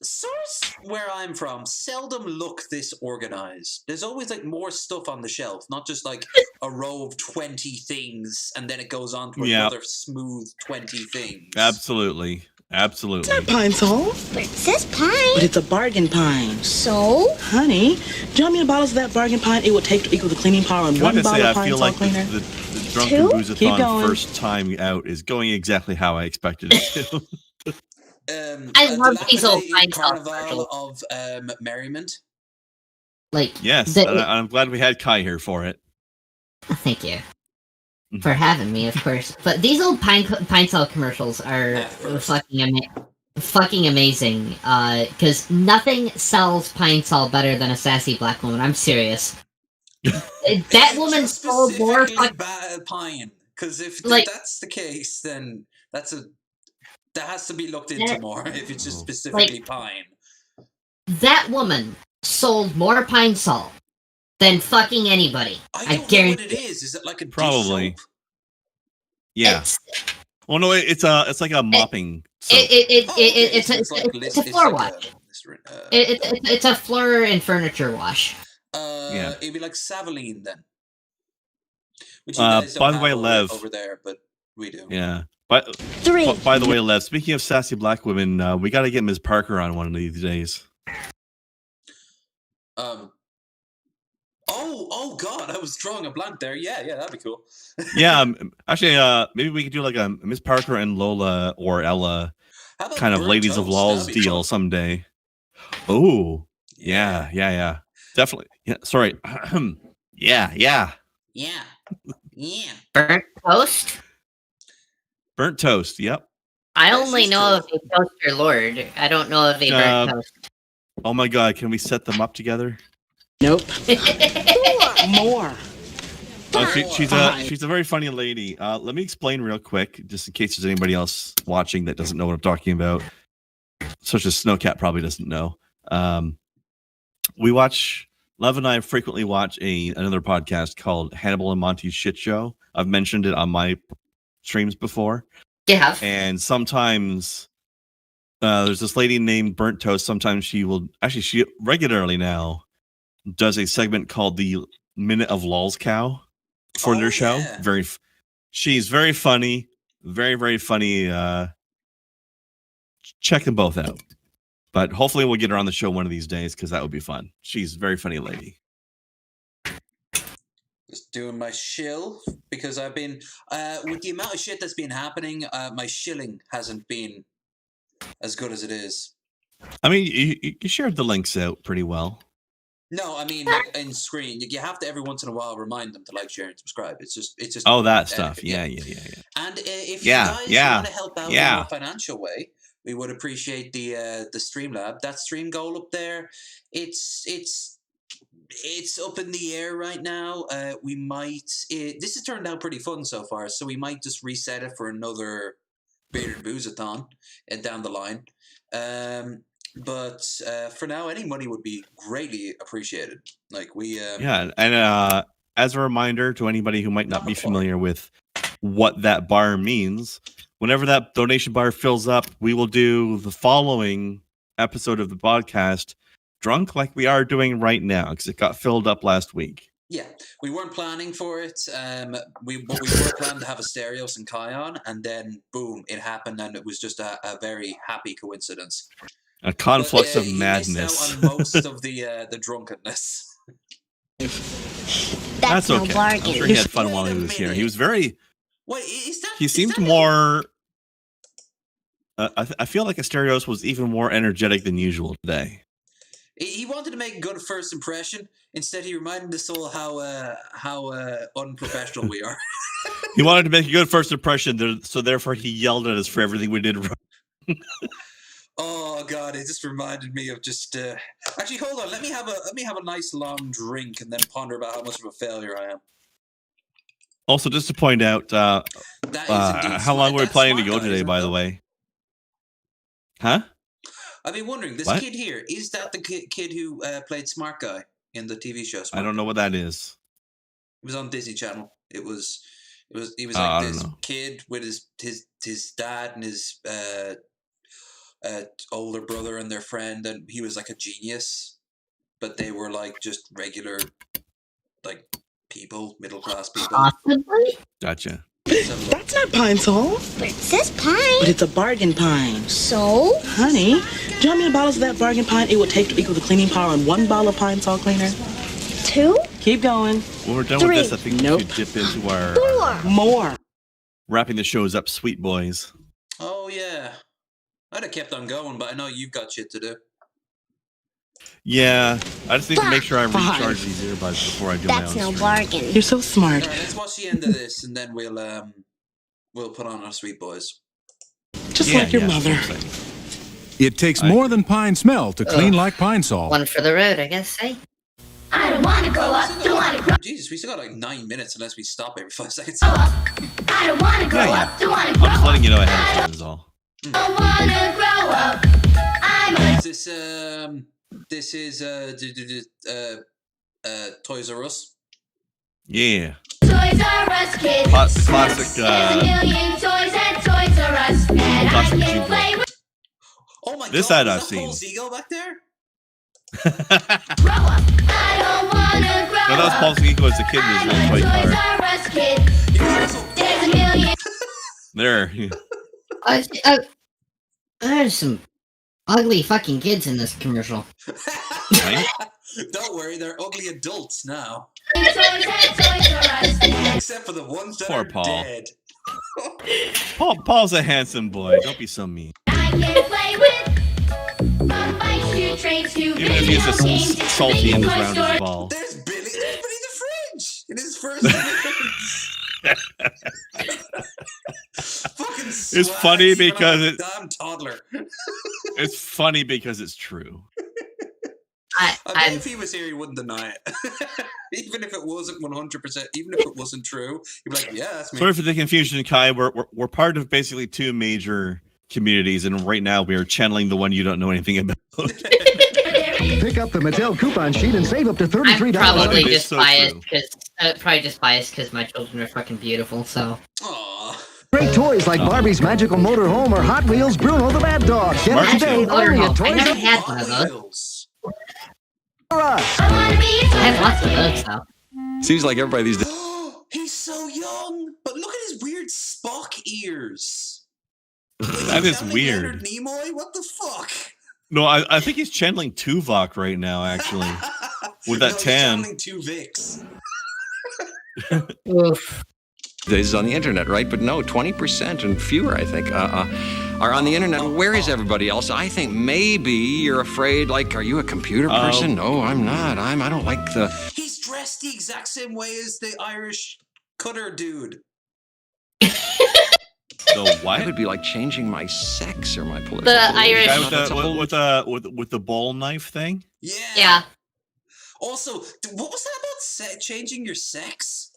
Source where I'm from seldom look this organized. There's always like more stuff on the shelf, not just like a row of 20 things and then it goes on to another smooth 20 things. Absolutely. It's not pine sol. But it says pine. But it's a bargain pine. So? Honey, do you know how many bottles of that bargain pine it would take to equal the cleaning power of one bottle of pine sol cleaner? The Drunken Boozathon first time out is going exactly how I expected it to. I love these old pine sol Carnival of merriment. Yes, I'm glad we had Kai here for it. Thank you for having me, of course. But these old pine sol commercials are fucking amazing. Because nothing sells pine sol better than a sassy black woman. I'm serious. That woman sold more pine. Because if that's the case, then that has to be looked into more if it's just specifically pine. That woman sold more pine sol than fucking anybody. I guarantee. Know what it is. Is it like a probably? Dish soap? Yeah. Well, no, it's like a mopping. It's a floor wash. It's a floor and furniture wash. It'd be like Savaline then. Which you guys don't by the have way, Lev over there, but we do. Yeah. By the way, Lev, speaking of sassy black women, we got to get Ms. Parker on one of these days. Oh God, I was drawing a blank there. Yeah, that'd be cool. Yeah, actually, maybe we could do like a Ms. Parker and Lola or Ella kind of Ladies of Laws deal fun someday. Oh, yeah, definitely. Yeah, sorry. Yeah. Burnt toast. Burnt toast. Yep. I only know of a toaster lord. I don't know of a burnt toast. Oh my God! Can we set them up together? Nope. More. She's a very funny lady. Let me explain real quick, just in case there's anybody else watching that doesn't know what I'm talking about, such as Snowcat probably doesn't know. Lev and I frequently watch another podcast called Hannibal and Monty's Shit Show. I've mentioned it on my streams before. Yeah. And sometimes there's this lady named Burnt Toast. Sometimes she regularly now does a segment called the Minute of Lulz Cow for their show. Yeah. She's very funny, very, very funny. Check them both out. But hopefully we'll get her on the show one of these days because that would be fun. She's a very funny lady. Just doing my shill because I've been with the amount of shit that's been happening, my shilling hasn't been as good as it is. I mean, you shared the links out pretty well. No, I mean like in screen. You have to every once in a while remind them to like, share, and subscribe. It's just. Oh, that stuff. Yeah. And if you guys want to help out in a financial way, we would appreciate the Streamlab. That stream goal up there, it's up in the air right now. We might. This has turned out pretty fun so far, so we might just reset it for another Bearded Boozathon down the line. But for now, any money would be greatly appreciated. Like we. And as a reminder to anybody who might not be familiar with what that bar means, whenever that donation bar fills up, we will do the following episode of the podcast drunk like we are doing right now because it got filled up last week. Yeah, we weren't planning for it. We were planning to have Asterios and Kai on, and then boom, it happened, and it was just a very happy coincidence. A conflux of He madness. missed out on most of the drunkenness. That's no okay. bargain. I'm sure he had fun while he was here. He was very. Wait, is that? He seemed more. I feel like Asterios was even more energetic than usual today. He wanted to make a good first impression. Instead, he reminded us all how unprofessional we are. He wanted to make a good first impression, so therefore he yelled at us for everything we did wrong. Oh God! It just reminded me of just. Actually, hold on. Let me have a nice long drink and then ponder about how much of a failure I am. Also, just to point out, how long were we planning to go today? By the way, huh? I've been wondering. This What? kid here, is that the kid who played Smart Guy in the TV show? Smart I don't know what that is. It was on Disney Channel. He was I like don't this know. kid with his dad and his older brother and their friend, and he was like a genius, but they were like just regular, like people, middle class people. Possibly. Gotcha. That's not pine sol. But it says pine. But it's a bargain pine. So? Honey, do you know how many bottles of that bargain pine it would take to equal the cleaning power on one bottle of pine sol cleaner? 2? Keep going. When we're done 3. with this, I think we should dip into our 4. More. wrapping the shows up, sweet boys. Oh yeah, I'd have kept on going, but I know you've got shit to do. Yeah, I just need to make sure I Fine. recharge these earbuds before I do my own That's no stream. bargain. You're so smart. All right, let's watch the end of this, and then we'll put on our sweet boys. Just like your mother. It takes more than pine smell to clean like pine sol. One for the road, I guess, eh? I don't want to grow up. Don't want to grow Jesus, we still got like 9 minutes unless we stop every 5 seconds. up. I don't want to grow up. Don't want to grow I'm just letting you know ahead of time is all. Don't want to grow up. I'm This is Toys R Us. Yeah. Toys R Us kids. Classic. There's a million toys at Toys R Us that I Classic can Jingle. play with. Oh my This God! ad I've Is that Paul seen. Seagull back there? Grow up. I don't want to grow No, that was Paul Seagull as a kid in his little toy Toys car. R Us kid. There's a million. There. There's some ugly fucking kids in this commercial. Right? Don't worry, they're ugly adults now. Toys at Toys R Us. Except for the ones that Poor are Paul. dead. Paul's a handsome boy. Don't be so mean. I can play with. From bikes to trains to Even if he's just video games. salty in his Toy round Story. his ball. There's Billy the Fridge in his first Fucking It's funny because it's damn toddler. It's funny because it's true. I bet if he was here, he wouldn't deny it. Even if it wasn't 100%, even if it wasn't true, he'd be like, "Yeah, that's me." Sorry for the confusion, Kai. We're part of basically two major communities, and right now we are channeling the one you don't know anything about. Pick up the Mattel coupon sheet and save up to $33. I'm probably It is just so biased true. because my children are fucking beautiful. So Great toys like Barbie's Magical Motorhome or Hot Wheels Bruno the Bad Dog. Get it today only at I Toys never R had one of those. Us. I have lots of those though. Seems like everybody these days. He's so young, but look at his weird Spock ears. That is Channeling weird. Leonard Nimoy? What the fuck? No, I think he's channeling Tuvok right now, actually, with that tan. He's channeling two Vicks. Oof. This is on the internet, right? But no, 20% and fewer, I think, are on the internet. Where is everybody else? I think maybe you're afraid, like, are you a computer person? No, I'm not. I don't like the... He's dressed the exact same way as the Irish cutter dude. The what? That would be like changing my sex or my political... The affiliation. Irish- Guy with the bowl knife thing? Yeah. Also, what was that about changing your sex?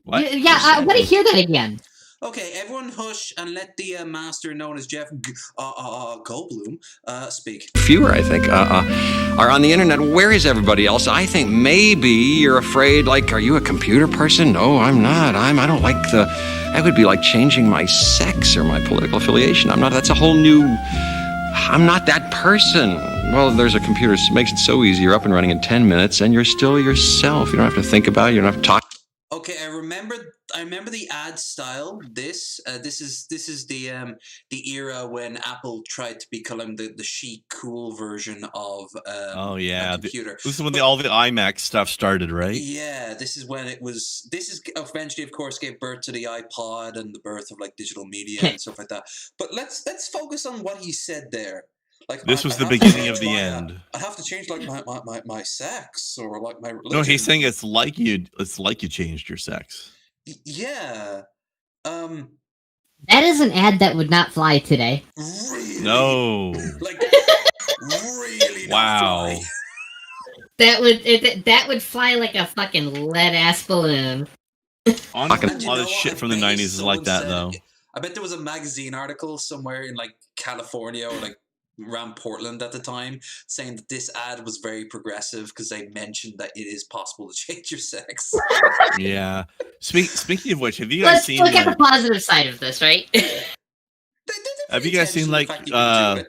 What? Yeah, I want to hear that again. Okay, everyone hush and let the master known as Jeff Goldblum speak. Fewer, I think, are on the internet. Where is everybody else? I think maybe you're afraid, like, are you a computer person? No, I'm not. I don't like the... That would be like changing my sex or my political affiliation. I'm not. That's a whole new I'm not that person. Well, there's a computer that makes it so easy. You're up and running in 10 minutes, and you're still yourself. You don't have to think about it. You don't have to talk. Okay, I remember the ad style. This is the era when Apple tried to become the chic, cool version of oh yeah, a computer. This is when all the iMac stuff started, right? Yeah, this is when it was. This is eventually, of course, gave birth to the iPod and the birth of like digital media and stuff like that. But let's focus on what he said there. Like this was the beginning of the end. I have to change like my sex or like my religion. No, he's saying it's like you changed your sex. Yeah. That is an ad that would not fly today. Really? No. Like really wow. Not fly. That would fly like a fucking lead ass balloon. Honestly, a lot of shit from the 90s is like that though. I bet there was a magazine article somewhere in like California or like around Portland at the time saying that this ad was very progressive because they mentioned that it is possible to change your sex. Yeah. Speaking of which, have you guys seen? Let's look at the positive side of this, right? Have you guys seen like have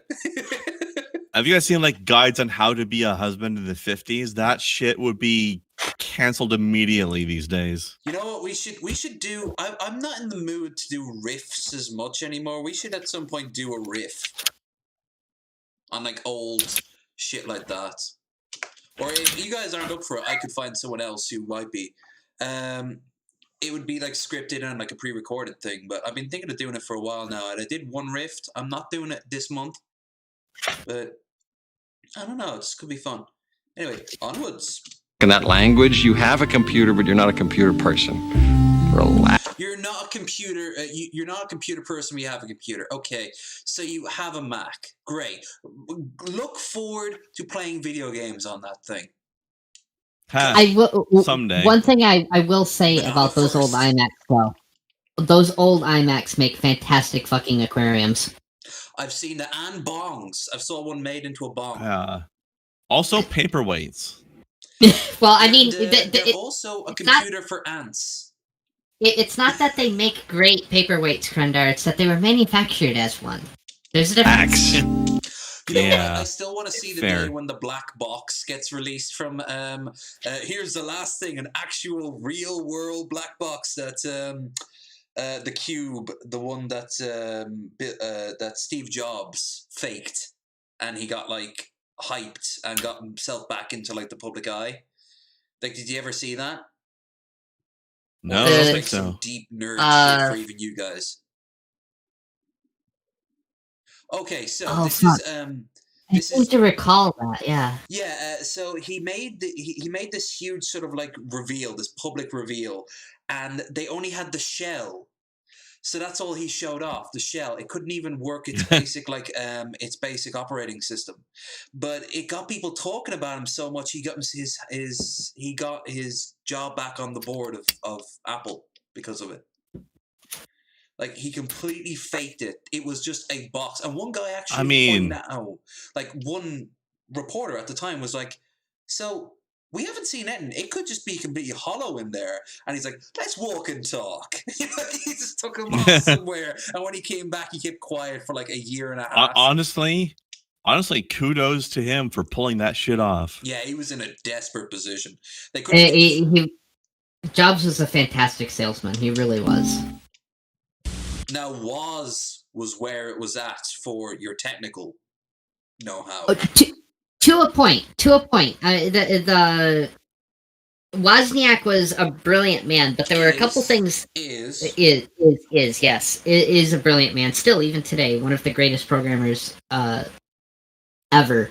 you guys seen like guides on how to be a husband in the 50s? That shit would be canceled immediately these days. You know what we should do? I'm not in the mood to do riffs as much anymore. We should at some point do a riff on like old shit like that. Or if you guys aren't up for it, I could find someone else who might be. It would be like scripted and like a pre-recorded thing, but I've been thinking of doing it for a while now, and I did one riff. I'm not doing it this month, but I don't know. This could be fun. Anyway, onwards. In that language, you have a computer, but you're not a computer person. Relax. You're not a computer. You're not a computer person. We have a computer. Okay, so you have a Mac. Great. Look forward to playing video games on that thing. I will someday. One thing I will say about those old iMacs, though, those old iMacs make fantastic fucking aquariums. I've seen the and bongs. I saw one made into a bong. Also paperweights. Well, I mean, they're also a computer for ants. It's not that they make great paperweights, Krendar. It's that they were manufactured as one. There's a difference. You know what? I still want to see the day when the black box gets released from. Here's the last thing: an actual, real world black box that the Cube, the one that that Steve Jobs faked, and he got like hyped and got himself back into like the public eye. Like, did you ever see that? No, I don't think like so. Some deep nerd shit for even you guys. Okay, so this is I seem to recall that, yeah. Yeah, so he made this huge sort of like reveal, this public reveal, and they only had the shell. So that's all he showed off, the shell. It couldn't even work its basic its basic operating system. But it got people talking about him so much he got his job back on the board of Apple because of it. Like, he completely faked it. It was just a box. And one guy actually pointed out, like, one reporter at the time was like, so we haven't seen anything. It could just be completely hollow in there. And he's like, let's walk and talk. He just took him off somewhere. And when he came back, he kept quiet for like a year and a half. Honestly, kudos to him for pulling that shit off. Yeah, he was in a desperate position. Jobs was a fantastic salesman. He really was. Now, was where it was at for your technical know-how. To a point. The Wozniak was a brilliant man, but there were a couple things. Is a brilliant man. Still, even today, one of the greatest programmers ever.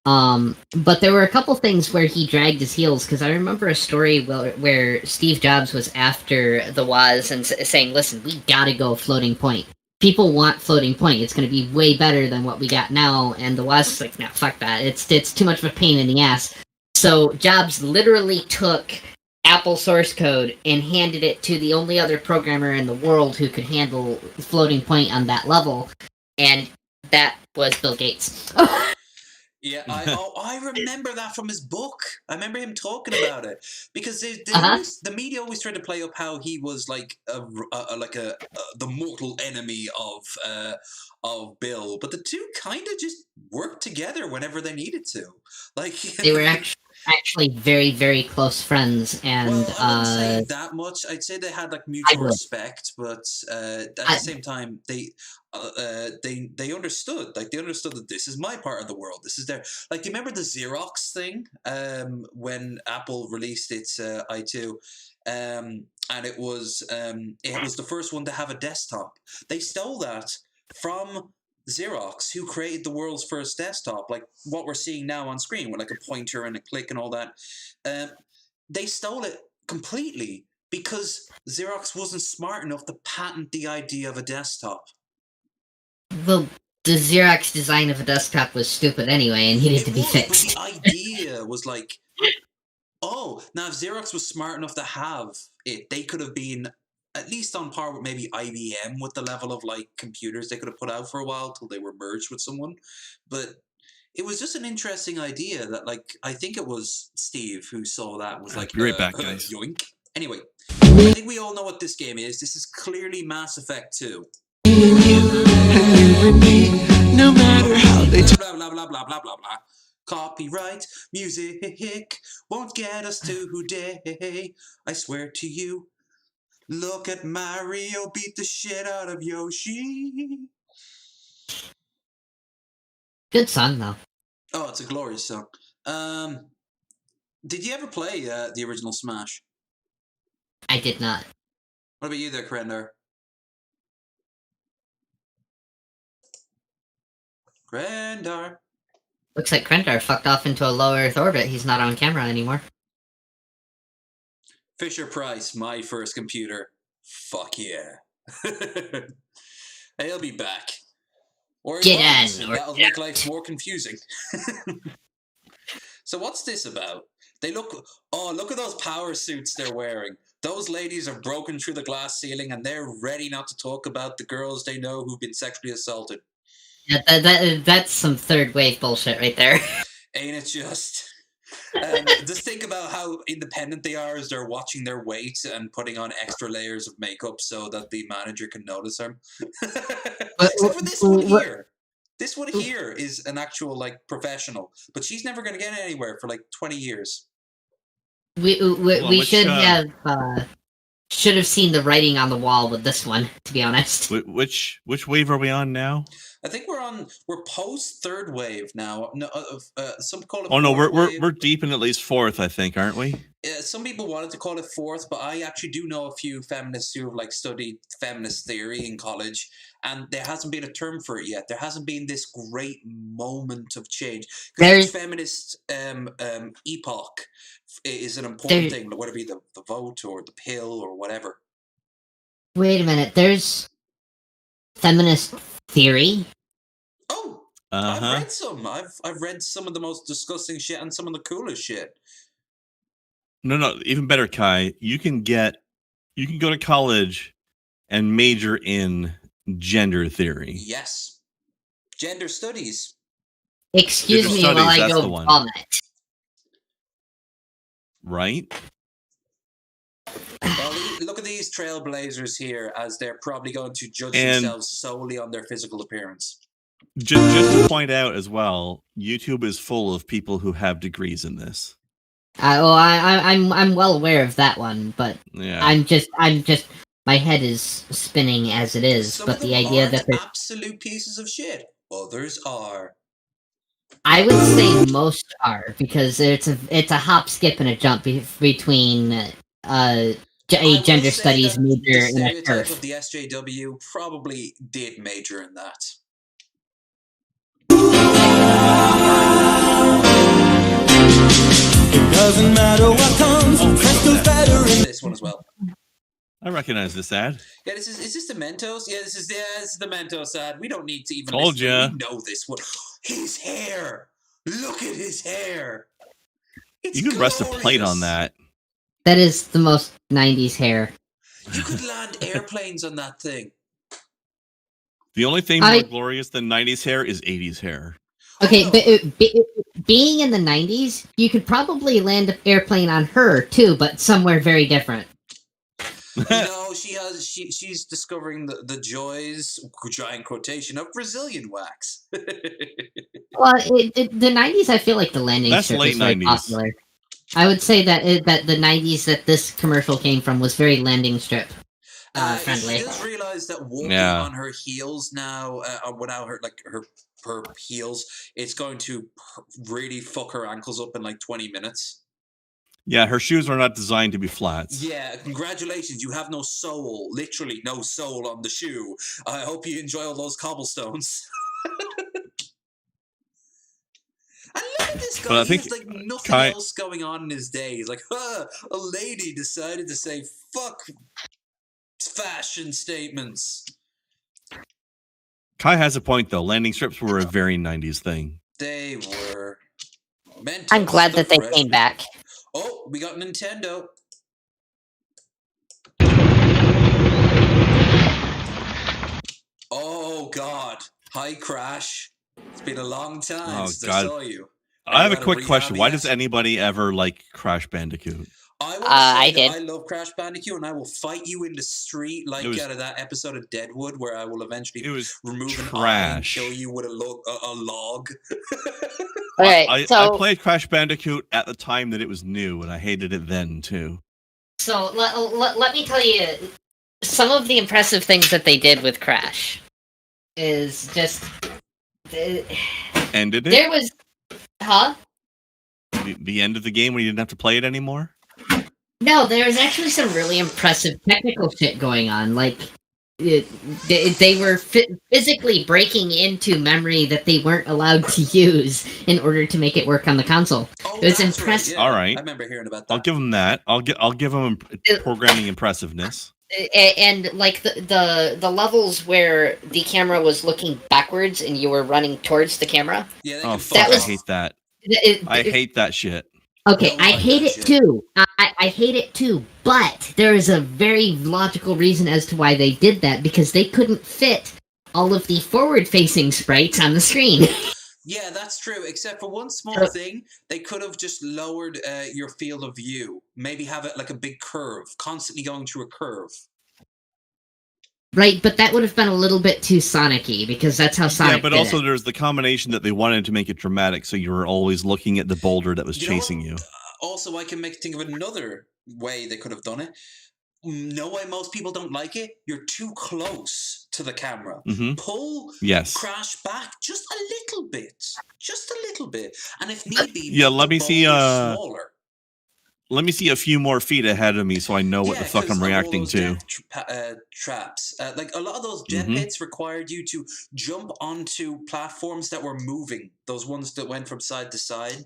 But there were a couple things where he dragged his heels, because I remember a story where Steve Jobs was after the Woz and saying, listen, we gotta go floating point. People want floating point. It's going to be way better than what we got now. And the Woz is like, no, fuck that. It's too much of a pain in the ass. So Jobs literally took Apple source code and handed it to the only other programmer in the world who could handle floating point on that level. And that was Bill Gates. Yeah, I remember that from his book. I remember him talking about it because the media always tried to play up how he was like the mortal enemy of Bill, but the two kind of just worked together whenever they needed to. Like they were actually very, very close friends, and well, I wouldn't say that much. I'd say they had like mutual respect, but at the same time, they understood. Like they understood that this is my part of the world. This is their. Like, do you remember the Xerox thing? When Apple released its i2, and it was the first one to have a desktop. They stole that from Xerox, who created the world's first desktop, like what we're seeing now on screen, with like a pointer and a click and all that. They stole it completely because Xerox wasn't smart enough to patent the idea of a desktop. The Xerox design of a desktop was stupid anyway and needed to be fixed. But the idea was like, oh, now if Xerox was smart enough to have it, they could have been at least on par with maybe IBM with the level of like computers they could have put out for a while till they were merged with someone. But it was just an interesting idea that, like, I think it was Steve who saw that and was like, be right back, guys. Yoink. Anyway, I think we all know what this game is. This is clearly Mass Effect 2. No matter how they blah blah blah blah blah blah blah. Copyright music won't get us today. I swear to you. Look at Mario beat the shit out of Yoshi. Good song though. Oh, it's a glorious song. Did you ever play the original Smash? I did not. What about you there, Krendar? Krendar. Looks like Krendar fucked off into a low Earth orbit. He's not on camera anymore. Fisher Price, my first computer. Fuck yeah. He'll be back. Or that'll make life more confusing. So what's this about? Look at those power suits they're wearing. Those ladies are broken through the glass ceiling and they're ready not to talk about the girls they know who've been sexually assaulted. Yeah, that's some third wave bullshit right there. Ain't it just? Just think about how independent they are as they're watching their weight and putting on extra layers of makeup so that the manager can notice them. Except for this one here. This one here is an actual like professional, but she's never going to get anywhere for like 20 years. We should have seen the writing on the wall with this one, to be honest. Which wave are we on now? I think we're post third wave now. No, some call it. Oh no, we're deep in at least fourth, I think, aren't we? Some people wanted to call it fourth, but I actually do know a few feminists who have like studied feminist theory in college, and there hasn't been a term for it yet. There hasn't been this great moment of change. Because feminist epoch is an important thing, whether it be the vote or the pill or whatever. Wait a minute, there's feminist theory? Oh, I've read some. I've read some of the most disgusting shit and some of the coolest shit. No, even better, Kai. You can go to college and major in gender theory. Yes. Gender studies. Excuse me while I go vomit. Right? Well, look at these trailblazers here, as they're probably going to judge themselves solely on their physical appearance. Just to point out as well, YouTube is full of people who have degrees in this. I'm well aware of that one, but yeah. I'm just my head is spinning as it is. Some but of them the idea aren't that absolute pieces of shit. Others are. I would say most are, because it's a hop, skip, and a jump between a gender studies major and a turf. Of the SJW probably did major in that. It doesn't matter what comes, Presto's better in this one as well. I recognize this ad. Yeah, is this the Mentos? Yeah, this is the Mentos ad. We don't need to even Told ya. We know this one. His hair. Look at his hair. It's you could rest a plate on that. That is the most 90s hair. You could land airplanes on that thing. The only thing more glorious than 90s hair is 80s hair. Okay, but being in the 90s, you could probably land an airplane on her too, but somewhere very different. She's discovering the joys, giant quotation, of Brazilian wax. Well, the 90s, I feel like the landing strip late is very 90s. popular. I would say that that the 90s that this commercial came from was very landing strip friendly. She does realize that walking on her heels now, without her heels, it's going to really fuck her ankles up in like 20 minutes. Yeah, her shoes are not designed to be flats. Yeah, congratulations. You have no soul, literally no soul on the shoe. I hope you enjoy all those cobblestones. And look at this guy. But I he think has like nothing else going on in his day. He's like, a lady decided to say fuck fashion statements. Kai has a point, though. Landing strips were a very 90s thing. They were. I'm glad that they came back. Oh, we got Nintendo. Oh, God. Hi, Crash. It's been a long time since I saw you. I have a quick question. Why does anybody ever like Crash Bandicoot? I did. I love Crash Bandicoot, and I will fight you in the street like out of that episode of Deadwood, where I will eventually remove an eye and kill you with a log. All right, I played Crash Bandicoot at the time that it was new, and I hated it then too. So let me tell you, some of the impressive things that they did with Crash is just. Ended it? There was, the end of the game when you didn't have to play it anymore? No, there was actually some really impressive technical shit going on. Like, they were physically breaking into memory that they weren't allowed to use in order to make it work on the console. It was impressive. Right, yeah. All right, I remember hearing about that. I'll give them that. I'll give them programming impressive-ness. And like the levels where the camera was looking backwards and you were running towards the camera. Yeah, oh fuck! I hate that. I hate that shit. Okay, I hate it too. I hate it too, but there is a very logical reason as to why they did that, because they couldn't fit all of the forward-facing sprites on the screen. Yeah, that's true, except for one small thing. They could have just lowered your field of view. Maybe have it like a big curve, constantly going through a curve. Right, but that would have been a little bit too Sonic-y, because that's how Sonic Yeah, but also there's the combination that they wanted to make it dramatic, so you were always looking at the boulder that was chasing you. Also, I can think of another way they could have done it. Know why most people don't like it? You're too close to the camera. Mm-hmm. Pull Crash back just a little bit. Just a little bit. And if need be, let me see smaller. Let me see a few more feet ahead of me so I know what the fuck I'm reacting to. Traps. Like a lot of those jet pits required you to jump onto platforms that were moving. Those ones that went from side to side.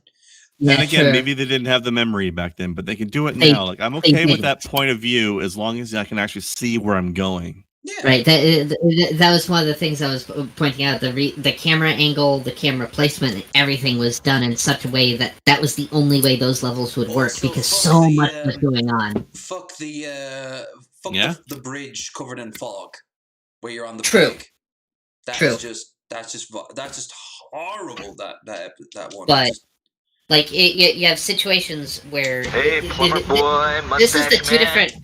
Yeah, and again, maybe they didn't have the memory back then, but they can do it now. Like I'm okay with that point of view as long as I can actually see where I'm going. Yeah. Right. That was one of the things I was pointing out. The camera angle, the camera placement, everything was done in such a way that was the only way those levels would work, because so much was going on. Fuck the bridge covered in fog, where you're on the peak. That's just horrible. That one. But like you have situations where this is the two different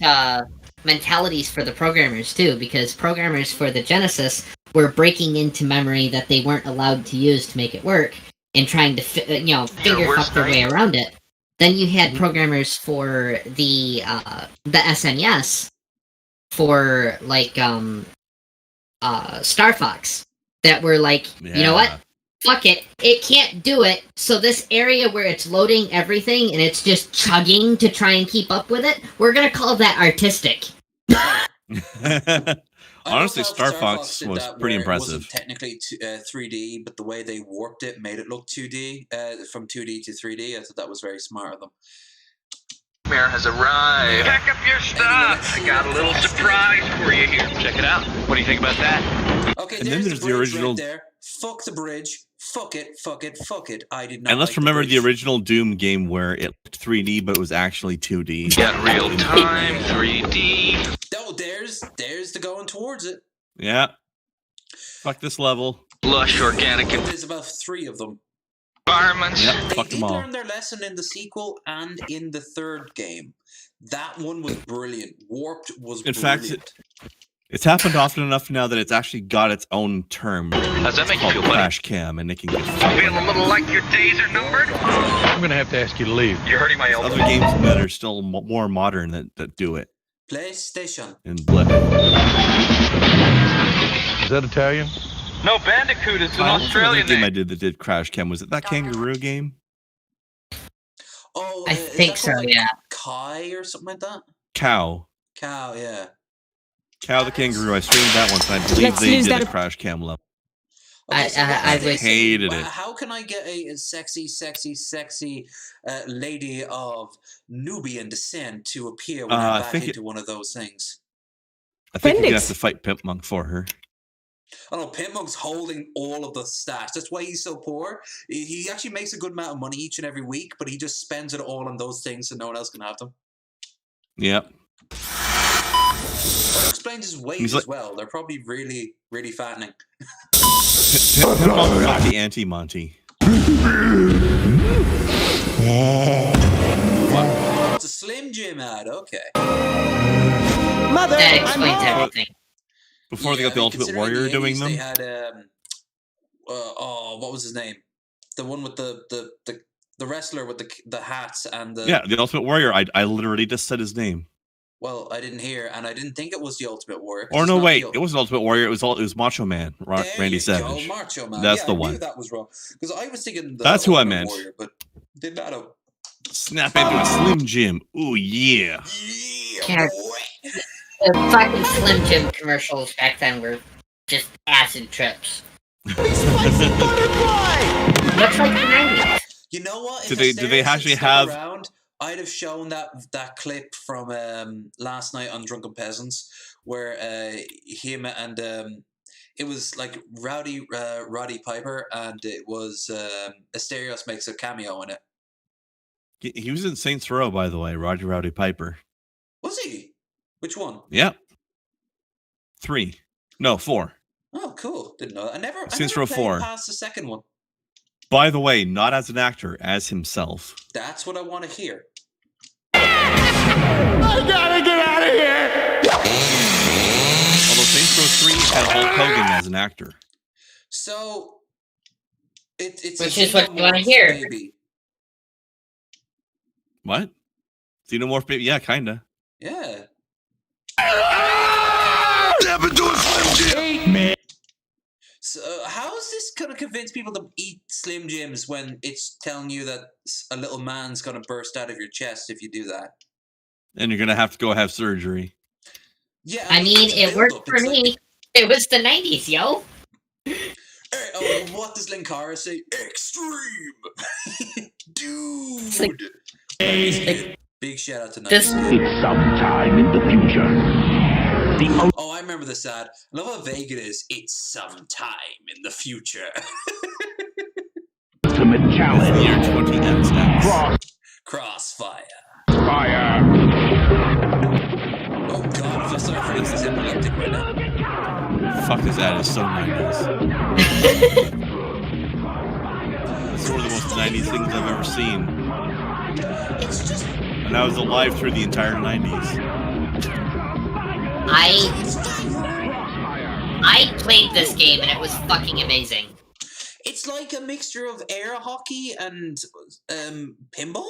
mentalities for the programmers too, because programmers for the Genesis were breaking into memory that they weren't allowed to use to make it work and trying to finger fuck their way around it. Then you had programmers for the SNES for like Star Fox that were like, you know what? Fuck it. It can't do it. So this area where it's loading everything and it's just chugging to try and keep up with it, we're going to call that artistic. Honestly, Star Fox was pretty impressive. It wasn't technically 3D, but the way they warped it made it look 2D, from 2D to 3D. I thought that was very smart of them. Kynimer has arrived. Pack up your stuff. I got a little surprise for you here. Check it out. What do you think about that? Okay, and then there's the original. Right there. Fuck the bridge. Fuck it. Fuck it. Fuck it. I did not. And let's remember the original Doom game where it looked 3D, but it was actually 2D. Got real time 3D. Oh, there's the going towards it. Yeah. Fuck this level. Lush, organic, and There's about 3 of them. environments. Yep, They fuck did them all. learn their lesson in the sequel and in the 3rd game. That one was brilliant. Warped was In brilliant. fact, it's happened often enough now that it's actually got its own term. How's that make you feel, buddy? Crash cam, and it can get Feel a little like your days are numbered? I'm going to have to ask you to leave. You're hurting my elbow. other games that are still more modern that do it. PlayStation. And blip. Is that Italian? No, Bandicoot is an What's Australian the game name. I did that did crash cam? Was it that kangaroo game? Oh, I is think that so, called, like, yeah. Kai or something like that? Cow. Cow, yeah. Cow the kangaroo. I streamed that one time. I believe they did a crash cam level. Okay, so what I did they would- say? hated it. How can I get a sexy lady of Nubian descent to appear when I I back think into one of those things? I think you're gonna have to fight Pimp Monk for her. I don't know, Pimp Monk's holding all of the stats. That's why he's so poor. He actually makes a good amount of money each and every week, but he just spends it all on those things so no one else can have them. Yep. That explains his weight He's as like- well. They're probably really, really fattening. Pimp Monk's not the anti-Monty. Oh, it's a Slim Jim ad. Okay. Mother, That explains everything. Before they got the Ultimate Considering Warrior the doing 80s, them. They had what was his name? The one with the wrestler with the hats and the Yeah, the Ultimate Warrior. I literally just said his name. Well, I didn't hear, and I didn't think it was the Ultimate Warrior. 'cause Or it's no, not wait, the it wasn't Ultimate Warrior. It was Macho Man, There Randy you Savage. Go, Macho Man. That's yeah, the I knew one. that was wrong because I was thinking the That's who I Ultimate meant. Warrior, but did not. Snap into a Slim Jim. Ooh yeah. God, the fucking Slim Jim commercials back then were just acid trips. Much like the 90s. You know what? Do If they Asterios had actually stuck have- Around, I'd have shown that clip from last night on Drunken Peasants, where him and it was like Roddy Piper, and it was Asterios makes a cameo in it. He was in Saints Row, by the way. Rowdy Piper. Was he? Which one? Yep. 3. No, 4. Oh, cool. Didn't know that. I never Saints Row played 4. past the second one. By the way, not as an actor, as himself. That's what I want to hear. I gotta get out of here! Although Saints Row 3 had Hulk Hogan as an actor. So it's Which a is what you wanna xenomorph hear. baby. What? Xenomorph baby? Yeah, kinda. Yeah. So how is this gonna convince people to eat Slim Jims when it's telling you that a little man's gonna burst out of your chest if you do that? And you're gonna have to go have surgery. Yeah, I mean, it's a it worked build-up. for It's like- me. It was the 90s, yo. What does Linkara say? Extreme, dude. like- Big shout out to This- Nike. It's sometime in the future. Oh, I remember this ad. I love how vague it is. It's sometime in the future. Ultimate It's the challenge. year 20XX. Crossfire. Fire. Oh god, I feel sorry for this epileptic right now. Fuck, this ad is so 90s. It's one of the most 90s things I've ever seen. It's just And I was alive through the entire 90s. I played this game and it was fucking amazing. it's like a mixture of air hockey and pinball.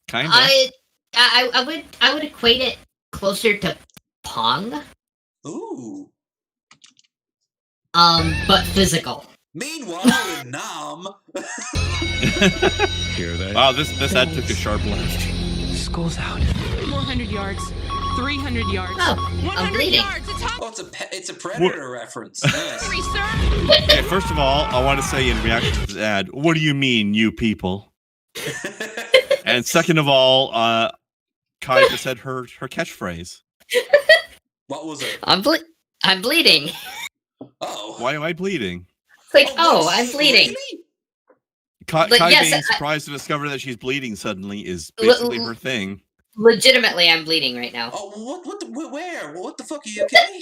Kinda. I would equate it closer to Pong. Ooh. But physical. Meanwhile, in Nam. Hear that? Wow, this ad took a sharp left. School's out. 400 yards. 300 yards. Oh, I'm 100 bleeding. yards. It's hot. Oh, it's a Predator reference. Nice. Okay, first of all, I want to say in reaction to this ad, what do you mean, you people? And second of all, Kai just said her catchphrase. What was it? I'm bleeding. Oh. Why am I bleeding? It's like, I'm bleeding. Really? Kai But yes, being I- surprised to discover that she's bleeding suddenly is basically her thing. Legitimately, I'm bleeding right now. Oh, where? What the fuck? Are you okay?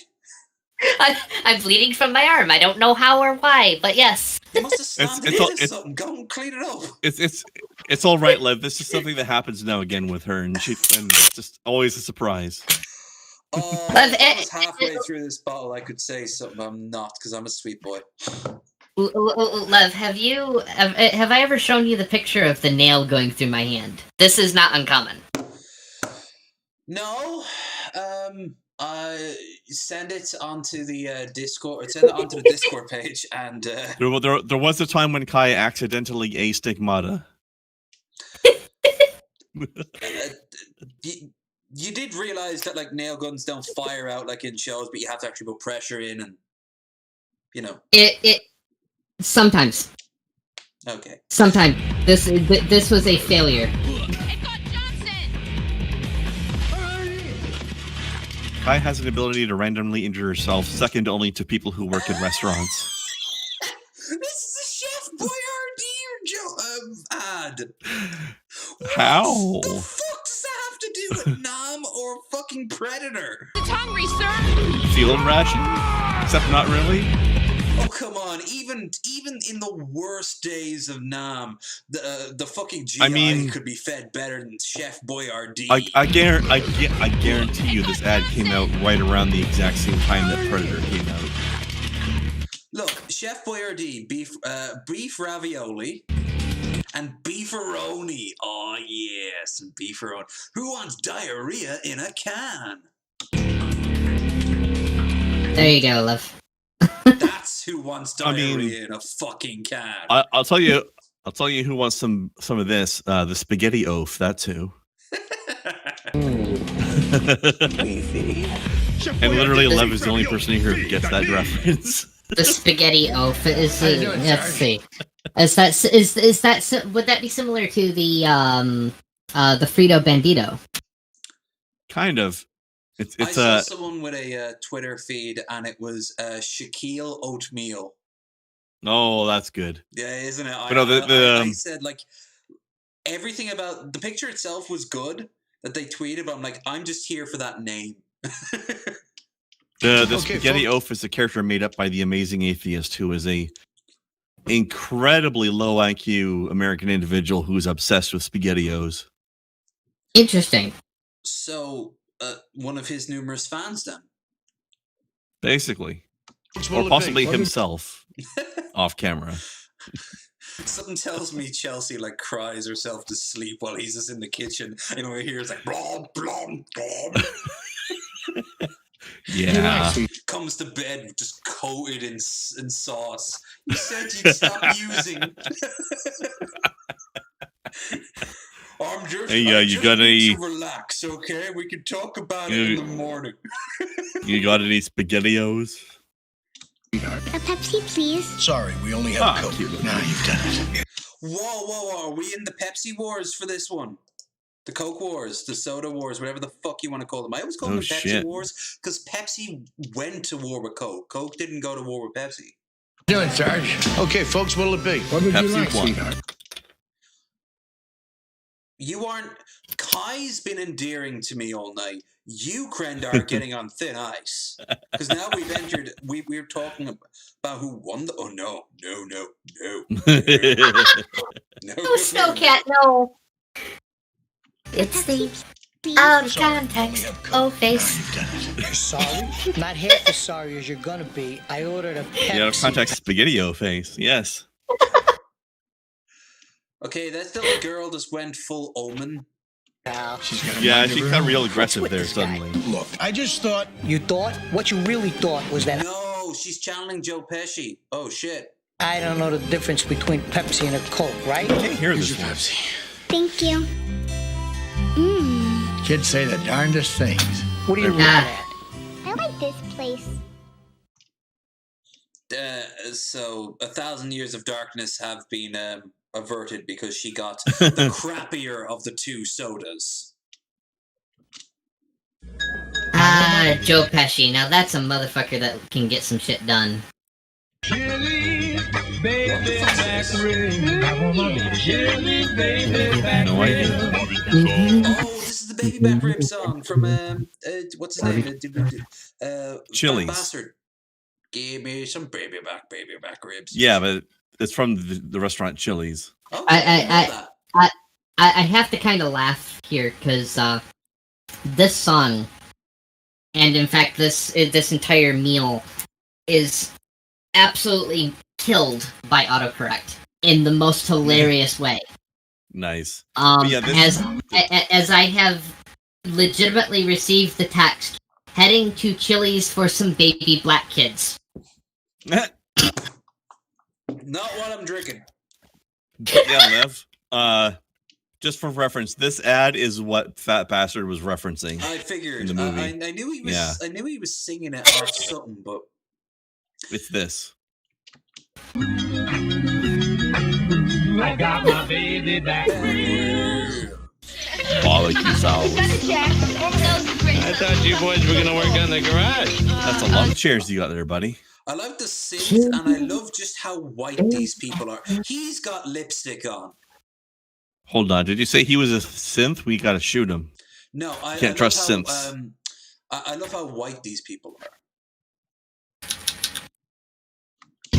I'm bleeding from my arm. I don't know how or why, but yes. You must have slammed it into something. Go and clean it up. It's all right, Lev. This is something that happens now again with her, and it's just always a surprise. If I was halfway through this bottle, I could say something. I'm not, because I'm a sweet boy. Lev, have I ever shown you the picture of the nail going through my hand? This is not uncommon. No. I send it onto the Discord. Send it onto the Discord page, and there was a time when Kai accidentally aced Stigmata. You did realize that like nail guns don't fire out like in shows, but you have to actually put pressure in, and it sometimes. Okay. Sometimes this was a failure. Kai has an ability to randomly injure herself, second only to people who work in restaurants. This is a Chef Boyardee ad. How? What the fuck does that have to do with Nam or fucking Predator? It's hungry, sir. Field ration? Except not really. Oh come on! Even in the worst days of Nam, the fucking GI could be fed better than Chef Boyardee. I guarantee you, this ad came out right around the exact same time that Predator came out. Look, Chef Boyardee beef ravioli and beefaroni. Oh yes, beefaroni. Who wants diarrhea in a can? There you go, love. That's who wants diarrhea in a fucking can. I'll tell you who wants some of this. The spaghetti oaf. That's who. And literally, Lev is the only person here who gets that reference. The spaghetti oaf is. Let's see. Is that would that be similar to the Frito Bandito? Kind of. I saw someone with a Twitter feed, and it was Shaquille Oatmeal. Oh, that's good. Yeah, isn't it? I said like everything about the picture itself was good that they tweeted, but I'm like, I'm just here for that name. The spaghetti oaf is a character made up by the amazing atheist, who is a incredibly low IQ American individual who's obsessed with SpaghettiOs. Interesting. So. One of his numerous fans, then. Basically. Or possibly himself off camera. Something tells me Chelsea like cries herself to sleep while he's just in the kitchen, and over here it's like blom blom blom. Yeah. Comes to bed just coated in sauce. You said you'd stop using. I'm just you got any? To relax, okay? We can talk about it in the morning. You got any SpaghettiOs? A Pepsi, please. Sorry, we only have a Coke. Now you've done it. Whoa! Are we in the Pepsi wars for this one? The Coke wars, the soda wars, whatever the fuck you want to call them. I always call them the Pepsi wars because Pepsi went to war with Coke. Coke didn't go to war with Pepsi. What are you doing, Sarge? Okay, folks, what'll it be? What would Pepsi you like, won. sweetheart? You aren't. Kai's been endearing to me all night. You, Krendar, are getting on thin ice because now we've entered. We're talking about who won the. Oh no! No, Snowcat, no. It's the out of context. Oh, face. Sorry, not half as sorry as you're gonna be. I ordered a Pepsi. Yeah, out of context, SpaghettiO face. Yes. Okay, that little girl just went full Omen. Yeah, she got real aggressive there suddenly. Look, I just thought. You thought? What you really thought was that. No, she's channeling Joe Pesci. Oh shit. I don't know the difference between Pepsi and a Coke, right? I can't hear this one. Pepsi. Thank you. Kids say the darndest things. What are you looking at? I like this place. So 1,000 years of darkness have been averted because she got the crappier of the two sodas. Joe Pesci. Now that's a motherfucker that can get some shit done. No idea. Oh, this is the Baby Back Rib song from what's his name? Chili's. Bastard. Give me some baby back ribs. Yeah, but it's from the restaurant Chili's. I have to kind of laugh here because this song, and in fact this entire meal, is absolutely killed by autocorrect in the most hilarious way. Nice. As I have legitimately received the text, heading to Chili's for some baby black kids. Not what I'm drinking. Yeah, Lev. Just for reference, this ad is what Fat Bastard was referencing. I figured. In the movie. I knew he was. Yeah. I knew he was singing it off something, but it's this. I got my baby back. Barbecue sauce. I thought you boys were gonna work on the garage. That's a lot of chairs you got there, buddy. I love the synth, and I love just how white these people are. He's got lipstick on. Hold on, did you say he was a synth? We gotta shoot him. No, I can't trust how, synths. I love how white these people are.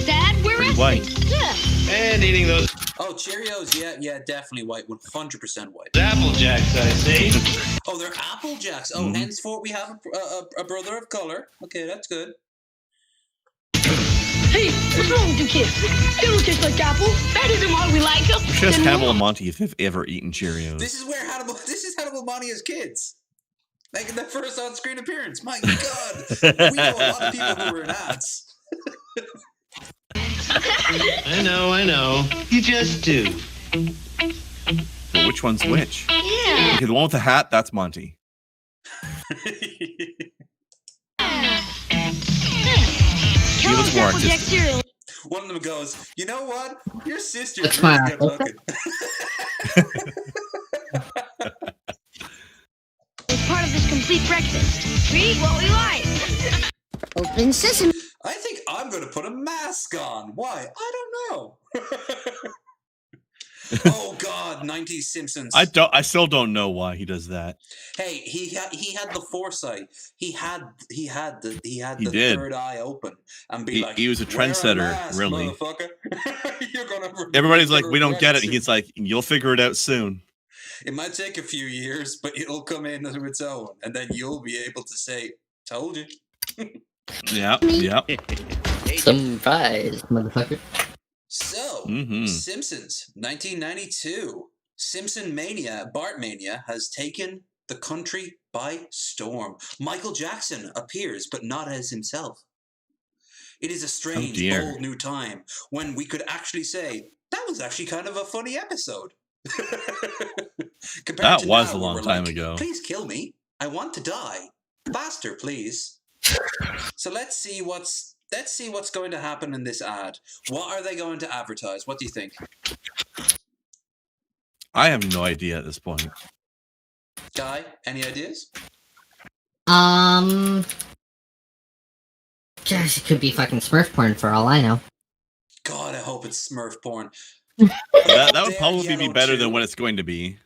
Dad, we're Pretty white. And eating those. Oh, Cheerios, yeah, definitely white, 100% white. Apple Jacks, I see. Oh, they're Apple Jacks. Oh, henceforth we have a brother of color. Okay, that's good. Hey, what's wrong with you kids? They don't taste like apple. That isn't why we like them. Just Hannibal and Monty if they've ever eaten Cheerios. This is Hannibal Monty as kids. Like in their first on-screen appearance. My God, we know a lot of people who were in ads. I know. You just do. But which one's which? Yeah. Okay, the one with the hat, that's Monty. He looks more artistic. One of them goes, you know what? Your sister's That's really fine. good looking. It's part of this complete breakfast. We eat what we like. Open sesame. I think I'm going to put a mask on. Why? I don't know. Oh God, 90s Simpsons. I still don't know why he does that. Hey, he had the foresight. He had the did. third eye open and be like, he was a "Wear trendsetter, mask, really. motherfucker." You're gonna Everybody's like, we don't get it. soon. And he's like, you'll figure it out soon. It might take a few years, but it'll come in of its own, and then you'll be able to say, "Told you." Yep. Surprise, motherfucker. So, Simpsons, 1992. Simpson Mania, Bart Mania, has taken the country by storm. Michael Jackson appears, but not as himself. It is a strange, bold new time when we could actually say, that was actually kind of a funny episode. That was a long time ago. Please kill me. I want to die. Faster, please. So let's see what's going to happen in this ad. What are they going to advertise? What do you think? I have no idea at this point. Guy, any ideas? Gosh, it could be fucking Smurf porn for all I know. God, I hope it's Smurf porn. That would probably be better than what it's going to be.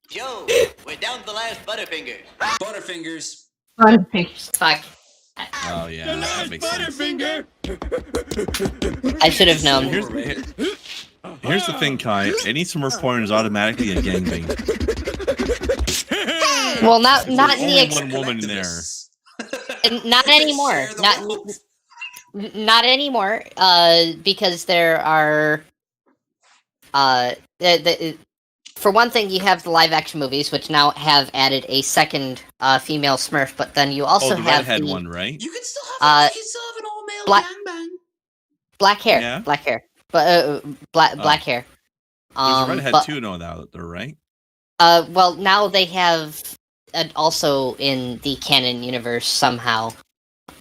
Joe, we're down to the last Butterfinger. Butterfingers. Butterfingers. Fuck. Oh yeah, that makes sense. I should have known. Here's the thing, Kai. Any Smurf porn is automatically a gangbang. Well, not in Only the one woman in there. not anymore. Not anymore. Because there are. For one thing, you have the live-action movies, which now have added a second female Smurf. But then you also the have redhead one, right? You can still have an all-male gangbang. Black hair. Yeah. Black hair. But black hair. There's a redhead too, no doubt, though, right? Well, now they have also in the canon universe somehow,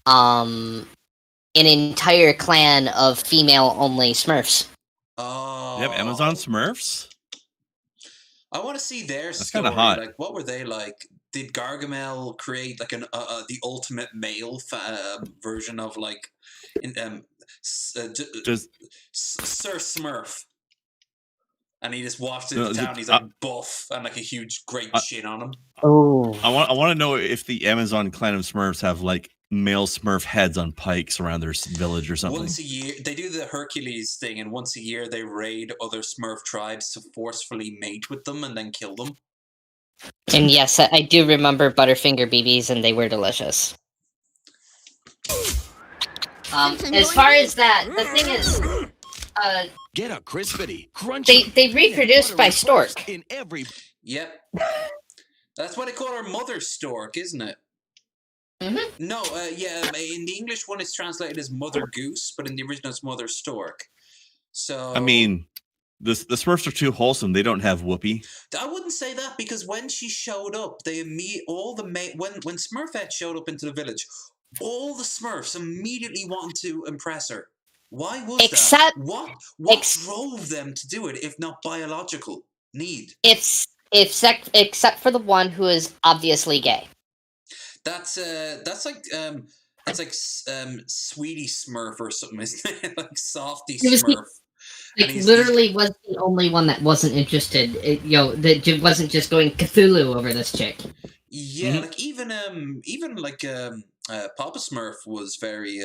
an entire clan of female-only Smurfs. Oh, They have Amazon Smurfs. I want to see their That's story. kinda hot. Like, what were they like? Did Gargamel create like the ultimate male version of like, Sir Smurf? And he just walks into town. He's like buff and like a huge great shit on him. Oh, I want to know if the Amazon clan of Smurfs have like male Smurf heads on pikes around their village or something. Once a year, they do the Hercules thing, and once a year they raid other Smurf tribes to forcefully mate with them and then kill them. And yes, I do remember Butterfinger BBs, and they were delicious. As far as that, the thing is, get a crispity, crunchy. They reproduce by stork. In every. Yep. That's why they call her Mother Stork, isn't it? Mm-hmm. No, in the English one it's translated as Mother Goose, but in the original it's Mother Stork. So I mean, the Smurfs are too wholesome. They don't have Whoopi. I wouldn't say that, because when she showed up, when Smurfette showed up into the village, all the Smurfs immediately wanted to impress her. Why was that? What drove them to do it, if not biological need? Except for the one who is obviously gay. That's like it's like Sweetie Smurf or something, isn't it? Like Softy Smurf. Literally was the only one that wasn't interested. That wasn't just going Cthulhu over this chick. Yeah, like even Papa Smurf was very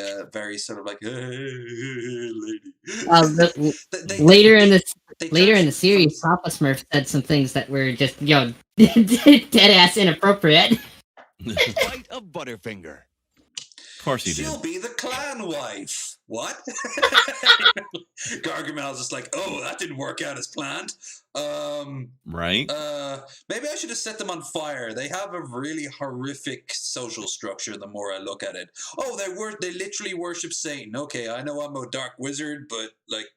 sort of like, hey, lady. Later in the series, Papa Smurf said some things that were just dead ass inappropriate. Bite of Butterfinger. Of course he did. She'll be the clan wife. What? Gargamel's just like, oh, that didn't work out as planned. Right. Maybe I should have set them on fire. They have a really horrific social structure the more I look at it. Oh, they literally worship Satan. Okay, I know I'm a dark wizard, but like,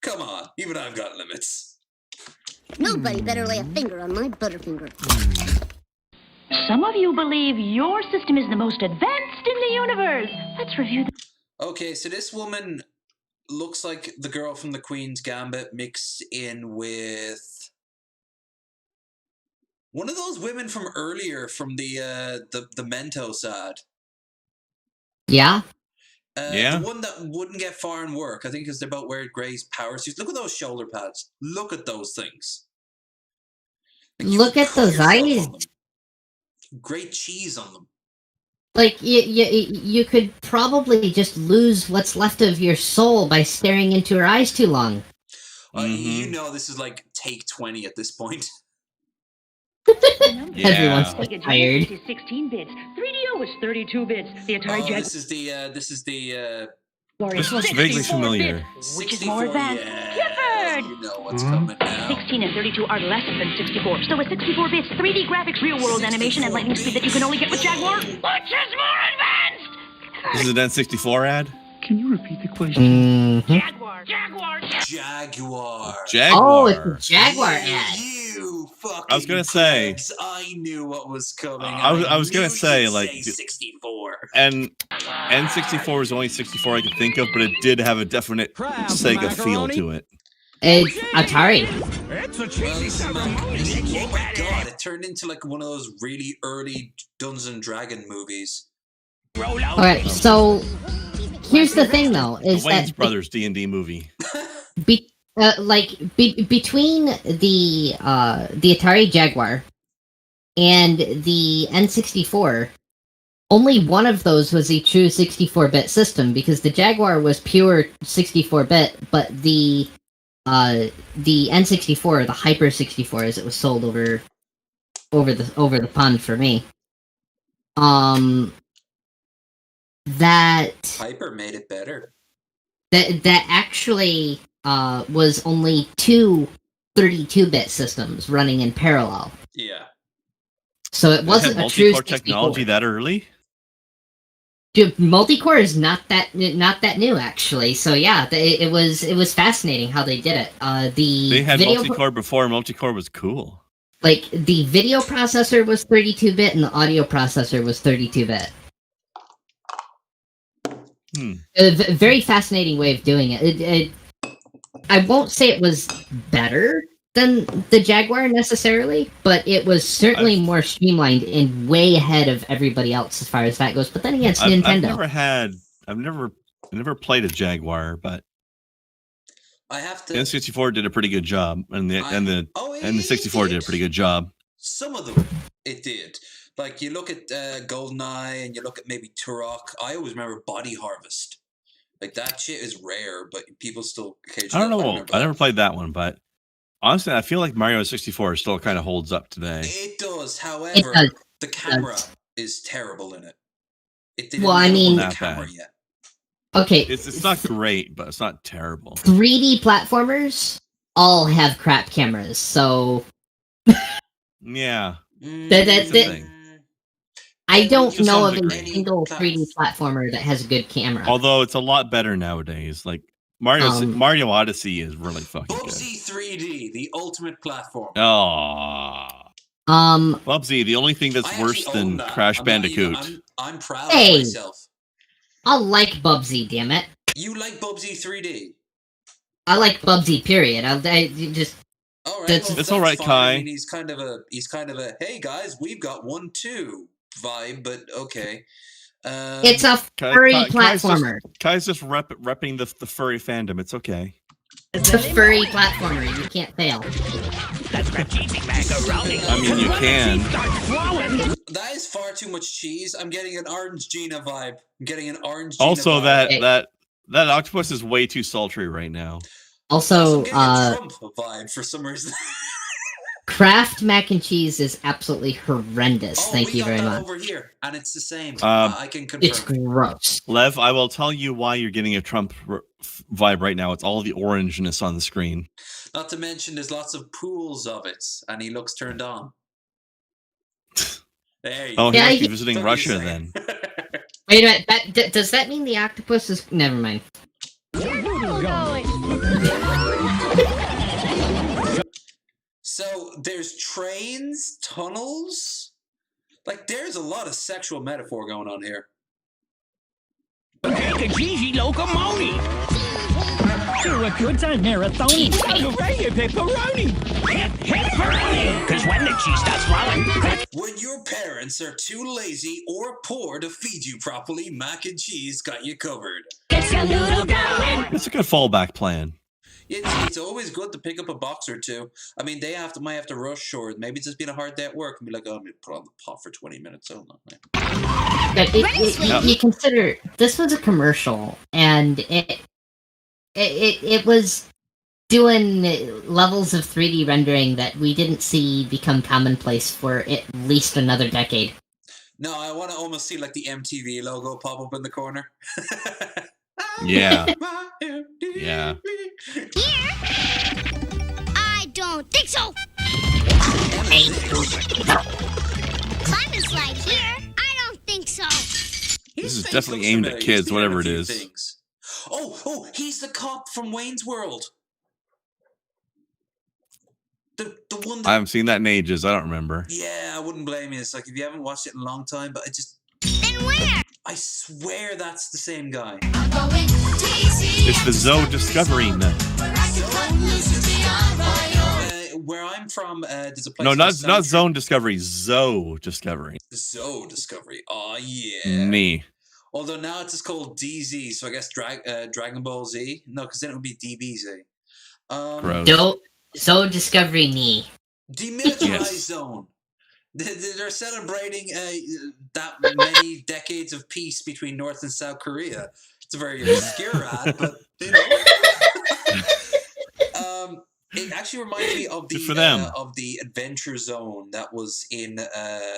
come on, even I've got limits. Nobody better lay a finger on my Butterfinger. Some of you believe your system is the most advanced in the universe. Let's review Okay, so this woman looks like the girl from the Queen's Gambit mixed in with one of those women from earlier from the Mentos ad. Yeah. The one that wouldn't get far in work. I think it's about where Gray's power suits. Look at those shoulder pads. Look at those things. Look at those eyes. Great cheese on them. Like, you could probably just lose what's left of your soul by staring into her eyes too long. You know this is like take 20 at this point. Everyone's tired. 16 bits. 3DO is 32 bits. The Atari Jaguar. This is the This looks vaguely familiar. Which is more advanced. Clifford! You know what's coming now. 16 and 32 are less than 64. So with 64 bits, 3D graphics, real-world animation, and lightning speed that you can only get with Jaguar, which is more advanced? This is an N64 ad? Can you repeat the question? Jaguar. Oh, it's a Jaguar ad. You fucking I was gonna say. crabs. I knew what was coming. I was gonna say, like, 64. And N64 was the only 64 I could think of, but it did have a definite Sega feel to it. It's Atari. It's a cheesy Oh my god! It turned into like one of those really early Dungeons and Dragon movies. Alright, so here's the thing, though, is the Wayne's that Brothers D&D movie. Between the Atari Jaguar and the N64, only one of those was a true 64-bit system, because the Jaguar was pure 64-bit, but the N64, the Hyper 64, as it was sold over the pond for me, that Hyper made it better. That actually was only two 32-bit systems running in parallel. Yeah. So it wasn't a true 64. Technology that early? Dude, multi-core is not that new, actually. So yeah, it was fascinating how they did it. They had multi-core before multi-core was cool. Like, the video processor was 32-bit and the audio processor was 32-bit. A very fascinating way of doing it. I won't say it was better than the Jaguar necessarily, but it was certainly more streamlined and way ahead of everybody else as far as that goes. But then again, it's Nintendo. I've never played a Jaguar, but I have to. N64 did a pretty good job, and the 64 did a pretty good job. Some of them. It did. Like, you look at GoldenEye and you look at maybe Turok. I always remember Body Harvest. Like, that shit is rare, but people still occasionally... I don't know. I never played that one, but honestly, I feel like Mario 64 still kind of holds up today. It does. However, the camera is terrible in it. It didn't the camera yet. Okay. It's not great, but it's not terrible. 3D platformers all have crap cameras, so... Yeah. I don't know of a single 3D platformer that has a good camera. Although it's a lot better nowadays. Like Mario Odyssey is really fucking good. Bubsy 3D, the ultimate platform. Oh. Bubsy, the only thing that's worse than Crash Bandicoot. I'm proud of myself. I like Bubsy, damn it. You like Bubsy 3D? I like Bubsy, period. I just... All right, it's all right, Kai. I mean, he's kind of a hey guys, we've got 1-2 vibe, but okay. It's a furry platformer. Kai's just repping the furry fandom. It's okay. It's a furry platformer. You can't fail. I mean, you can. That is far too much cheese. I'm getting an Orange Gina vibe. I'm getting an Orange Gina also, vibe. that octopus is way too sultry right now. Also, Trump vibe for some reason. Kraft mac and cheese is absolutely horrendous. Thank you very much. Over here, and it's the same. I can confirm. It's gross. Lev, I will tell you why you're getting a Trump vibe right now. It's all the orangeness on the screen. Not to mention, there's lots of pools of it, and he looks turned on. There you go. He must be visiting Russia then. Wait a minute. Does that mean the octopus is? Never mind. So there's trains, tunnels. Like, there's a lot of sexual metaphor going on here. Take a cheesy locomotive to a good time marathon. Hooray, pepperoni! Pepperoni! Because when the cheese starts flowing... When your parents are too lazy or poor to feed you properly, mac and cheese got you covered. Get your noodle going! It's a good fallback plan. It's always good to pick up a box or two. I mean, they might have to rush, or maybe it's just been a hard day at work and be like, oh, I'm going to put on the pot for 20 minutes. Hold on. You consider this was a commercial, and it was doing levels of 3D rendering that we didn't see become commonplace for at least another decade. No, I want to almost see like the MTV logo pop up in the corner. Yeah. Yeah. Here? I don't think so. Climb a slide here? I don't think so. This is definitely aimed at kids, whatever it is. Things. Oh, he's the cop from Wayne's World. The one that... I haven't seen that in ages. I don't remember. Yeah, I wouldn't blame you. It's like, if you haven't watched it in a long time, but Then where? I swear that's the same guy. It's the Zoe Discovery. Where I'm from, there's a place. No, not Zone Discovery. Zoe Discovery. Zoe Discovery. Oh yeah. Me. Although now it's just called DZ, so I guess Dragon Ball Z. No, because then it would be DBZ. Gross. Zoe Discovery knee. Demilitarized zone. They're celebrating that many decades of peace between North and South Korea. It's a very obscure ad, but you know. It actually reminds me of the Adventure Zone that was in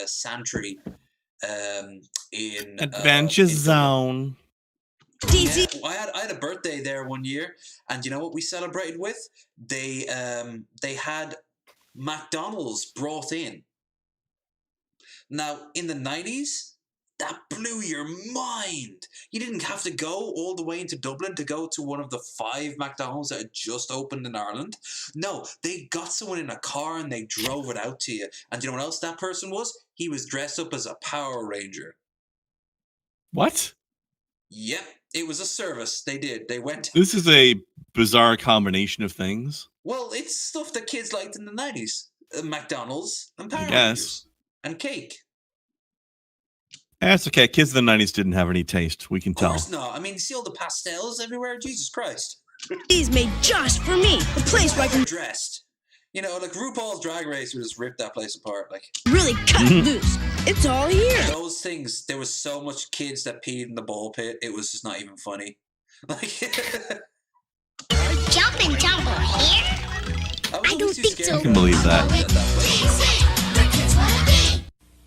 Santry. Adventure Zone. Yeah, I had a birthday there one year, and you know what we celebrated with? They had McDonald's brought in. Now, in the 90s, that blew your mind. You didn't have to go all the way into Dublin to go to one of the 5 McDonald's that had just opened in Ireland. No, they got someone in a car and they drove it out to you. And you know what else that person was? He was dressed up as a Power Ranger. What? Yep, it was a service. They did. They went... This is a bizarre combination of things. Well, it's stuff that kids liked in the 90s. McDonald's and Power Rangers. Rangers. And cake. That's okay. Kids in the 90s didn't have any taste. We can tell. Of course not. I mean, you see all the pastels everywhere? Jesus Christ. These made just for me. The place where I can... Dressed. You know, like RuPaul's Drag Race would just rip that place apart. Like, really cut loose. It's all here. Those things, there was so much kids that peed in the ball pit. It was just not even funny. Like, Jump and tumble here? I don't think so. I can believe that.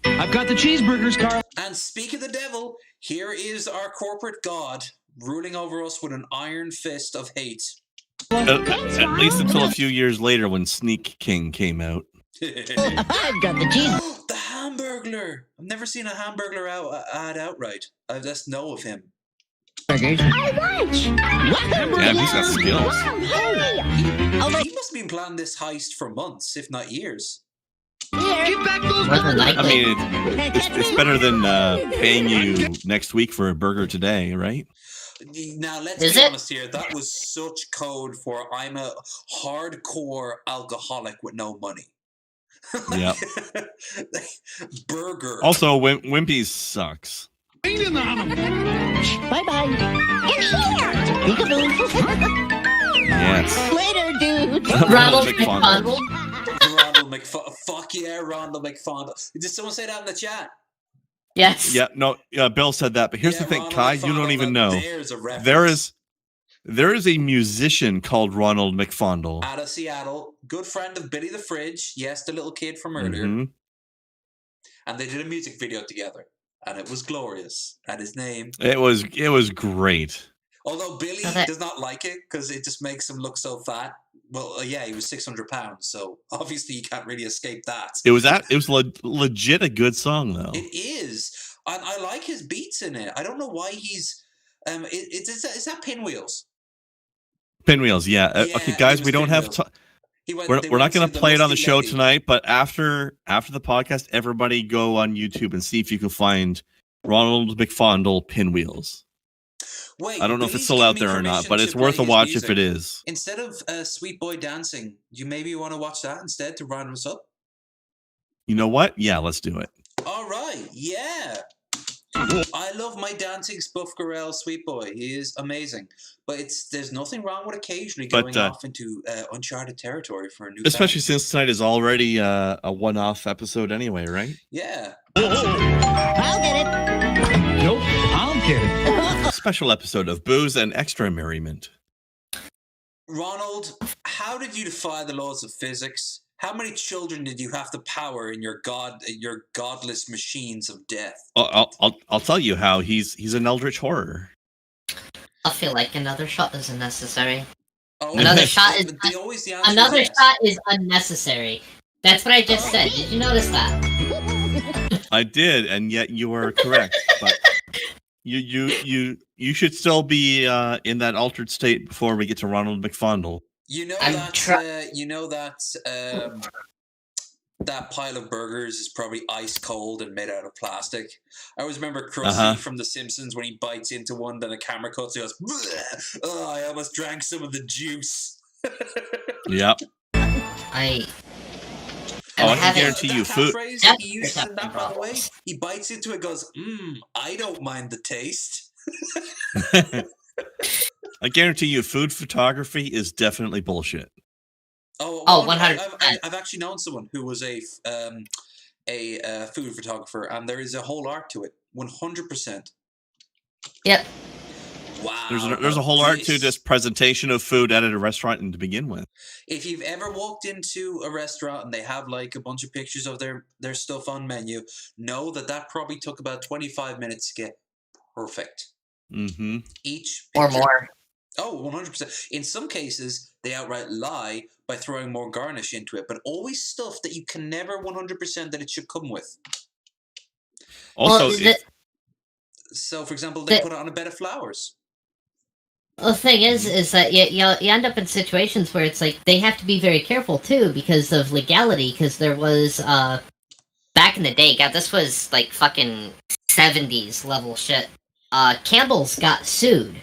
I've got the cheeseburgers, Carl. And speak of the devil, here is our corporate god ruling over us with an iron fist of hate. At least until a few years later when Sneak King came out. I've got the cheese. The Hamburglar. I've never seen a Hamburglar ad outright. I just know of him. I watch. Damn, he's got skills. He must have been planning this heist for months, if not years. Get back those I mean, it's better than paying you next week for a burger today, right? Now, let's be honest here. That was such code for I'm a hardcore alcoholic with no money. Yeah. Burger. Also, Wimpy's sucks. Bye-bye. Yes. Later, dude. Ronald McFondle. Ronald McFondle. Fuck yeah, Ronald McFondle. Did someone say that in the chat? Yes. Yeah, no, Bill said that. But here's the thing, Ronald Kai, McFondle, you don't even know. There's a reference. There is a musician called Ronald McFondle. Out of Seattle. Good friend of Billy the Fridge. Yes, the little kid from earlier. Mm-hmm. And they did a music video together. And it was glorious. And his name. It was great. Although Billy does not like it because it just makes him look so fat. Well, yeah, he was 600 pounds, so obviously you can't really escape that. It was legit a good song though. It is. I like his beats in it. I don't know why he's. Is that Pinwheels? Pinwheels, yeah. Okay, guys, we don't have. We're not going to play it on the show tonight, but after the podcast, everybody go on YouTube and see if you can find Ronald McFondle Pinwheels. Wait, I don't know if it's still out there or not, but it's worth a watch if it is. Instead of Sweet Boy Dancing, do you maybe want to watch that instead to round us up? You know what? Yeah, let's do it. All right, yeah. I love my dancing Spuff Gorell Sweet Boy. He is amazing. But there's nothing wrong with occasionally going off into uncharted territory for a new especially since tonight is already a one-off episode anyway, right? Yeah. I'll get it. Nope, I'll get it. A special episode of Booze and Extra Merriment. Ronald, how did you defy the laws of physics? How many children did you have to power in your godless machines of death? I'll tell you how. He's an eldritch horror. I feel like another shot is unnecessary. Oh, another shot is another shot is unnecessary. That's what I just said. Did you notice that? I did, and yet you are correct. But you should still be in that altered state before we get to Ronald McFondle. You know that pile of burgers is probably ice cold and made out of plastic. I always remember Krusty from The Simpsons when he bites into one, then the camera cuts, he goes, "Oh, I almost drank some of the juice." Yep. I can guarantee you food. He uses in that, by the way. He bites into it, goes, I don't mind the taste. I guarantee you, food photography is definitely bullshit. Oh, 100%. I've actually known someone who was a food photographer, and there is a whole art to it. 100%. Yep. Wow. There's a whole art to this presentation of food at a restaurant and to begin with. If you've ever walked into a restaurant and they have like a bunch of pictures of their stuff on menu, know that probably took about 25 minutes to get perfect. Mm-hmm. Each picture, or more. Oh, 100%. In some cases, they outright lie by throwing more garnish into it, but always stuff that you can never 100% that it should come with. Also, so for example, they put it on a bed of flowers. Well, the thing is that you end up in situations where it's like they have to be very careful too because of legality. Because there was back in the day, God, this was like fucking 70s level shit. Campbell's got sued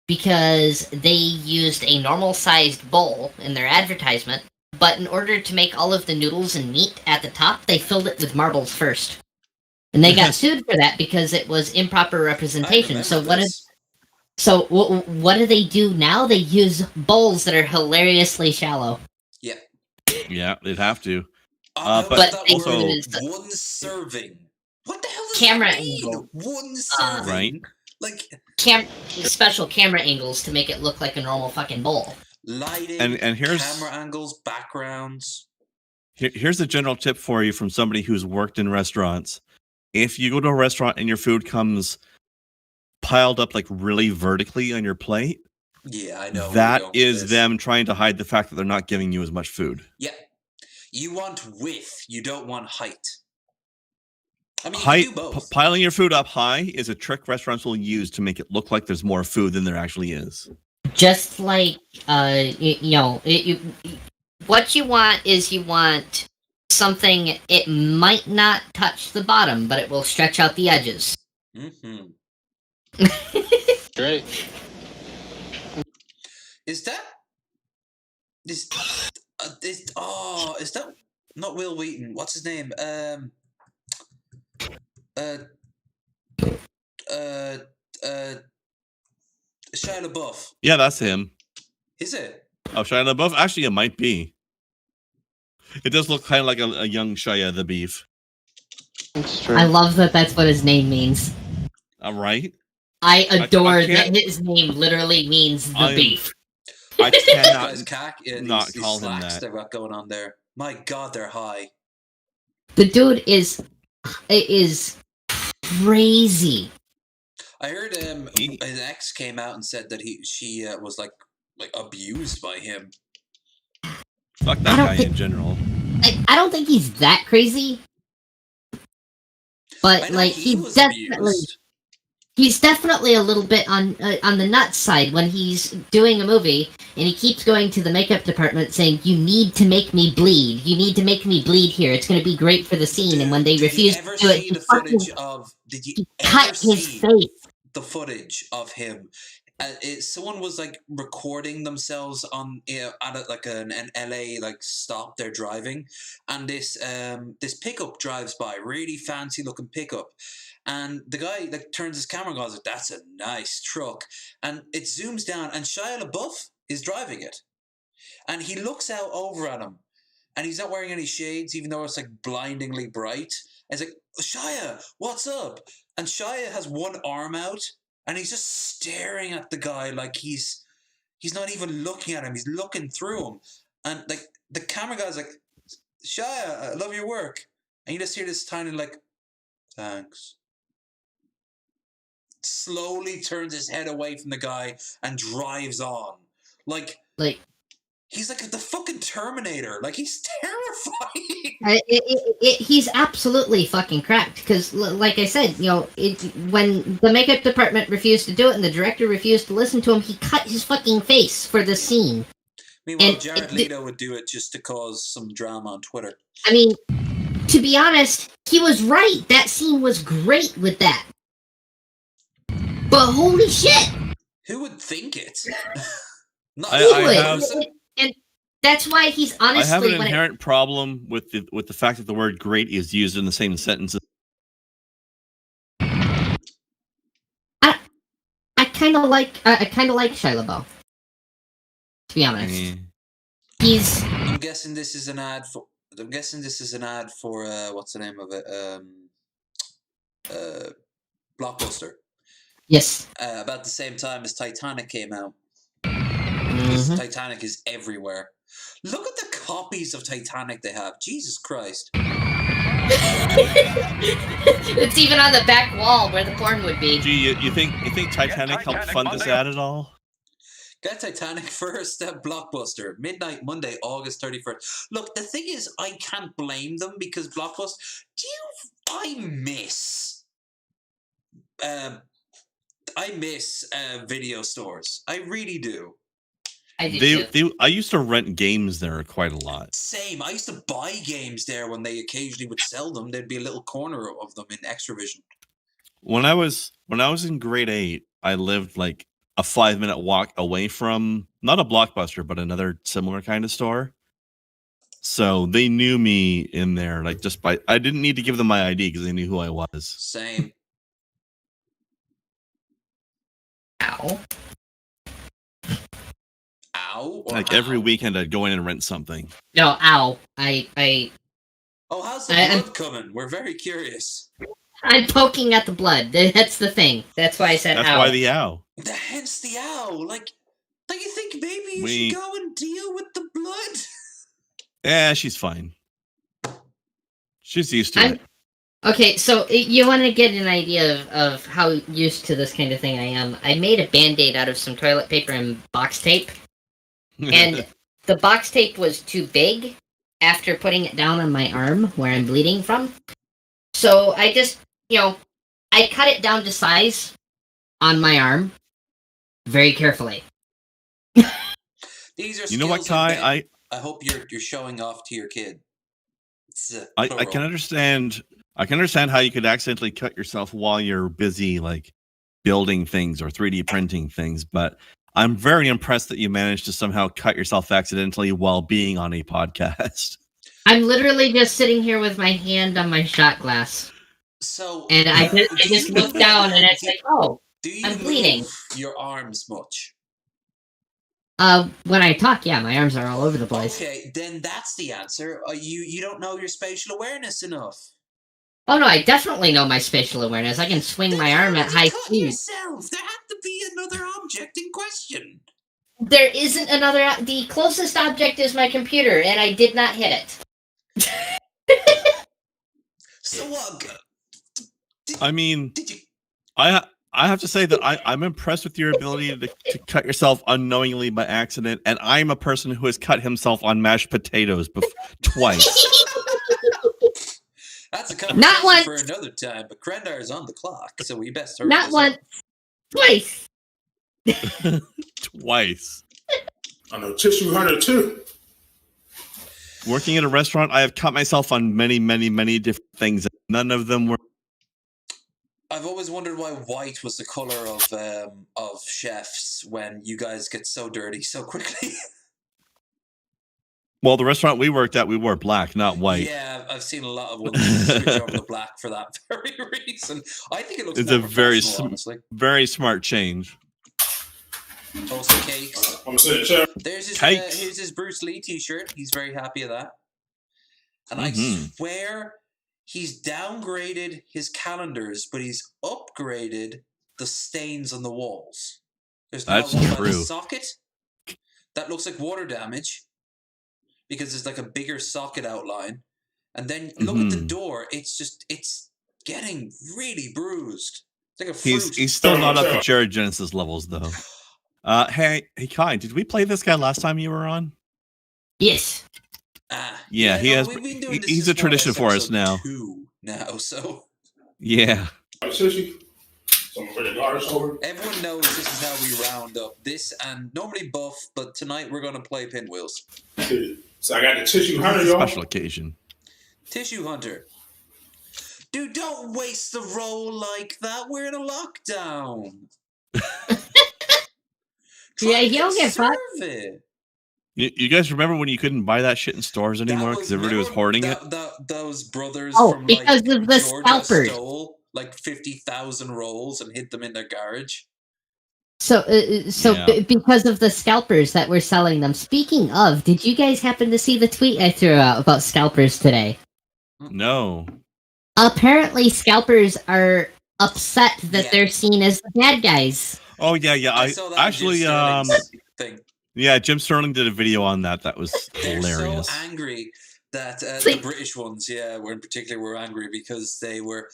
because they used a normal-sized bowl in their advertisement, but in order to make all of the noodles and meat at the top, they filled it with marbles first. And they got sued for that because it was improper representation. So what do they do now? They use bowls that are hilariously shallow. Yeah. Yeah, they'd have to. But But also one serving. What the hell does camera that mean? angle. One serving. Right. Like special camera angles to make it look like a normal fucking bowl. Lighting, and here's camera angles, backgrounds. Here's a general tip for you from somebody who's worked in restaurants. If you go to a restaurant and your food comes piled up like really vertically on your plate, yeah, I know. That is them trying to hide the fact that they're not giving you as much food. Yeah. You want width, you don't want height. I mean, height, you can do both. Piling your food up high is a trick restaurants will use to make it look like there's more food than there actually is. Just like, what you want is you want something, it might not touch the bottom, but it will stretch out the edges. Mm-hmm. Great. Is that not Will Wheaton? What's his name? Shia LaBeouf. Yeah, that's him. Is it? Oh, Shia LaBeouf? Actually, it might be. It does look kind of like a young Shia the Beef. I love that that's what his name means. All right. I adore that his name literally means the beef. I cannot not call him that. They've got going on there. My God, they're high. The dude is crazy. I heard his ex came out and said that she was like abused by him. Fuck that guy in general. I don't think he's that crazy, but like he's definitely a little bit on the nuts side when he's doing a movie and he keeps going to the makeup department saying, "You need to make me bleed. You need to make me bleed here. It's going to be great for the scene." And when they refuse to do it, did you cut his face. The footage of him. Someone was like recording themselves on at an LA stop they're driving, and this pickup drives by, really fancy looking pickup, and the guy turns his camera and goes, "That's a nice truck," and it zooms down and Shia LaBeouf is driving it, and he looks out over at him, and he's not wearing any shades even though it's like blindingly bright. And he's like, "Shia, what's up?" And Shia has one arm out. And he's just staring at the guy like he's not even looking at him. He's looking through him. And like the camera guy's like, "Shia, I love your work." And you just hear this tiny "Thanks." Slowly turns his head away from the guy and drives on. Like he's like the fucking Terminator. Like he's terrifying. He's absolutely fucking cracked because, like I said, when the makeup department refused to do it and the director refused to listen to him, he cut his fucking face for the scene. Meanwhile, Jared Leto would do it just to cause some drama on Twitter. I mean, to be honest, he was right. That scene was great with that. But holy shit! Who would think it? And that's why he's honestly. I have an inherent problem with the fact that the word "great" is used in the same sentence. I kind of like Shia LaBeouf. To be honest, I'm guessing this is an ad for. What's the name of it? Blockbuster. Yes. About the same time as Titanic came out. Mm-hmm. Titanic is everywhere. Look at the copies of Titanic they have. Jesus Christ. It's even on the back wall where the porn would be. Gee, you think Titanic helped fund this ad at all? Get Titanic first at Blockbuster. Midnight Monday, August 31st. Look, the thing is, I can't blame them because Blockbuster... I miss video stores. I really do. I used to rent games there quite a lot. Same. I used to buy games there when they occasionally would sell them. There'd be a little corner of them in Extravision. When I was in grade 8, I lived like a 5-minute walk away from not a Blockbuster, but another similar kind of store. So they knew me in there, like just by. I didn't need to give them my ID because they knew who I was. Same. Ow. ow? Or Like every weekend, I'd go in and rent something. No, ow. Oh, how's the blood coming? We're very curious. I'm poking at the blood. That's the thing. That's why I said That's ow. why the ow. Hence the ow. Like, don't you think maybe you should go and deal with the blood? Yeah, she's fine. She's used to it. Okay, so you want to get an idea of how used to this kind of thing I am. I made a Band-Aid out of some toilet paper and box tape. And the box tape was too big after putting it down on my arm where I'm bleeding from. So I just, I cut it down to size on my arm very carefully. These are you know what, Kai? I hope you're showing off to your kid. I can understand. I can understand how you could accidentally cut yourself while you're busy, like building things or 3D printing things. But I'm very impressed that you managed to somehow cut yourself accidentally while being on a podcast. I'm literally just sitting here with my hand on my shot glass. And I just look down and it's like, oh, I'm bleeding. Move your arms much? When I talk, yeah, my arms are all over the place. Okay, then that's the answer. You don't know your spatial awareness enough. Oh no, I definitely know my spatial awareness. I can swing my arm at high speed. Yourself. There had to be another object in question. There isn't another. The closest object is my computer, and I did not hit it. So what? I mean, I have to say that I'm impressed with your ability to cut yourself unknowingly by accident, and I'm a person who has cut himself on mashed potatoes twice. That's a conversation for another time, but Krendar is on the clock, so we best hurry. Not once, twice. Twice. I know tissue hunter too. Working at a restaurant, I have cut myself on many, many, many different things. None of them were. I've always wondered why white was the color of chefs when you guys get so dirty so quickly. Well, the restaurant we worked at, we wore black, not white. Yeah, I've seen a lot of ones switch over to black for that very reason. I think it looks it's more a very, honestly. Very smart change. Also cakes. I'm saying, sure. Here's his Bruce Lee t-shirt. He's very happy of that. And I swear he's downgraded his calendars, but he's upgraded the stains on the walls. There's now one by the socket that looks like water damage because there's like a bigger socket outline. And then look at the door. It's getting really bruised. It's like a fruit. He's still not up to Jared Genesis levels though. Hey Kai, did we play this guy last time you were on? Yes. Yeah, he has. He's a tradition for us now. So yeah. Everyone knows this is how we round up this and normally buff, but tonight we're going to play pinwheels. So I got the tissue hunter, y'all. Special occasion. Tissue hunter. Dude, don't waste the roll like that. We're in a lockdown. Yeah, you don't get fucked. You guys remember when you couldn't buy that shit in stores anymore because everybody was hoarding it? Those brothers from because of the Georgia scalpers. Stole like 50,000 rolls and hid them in their garage. So because of the scalpers that were selling them. Speaking of, did you guys happen to see the tweet I threw out about scalpers today? No. Apparently, scalpers are upset that they're seen as the bad guys. Oh yeah. I saw that actually thing. Yeah, Jim Sterling did a video on that. That was hilarious. So angry that the British ones, were in particular, were angry because they were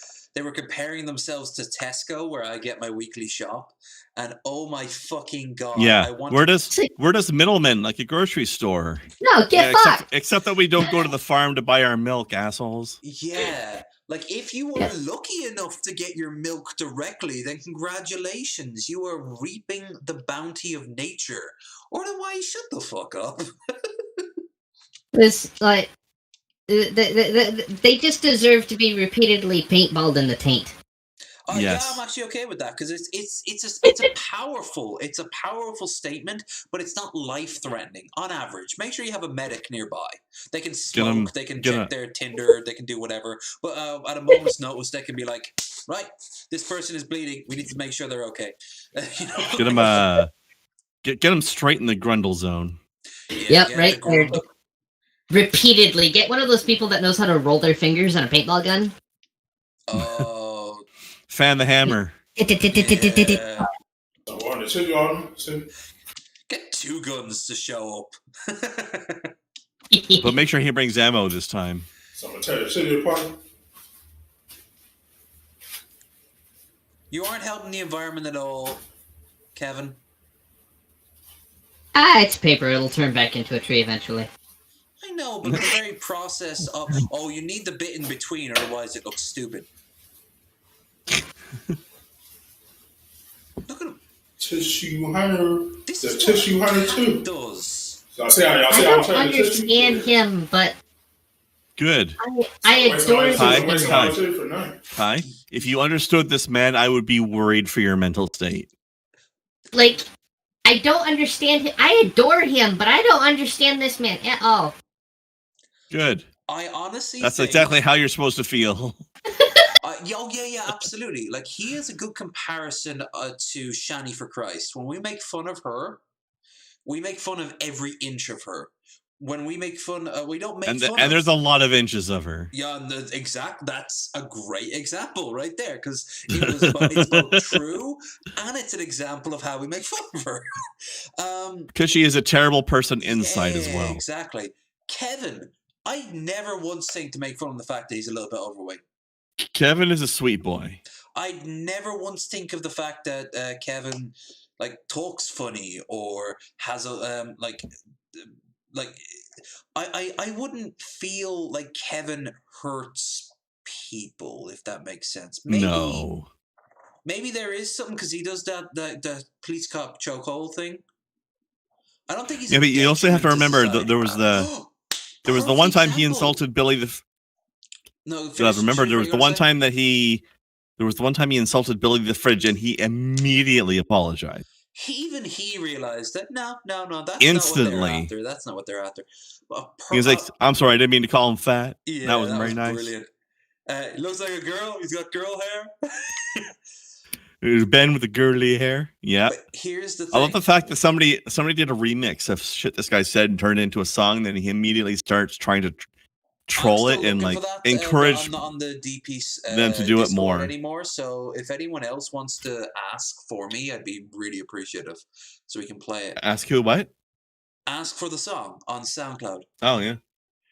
comparing themselves to Tesco, where I get my weekly shop, and oh my fucking god! Yeah, we're just middlemen, like a grocery store. No, get fucked. Except that we don't go to the farm to buy our milk, assholes. Yeah. Like, if you were lucky enough to get your milk directly, then congratulations, you are reaping the bounty of nature. Otherwise, shut the fuck up. This, like, they just deserve to be repeatedly paintballed in the taint. Yeah, I'm actually okay with that because it's a powerful statement, but it's not life threatening on average. Make sure you have a medic nearby. They can smoke, they can check their Tinder, they can do whatever. But at a moment's notice, they can be like, right, this person is bleeding. We need to make sure they're okay. Get them Get him straight in the Grundle zone. Yep, right there. Repeatedly. Get one of those people that knows how to roll their fingers on a paintball gun. Oh. Fan the hammer. Yeah. I want to tell you all. Get 2 guns to show up. But make sure he brings ammo this time. So I'm going to tell you apart. You aren't helping the environment at all, Kevin. It's paper. It'll turn back into a tree eventually. I know, but the very process of, you need the bit in between, otherwise it looks stupid. Look at him. Tissue hunter. This the is tissue hunter too. Does. So I don't understand him, but good. I adore him. Hi. If you understood this man, I would be worried for your mental state. Like, I don't understand him. I adore him, but I don't understand this man at all. Good. I honestly That's think, exactly how you're supposed to feel. yeah, absolutely. Like, he is a good comparison to Shani for Christ. When we make fun of her, we make fun of every inch of her. When we make fun, we don't make fun and there's a lot of inches of her. Yeah, that's a great example right there, because it's both true and it's an example of how we make fun of her. Because she is a terrible person inside as well. Exactly. Kevin, I never once think to make fun of the fact that he's a little bit overweight. Kevin is a sweet boy. I'd never once think of the fact that Kevin talks funny or has a I wouldn't feel like Kevin hurts people, if that makes sense. Maybe there is something, because he does the police cop chokehold thing. I don't think he's. Yeah, but you also have to remember there was the one time he insulted Billy remember there was the one time he insulted Billy the Fridge, and he immediately apologized. Even he realized that no, that's instantly. Not what they're after. That's not what they're after. He was like, "I'm sorry, I didn't mean to call him fat." Yeah, that was very nice. Brilliant. He looks like a girl. He's got girl hair. It was Ben with the girly hair. Yeah. But here's the thing. I love the fact that somebody did a remix of shit this guy said and turned it into a song. Then he immediately starts trying to troll it and encourage on the DP them to do Discord it more anymore. So if anyone else wants to ask for me, I'd be really appreciative, so we can play it. Ask who? What? Ask for the song on SoundCloud. Oh yeah.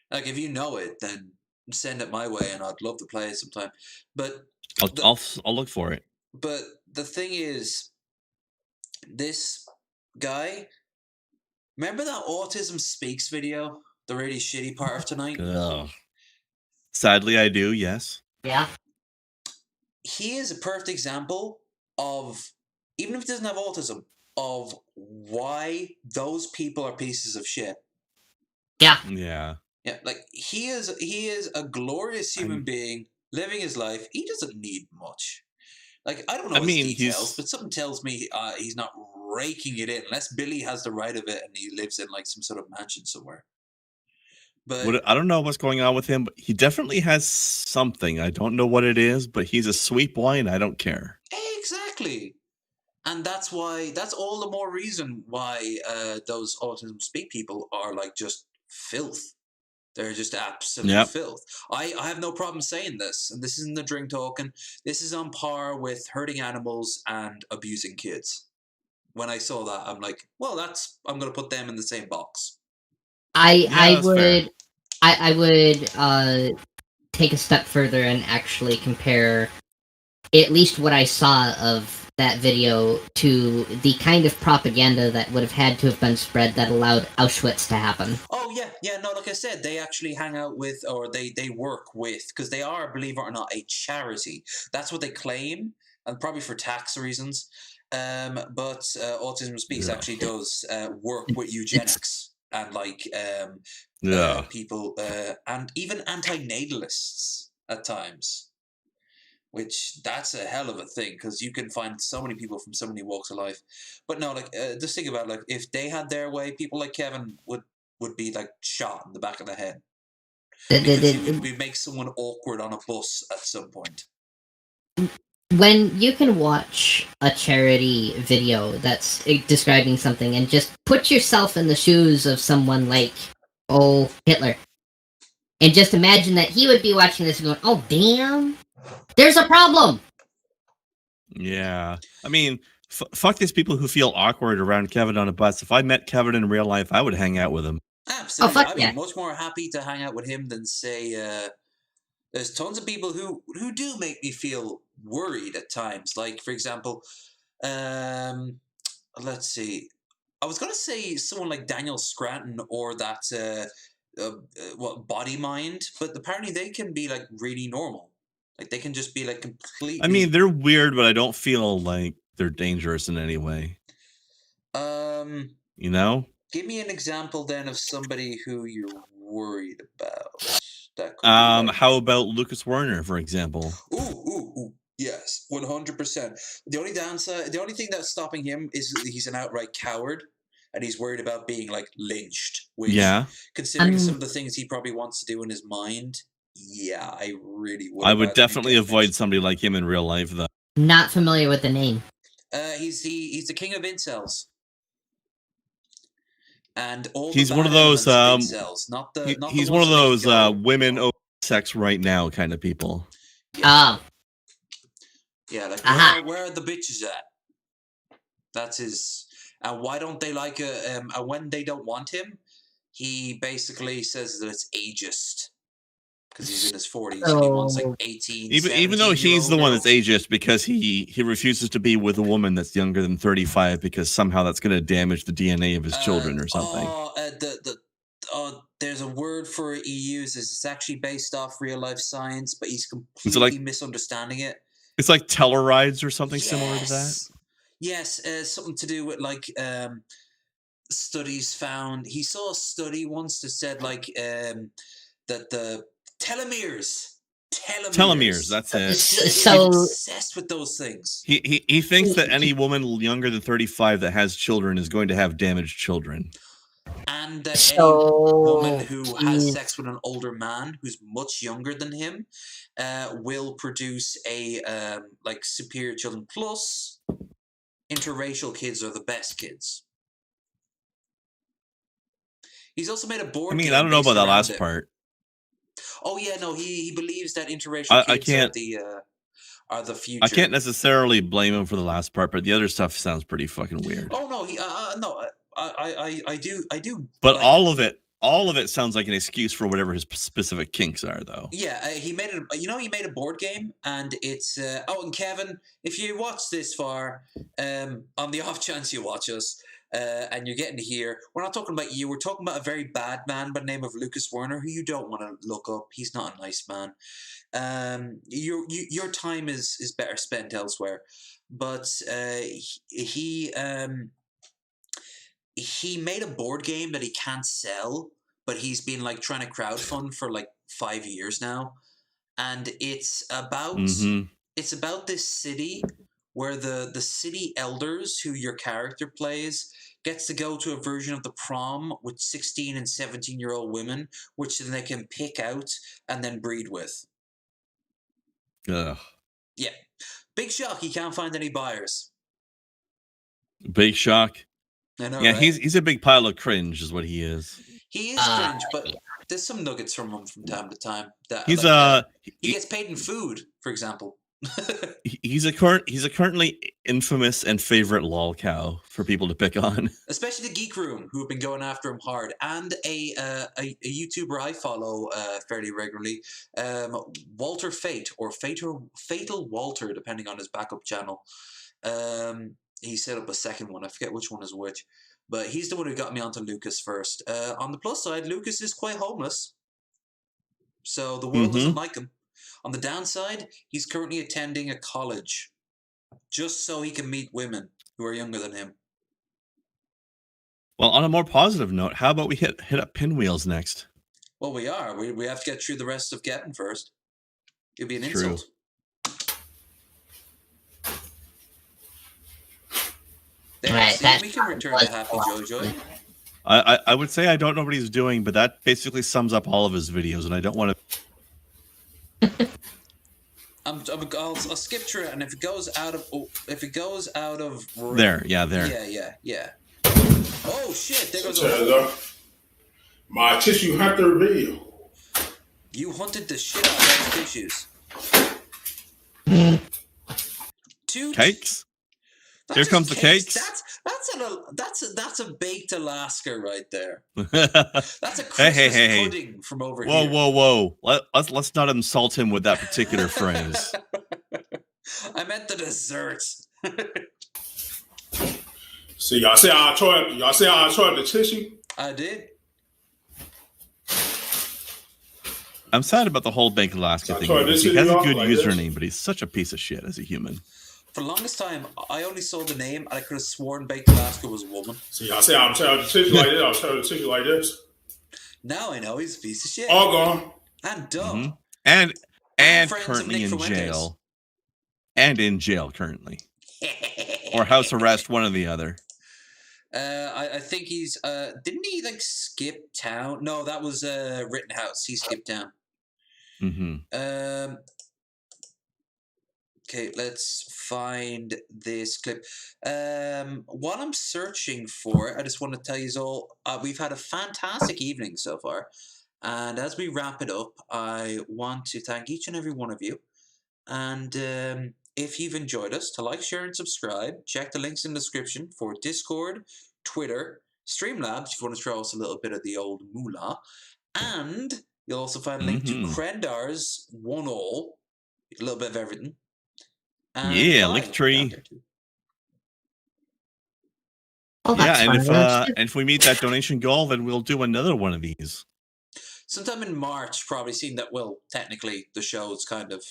Like, if you know it, then send it my way, and I'd love to play it sometime. But I'll look for it. But the thing is, this guy. Remember that Autism Speaks video? The really shitty part of tonight? Sadly, I do, yes. Yeah. He is a perfect example of, even if he doesn't have autism, of why those people are pieces of shit. Yeah. Yeah. Yeah, like, he is a glorious human being living his life. He doesn't need much. Like, I don't know his details, but something tells me he's not raking it in, unless Billy has the right of it and he lives in some sort of mansion somewhere. But I don't know what's going on with him, but he definitely has something. I don't know what it is, but he's a sweet boy, and I don't care. Exactly. And that's all the more reason why those Autism Speak people are just filth. They're just absolute filth. I have no problem saying this, and this isn't the drink talking. This is on par with hurting animals and abusing kids. When I saw that, I'm like, well, I'm going to put them in the same box. I would take a step further and actually compare at least what I saw of that video to the kind of propaganda that would have had to have been spread that allowed Auschwitz to happen. Oh, yeah, no, like I said, they actually hang out with, or they work with, because they are, believe it or not, a charity. That's what they claim, and probably for tax reasons. But Autism Speaks actually does work with eugenics and people, and even anti-natalists at times. Which, that's a hell of a thing, because you can find so many people from so many walks of life. But no, just think about if they had their way, people like Kevin would be shot in the back of the head. Because you would make someone awkward on a bus at some point. when you can watch a charity video that's describing something and just put yourself in the shoes of someone like, Hitler, and just imagine that he would be watching this and going, oh, damn, there's a problem. Yeah. I mean, fuck these people who feel awkward around Kevin on a bus. If I met Kevin in real life, I would hang out with him. Absolutely. I'd be much more happy to hang out with him than, say, there's tons of people who do make me feel worried at times. Like, for example, let's see. I was going to say someone like Daniel Scranton or that, Body Mind, but apparently they can be, like, really normal. Like, they can just be, like, completely... I mean, they're weird, but I don't feel like they're dangerous in any way. You know? Give me an example, then, of somebody who you're worried about. That could how about Lucas Werner, for example? Ooh. Yes, 100%. The only thing that's stopping him is he's an outright coward, and he's worried about being, like, lynched. Which, considering some of the things he probably wants to do in his mind, yeah, I really would. I would definitely avoid somebody like him in real life, though. Not familiar with the name. He's the king of incels. And all he's one of those he's one of those women over sex right now kind of people. Yeah, like where are the bitches at? That's his. And why don't they like and when they don't want him, he basically says that it's ageist because he's in his 40s and he wants like 18. Even though he's the one that's ageist because he refuses to be with a woman that's younger than 35 because somehow that's going to damage the DNA of his children or something. There's a word for it he uses. It's actually based off real life science, but he's completely misunderstanding it. It's like Tellurides or something similar to that. Yes, something to do with like studies found. He saw a study once that said like that the telomeres, that's it. So obsessed with those things. He thinks that any woman younger than 35 that has children is going to have damaged children. And that any woman who has sex with an older man who's much younger than him will produce a like superior children. Plus, interracial kids are the best kids. He's also made a board game. I don't know about that last part. Oh yeah, no, he believes that interracial kids are the future. I can't necessarily blame him for the last part, but the other stuff sounds pretty fucking weird. Oh no, I do. But like, all of it sounds like an excuse for whatever his specific kinks are, though. Yeah, he made it. He made a board game, and it's. And Kevin, if you watch this far, on the off chance you watch us, and you're getting to here, we're not talking about you. We're talking about a very bad man by the name of Lucas Werner, who you don't want to look up. He's not a nice man. Your time is better spent elsewhere. But he made a board game that he can't sell, but he's been like trying to crowdfund for like 5 years now, and it's about this city where the city elders, who your character plays, gets to go to a version of the prom with 16 and 17-year-old women, which then they can pick out and then breed with. Ugh. Yeah, big shock. He can't find any buyers. Big shock. I know, yeah, right? he's a big pile of cringe, is what he is. He is cringe, but there's some nuggets from him from time to time. That, he's he gets paid in food, for example. he's a currently infamous and favorite lol cow for people to pick on, especially the Geek Room, who have been going after him hard, and a YouTuber I follow fairly regularly, Walter Fate or Fatal Walter, depending on his backup channel. He set up a second one. I forget which one is which, but he's the one who got me onto Lucas first. On the plus side, Lucas is quite homeless, so the world doesn't like him. On the downside, he's currently attending a college just so he can meet women who are younger than him. Well, on a more positive note, how about we hit up Pinwheels next? Well, we are. We have to get through the rest of Kevin first. It'd be an insult. Right, we can return to Happy Jojo. I would say I don't know what he's doing, but that basically sums up all of his videos, and I don't want to. I'll skip through it, and if it goes out of there. Yeah. Oh shit! There goes my tissue hunter video. You hunted the shit out of those tissues. Cakes. Here comes the cakes. That's a baked Alaska right there. That's a Christmas pudding from over here. Whoa! Let's not insult him with that particular phrase. I meant the dessert. See, y'all see how I tried the tissue? I did. I'm sad about the whole baked Alaska thing. He has a good username, but he's such a piece of shit as a human. For the longest time, I only saw the name, and I could have sworn Baked Alaska was a woman. See, I say I'm telling the tissue like this. I'm telling the tissue like this. Now I know he's a piece of shit. All gone. And dumb. And currently in jail. And in jail currently. Or house arrest, one or the other. I think he's didn't he like skip town? No, that was Rittenhouse. He skipped town. Okay, let's find this clip. While I'm searching for it, I just want to tell you all, we've had a fantastic evening so far. And as we wrap it up, I want to thank each and every one of you. And if you've enjoyed us, to like, share, and subscribe. Check the links in the description for Discord, Twitter, Streamlabs, if you want to throw us a little bit of the old moolah. And you'll also find a link to Krendar's One All, a little bit of everything. And Linktree. And if we meet that donation goal, then we'll do another one of these. Sometime in March, probably seeing that, well, technically the show's kind of,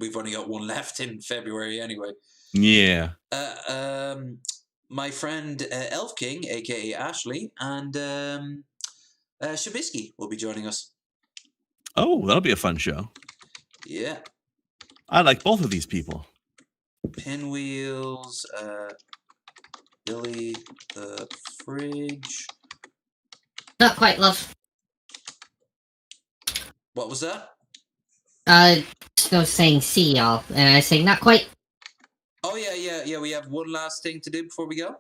we've only got one left in February anyway. Yeah. My friend Elf King, aka Ashley, and Shabisky will be joining us. Oh, that'll be a fun show. Yeah. I like both of these people. Pinwheels, Billy the Fridge. Not quite, love. What was that? I was saying see y'all, and I say not quite. Oh yeah. We have one last thing to do before we go.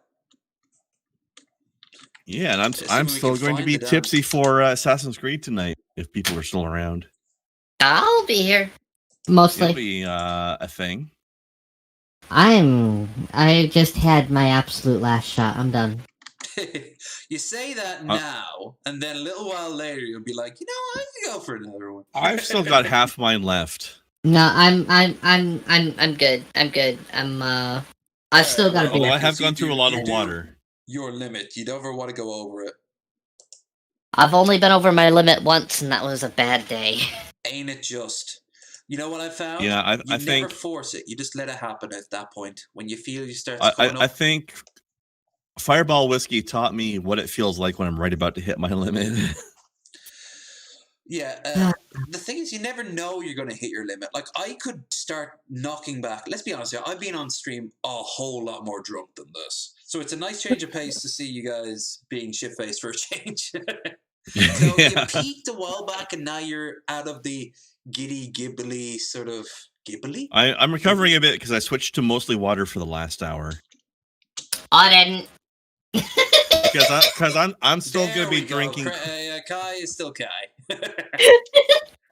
Yeah, and I'm still going to be tipsy for Assassin's Creed tonight. If people are still around, I'll be here. Mostly. It'll be a thing. I just had my absolute last shot. I'm done. You say that now, and then a little while later you'll be like, you know, I can go for another one. I've still got half mine left. No, I'm good. I've still got a bit. I have gone through a lot of water. Your limit. You don't ever want to go over it. I've only been over my limit once, and that was a bad day. Ain't it just? You know what I found? Yeah, I think... never force it. You just let it happen at that point. When you feel you start to come up... I think Fireball Whiskey taught me what it feels like when I'm right about to hit my limit. Yeah, the thing is, you never know you're going to hit your limit. Like, I could start knocking back. Let's be honest here, I've been on stream a whole lot more drunk than this. So it's a nice change of pace to see you guys being shit-faced for a change. So you peaked a while back, and now you're out of the giddy, gibbly sort of... Gibbly? I'm recovering a bit because I switched to mostly water for the last hour. I didn't. Because I'm still going to be drinking. Kai is still Kai.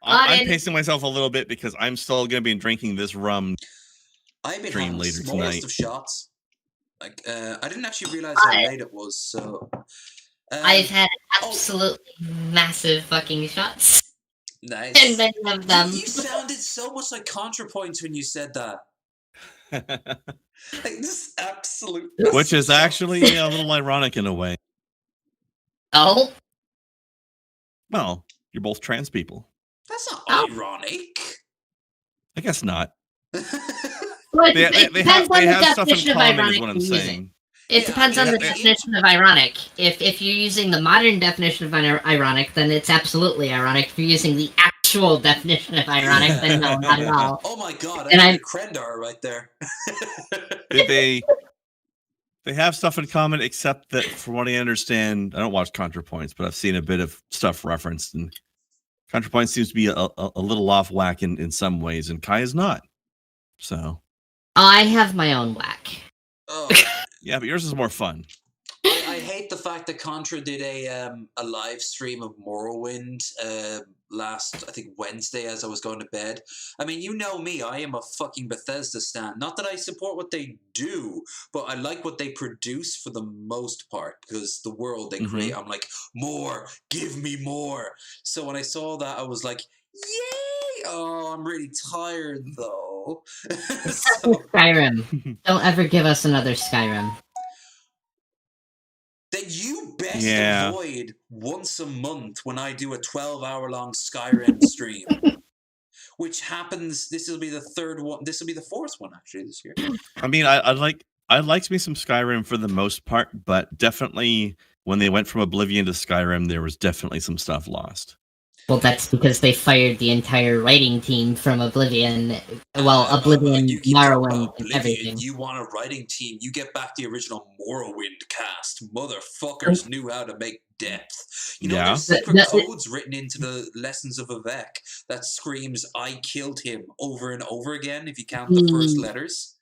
I'm pacing myself a little bit because I'm still going to be drinking this rum. I've been stream having the later smallest tonight. of shots. Like I didn't actually realize how late it was. So I've had absolutely massive fucking shots. Nice. And many of them. You sounded so much like ContraPoints when you said that. Like this absolute. Which is actually a little ironic in a way. Oh? Well, you're both trans people. That's not ironic. I guess not. Well, they have stuff in common is what I'm using. saying. It depends on the definition of ironic. If you're using the modern definition of ironic, then it's absolutely ironic. If you're using the actual definition of ironic, then no, not at all. Oh my god, And I'm Krendar right there. They have stuff in common, except that, from what I understand, I don't watch ContraPoints, but I've seen a bit of stuff referenced, and ContraPoint seems to be a little off whack in some ways, and Kai is not. So I have my own whack. Oh. Yeah, but yours is more fun. I hate the fact that Contra did a live stream of Morrowind last, I think, Wednesday as I was going to bed. I mean, you know me, I am a fucking Bethesda stan. Not that I support what they do, but I like what they produce for the most part, because the world they create, I'm like, more, give me more. So when I saw that, I was like, yay! Oh, I'm really tired though. Skyrim. Don't ever give us another Skyrim. Then you best avoid once a month when I do a 12-hour-long Skyrim stream, which happens. This will be the third one. This will be the fourth one actually this year. I mean, I like me some Skyrim for the most part, but definitely when they went from Oblivion to Skyrim, there was definitely some stuff lost. Well, that's because they fired the entire writing team from Oblivion. Well, Oblivion, Morrowind, and everything. You want a writing team? You get back the original Morrowind cast. Motherfuckers knew how to make depth. You know, there's secret codes written into the Lessons of Vivek that screams, "I killed him" over and over again. If you count the first letters,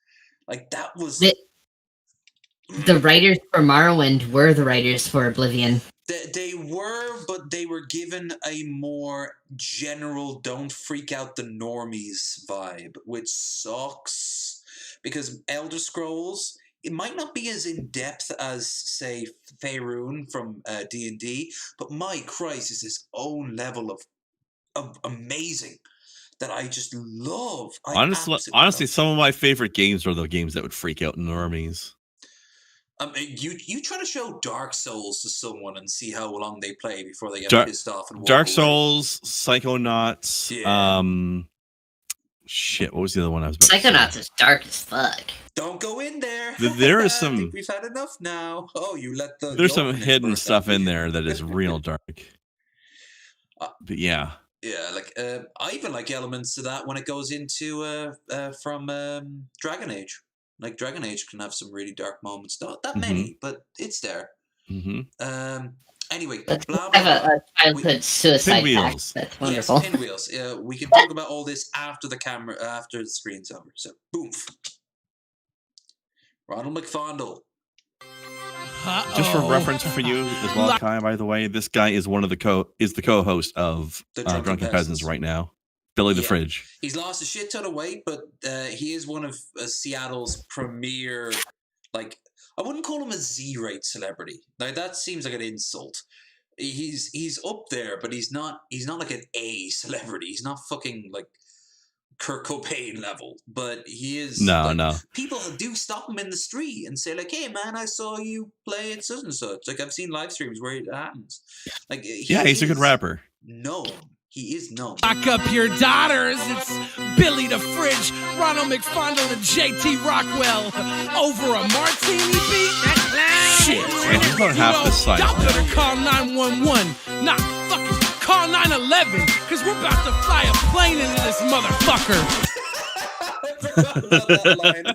like that was. The writers for Morrowind were the writers for Oblivion. They were, but they were given a more general "don't freak out the normies" vibe, which sucks. Because Elder Scrolls, it might not be as in-depth as, say, Faerun from D&D, but my Christ, is its own level of amazing that I just love. Honestly, some of my favorite games are the games that would freak out normies. You try to show Dark Souls to someone and see how long they play before they get pissed off and walk Dark away. Souls, Psychonauts. Shit, what was the other one I was about Psychonauts is dark as fuck. Don't go in there. There is some. I think we've had enough now. Oh, you let the. There's some hidden stuff in there that is real dark. But yeah. Yeah, like I even like elements to that when it goes into from Dragon Age. Like Dragon Age can have some really dark moments. Not that many, but it's there. Anyway, blah, I have a childhood suicide pact. That's wonderful. Yes, pinwheels. We can talk about all this after the screen's over. So, boom. Ronald McFondle. Just for reference for you as well, Kai, by the way, this guy is one of the co-host of Drunken Peasants right now. Billy the Fridge. He's lost a shit ton of weight, but he is one of Seattle's premier, like, I wouldn't call him a Z-rate celebrity. Now that seems like an insult. He's up there, but he's not like an A celebrity. He's not fucking like Kurt Cobain level, but he is. No. People do stop him in the street and say like, "Hey man, I saw you play at such and such." Like I've seen live streams where it happens. Like he's a good rapper. No. He is known. Lock up your daughters. It's Billy the Fridge, Ronald McFondle, and JT Rockwell over a martini beat. Shit. And he's on half the site. Y'all better call 911. Nah, fucking call 911, because we're about to fly a plane into this motherfucker. I forgot about that line.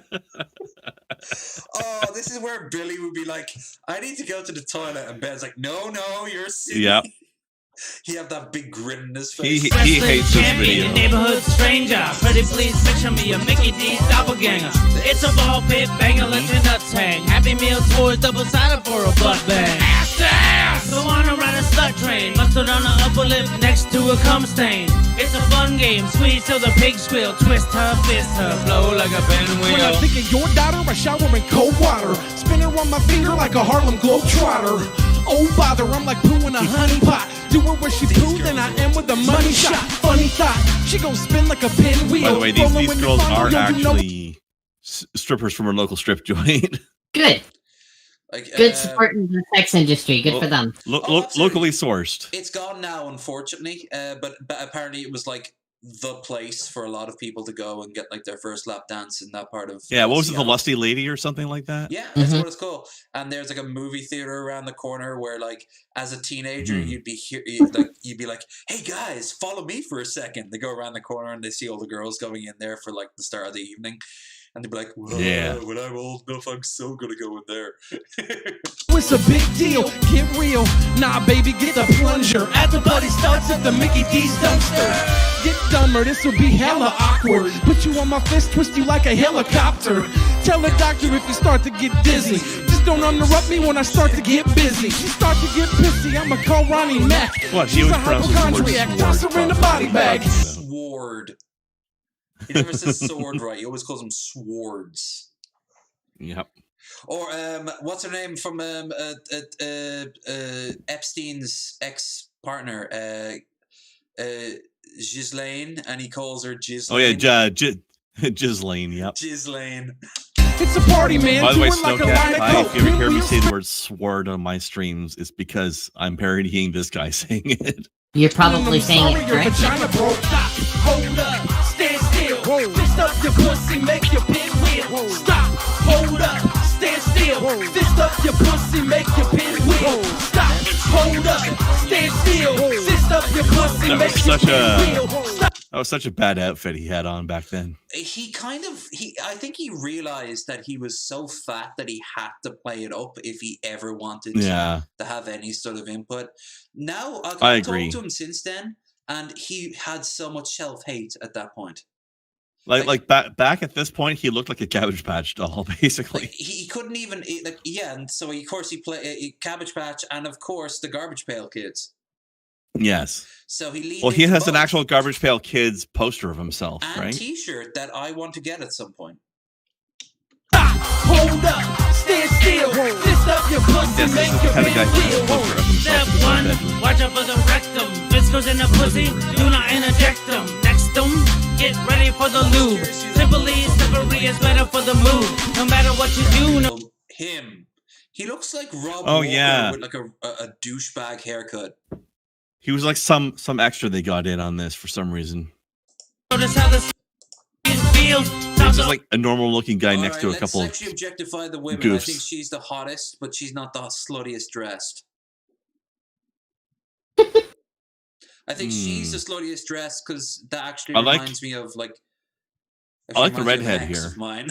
Oh, this is where Billy would be like, I need to go to the toilet. And Ben's like, no, you're sick. Yep. He have that big grin in his face. He hates this video. Neighborhood stranger, pretty please picture me a Mickey D's doppelganger. It's a ball pit banger, let your nuts hang. Happy Meal tours, double-sided for a butt bang. Ass to ass! Go on around a slut train, mustard on the upper lip next to a cum stain. It's a fun game, squeeze till the pig squeal, twist her, fist her, blow like a pinwheel. When I think of your daughter, I shower in cold water, spin her on my finger like a Harlem Globetrotter. Oh bother, I'm like poo in a honey pot. Do her where she poo, then I am with a money shot. Funny thought, she gon' spin like a pinwheel. By the way, these girls are actually strippers from a local strip joint. Good. Like, good supporting the sex industry. Good for them. Locally sourced. It's gone now, unfortunately. But apparently it was like the place for a lot of people to go and get like their first lap dance in that part of what was it, the Lusty Lady or something like that? Yeah, that's what it's called. And there's like a movie theater around the corner where like as a teenager you'd be like, hey guys, follow me for a second. They go around the corner and they see all the girls going in there for like the start of the evening. And they'd be like, when I'm old enough, I'm so gonna go in there. It's a big deal, get real. Nah, baby, get the plunger. At the party starts at the Mickey D's dumpster. Get dumber, this will be hella awkward. Put you on my fist, twist you like a helicopter. Tell the doctor if you start to get dizzy. Just don't interrupt me when I start to get busy. She start to get pissy, I'ma call Ronnie Mac. What? She's a hypochondriac, toss her in a body bag. Sword. He never says sword right. He always calls them swords. Yep. Or what's her name from Epstein's ex-partner, Ghislaine, and he calls her Ghislaine. Oh yeah, Ghislaine. Yep. Ghislaine. It's a party, man. By the way, Do it like a Snowcat, line of if you ever coke. hear me say the word sword on my streams, it's because I'm parodying this guy saying it. You're probably saying it Your correctly. vagina broke. Stop. Hold up. Stand still. Fist up your pussy. Make your pinwheel. Stop. Hold up. Stand still. Fist up your pussy. Make your pinwheel. Stop. Hold up. Stand still. Fist up your pussy. Make your pinwheel. Stop. That was such a bad outfit he had on back then. I think he realized that he was so fat that he had to play it up if he ever wanted to have any sort of input. Now, I've talked to him since then, and he had so much self-hate at that point. Like back at this point, he looked like a Cabbage Patch doll, basically. Like, he couldn't even and so of course he played Cabbage Patch and of course the Garbage Pail Kids. Yes. So he leaned he into has both. an actual Garbage Pail Kids poster of himself, And right? T-shirt that I want to get at some point. Hold up. Stand still. Fist up your pussy. Make your pinwheel. Step 1, watch out for the rectum. Fiscals in the pussy, do not interject them. Next them, get ready for the lube. Simply, slippery is better for the move. No matter what you do, Him. He looks like Rob Oh, Walker yeah. with like a douchebag haircut. He was like some extra they got in on this for some reason. notice how the feels. He's just like a normal looking guy next to a Let's couple of sexually objectify the women. goofs. I think she's the hottest, but she's not the sluttiest dressed. I think she's the sluttiest dressed because that actually reminds me of like. I like the reminds me of redhead an ex here. of Mine.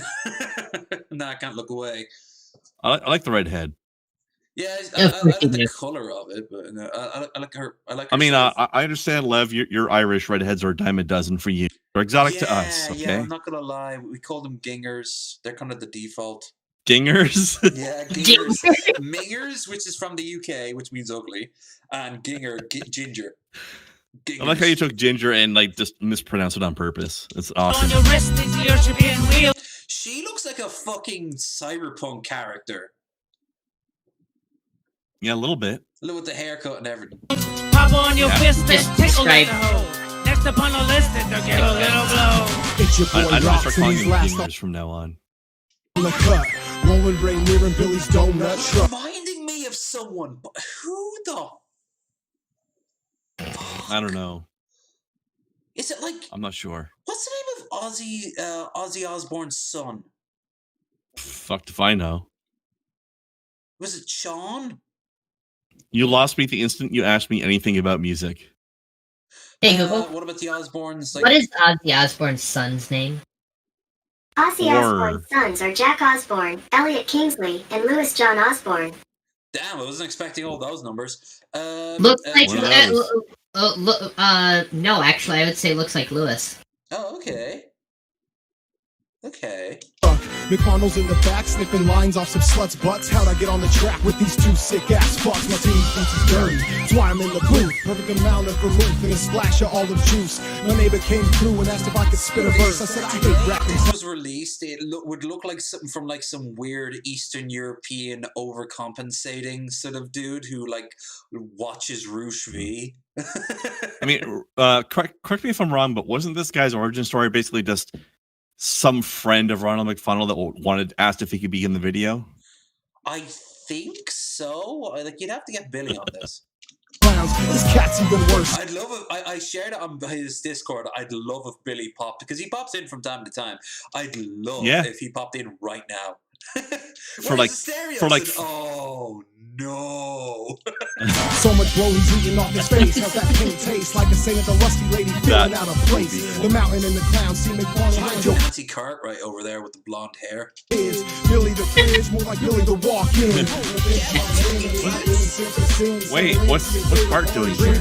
No, I can't look away. I like the redhead. Yeah, I like the color of it, but no, I like her. I like. I mean, herself. I understand, Lev. You're Irish. Redheads are a dime a dozen for you. They're exotic to us. Okay. Yeah, I'm not gonna lie. We call them gingers. They're kind of the default. Gingers. Yeah, gingers. Mingers, which is from the UK, which means ugly, and ginger. I like how you took ginger and like just mispronounced it on purpose. It's awesome. on your wrist is your should be real. She looks like a fucking cyberpunk character. Yeah, a little bit. Look with the haircut and everything. Pop on your fist and Just tickle describe- the hoe. Next upon the list is to give a little blow. It's your boy I'm gonna start Rocks calling and these him last gingers from now on. on the cut. Rolling Ray near and Billy's donut truck. Reminding me of someone, but who the? I don't know. Is it like? I'm not sure. What's the name of Ozzy Osbourne's son? Fuck if I know. Was it Sean? You lost me the instant you asked me anything about music. Hey Google, What about the Osbournes? Like, what is Ozzy Osbourne's son's name? Ozzy Or- Osbourne's sons are Jack Osbourne, Elliot Kingsley, and Louis John Osbourne. damn, I wasn't expecting all those numbers. Looks like one of those. no, actually, I would say looks like Lewis. Oh, okay. Okay. McConnell's in the back, sniffing lines off some sluts' butts. How'd I get on the track with these two sick ass fucks? My team thinks it's dirty, that's why I'm in the booth. Perfect amount of vermouth and a splash of olive juice. My neighbor came through and asked if I could spit a verse. I said I hate rapping. This was released. It would look like something from like some weird Eastern European overcompensating sort of dude who like watches Roosh V. I mean, correct me if I'm wrong, but wasn't this guy's origin story basically just some friend of Ronald McFunnell that asked if he could be in the video? I think so. Like you'd have to get Billy on this. This cat's even worse. I'd love if I shared it on his Discord. I'd love if Billy popped because he pops in from time to time. I'd love if he popped in right now. For like Asterios? for like oh no. So much blow he's eating off his face. How's that paint taste? Like the saying of the rusty lady feeling out of place. The mountain and the clown see McFarlane. Nancy Cartwright over there with the blonde hair. Is Billy the Fridge more like Billy the Walk-In? Wait, what's Bart doing here?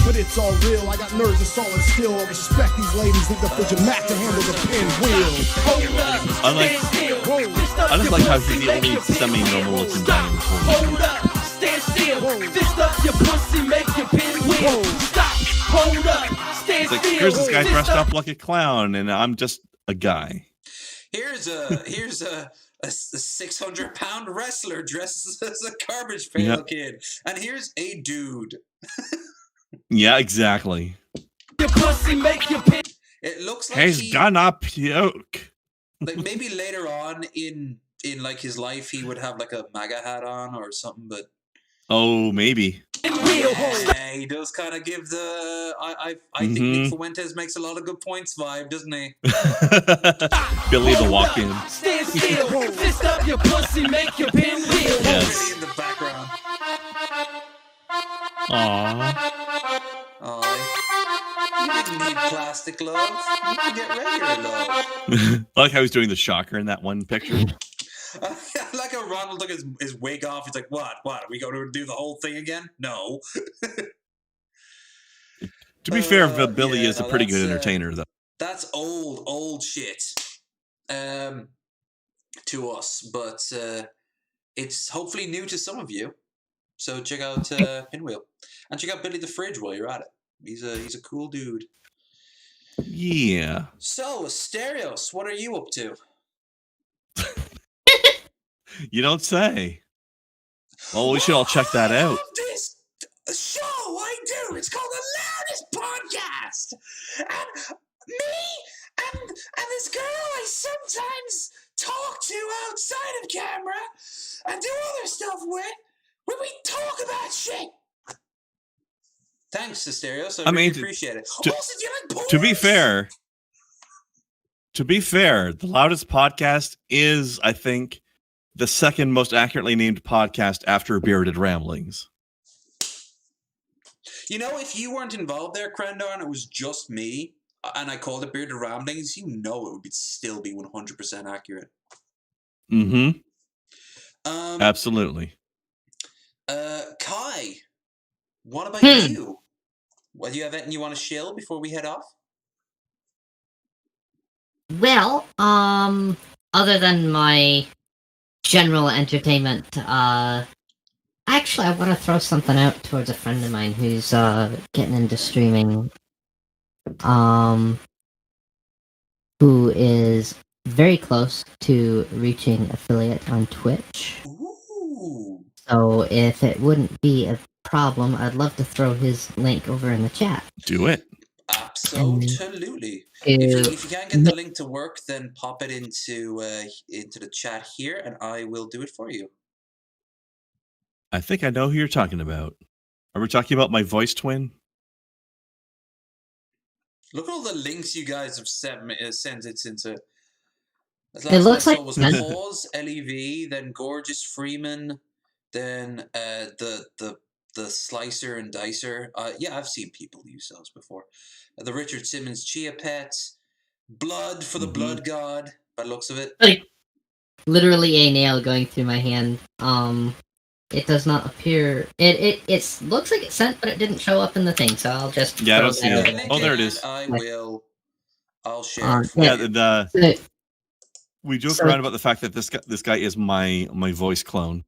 But it's all real. I got nerves of solid steel. I respect these ladies. Need the fridge and Mac to handle the pinwheel. I just like how he's the only semi-normal looking guy in the world. Hold up, stand still. Fist up your pussy, make your pinwheel. Stop, hold up, stand It's like, still. here's this guy dressed up like a clown, and I'm just a guy. Here's a 600-pound wrestler dressed as a garbage pail kid, and here's a dude. Yeah, exactly. Your pussy, make your pin. It looks like He's gonna puke. Like maybe later on in like his life he would have like a MAGA hat on or something, but Oh, maybe. yeah, he does kind of give the I think Nick Fuentes makes a lot of good points vibe, doesn't he? Billy the Walk-In. Stand still. Fist up your pussy, make your pinwheel. Yes. In the background. Aww. You didn't need plastic love. You can get regular love. I like how he's doing the shocker in that one picture. I like how Ronald took his wig off. He's like, what? Are we going to do the whole thing again? No. To be fair, Billy is a pretty good entertainer, though. That's old shit to us, but it's hopefully new to some of you. So check out Pinwheel. And check out Billy the Fridge while you're at it. He's a cool dude. Yeah. So, Asterios, what are you up to? You don't say. Well, we should all check that out. This show I do. It's called The Loudest Podcast. And me and this girl I sometimes talk to outside of camera and do other stuff with, when we talk about shit. Thanks, Asterios. I really appreciate it. Also, do you like porn? To be fair, The Loudest Podcast is, I think, the second most accurately named podcast after Bearded Ramblings. You know, if you weren't involved there, Crendor, and it was just me, and I called it Bearded Ramblings, you know it would still be 100% accurate. Mm-hmm. Absolutely. Kai, what about you? Well, do you have anything you want to shill before we head off? Well, other than my general entertainment, actually, I want to throw something out towards a friend of mine who's getting into streaming, who is very close to reaching affiliate on Twitch. Ooh. So if it wouldn't be a problem, I'd love to throw his link over in the chat. Do it. Absolutely. If you can't get the link to work, then pop it into the chat here, and I will do it for you. I think I know who you're talking about. Are we talking about my voice twin? Look at all the links you guys have sent it into. It looks like was Pause, LEV, then Gorgeous Freeman, then the Slicer and Dicer. Yeah, I've seen people use those before. The Richard Simmons Chia Pet, Blood for the Blood God, by the looks of it. Like, literally a nail going through my hand. It does not appear. It looks like it's sent, but it didn't show up in the thing. So I'll just. Yeah, I don't see it. Oh, there it is. I'll share. We joke around about the fact that this guy is my voice clone.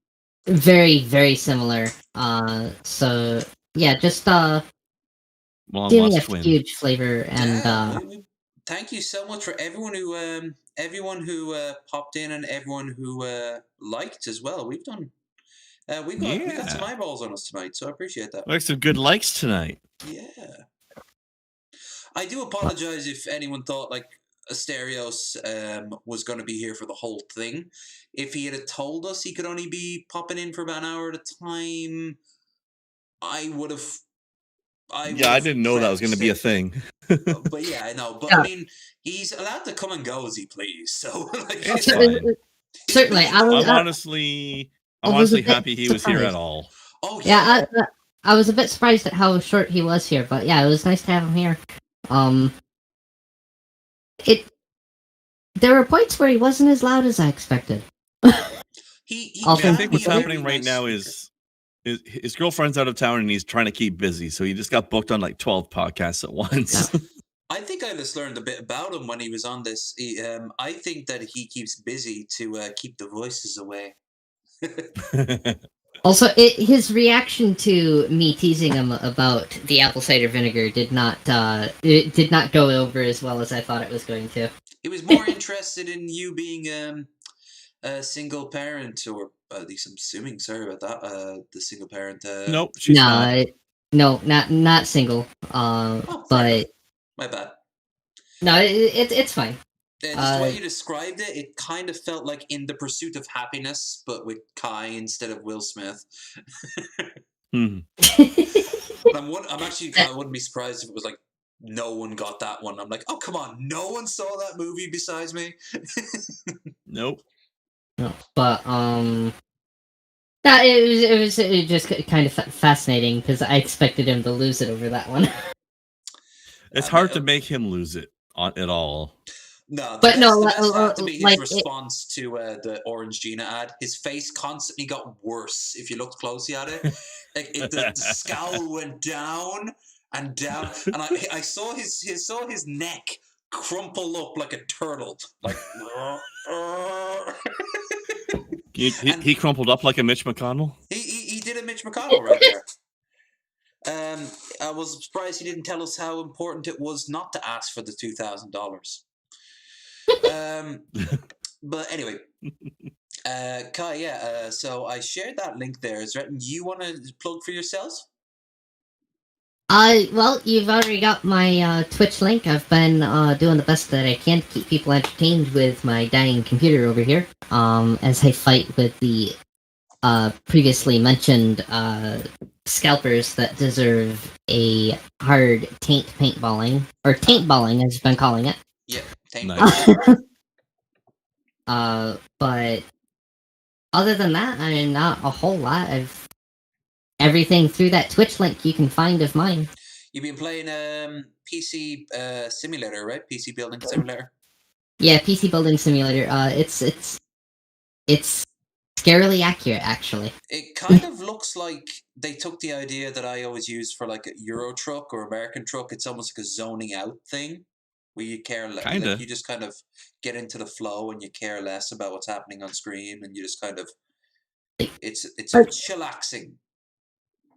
Very, very similar. So yeah, just giving a huge flavor and. Thank you so much for everyone who popped in and everyone who liked as well. We've got some eyeballs on us tonight, so I appreciate that. Like some good likes tonight. Yeah. I do apologize if anyone thought like Asterios was going to be here for the whole thing. If he had told us he could only be popping in for about an hour at a time, I would have. I didn't know that was going to be a thing. But yeah, I know. But I mean, he's allowed to come and go as he please. So like, it's fine. Certainly, I'm honestly I'm honestly happy he was here at all. Oh yeah. I was a bit surprised at how short he was here, but yeah, it was nice to have him here. There were points where he wasn't as loud as I expected. I think what's happening right now is his girlfriend's out of town and he's trying to keep busy, so he just got booked on like 12 podcasts at once. I think I just learned a bit about him when he was on this. I think that he keeps busy to keep the voices away. Also, his reaction to me teasing him about the apple cider vinegar did not go over as well as I thought it was going to. He was more interested in you being a single parent, or at least I'm assuming. Sorry about that. The single parent. Nope, she's not. No, not single. But my bad. No, it's fine. Just the way you described it, it kind of felt like In the Pursuit of Happiness, but with Kai instead of Will Smith. I'm actually, I wouldn't be surprised if it was like no one got that one. I'm like, oh come on, no one saw that movie besides me. Nope. No, but it was just kind of fascinating because I expected him to lose it over that one. It's hard to make him lose it at all. No, the best had to be his response to the Orange Gina ad. His face constantly got worse if you looked closely at it. Like the scowl went down and down, and I saw his neck crumple up like a turtle. Like he crumpled up like a Mitch McConnell. He did a Mitch McConnell right there. I was surprised he didn't tell us how important it was not to ask for the $2,000. But anyway, Kai, so I shared that link there. Is there anything you want to plug for yourselves? Well, you've already got my Twitch link. I've been doing the best that I can to keep people entertained with my dying computer over here, as I fight with the previously mentioned scalpers that deserve a hard paintballing, or taintballing as I've been calling it. Yep, taintballing. But other than that, I mean, not a whole lot. Everything through that Twitch link you can find of mine. You've been playing PC simulator, right? PC building simulator. Yeah, PC building simulator. It's scarily accurate, actually. It kind of looks like they took the idea that I always use for like a Euro truck or American truck. It's almost like a zoning out thing, where you care less. Like you just kind of get into the flow and you care less about what's happening on screen, and you just kind of it's chillaxing.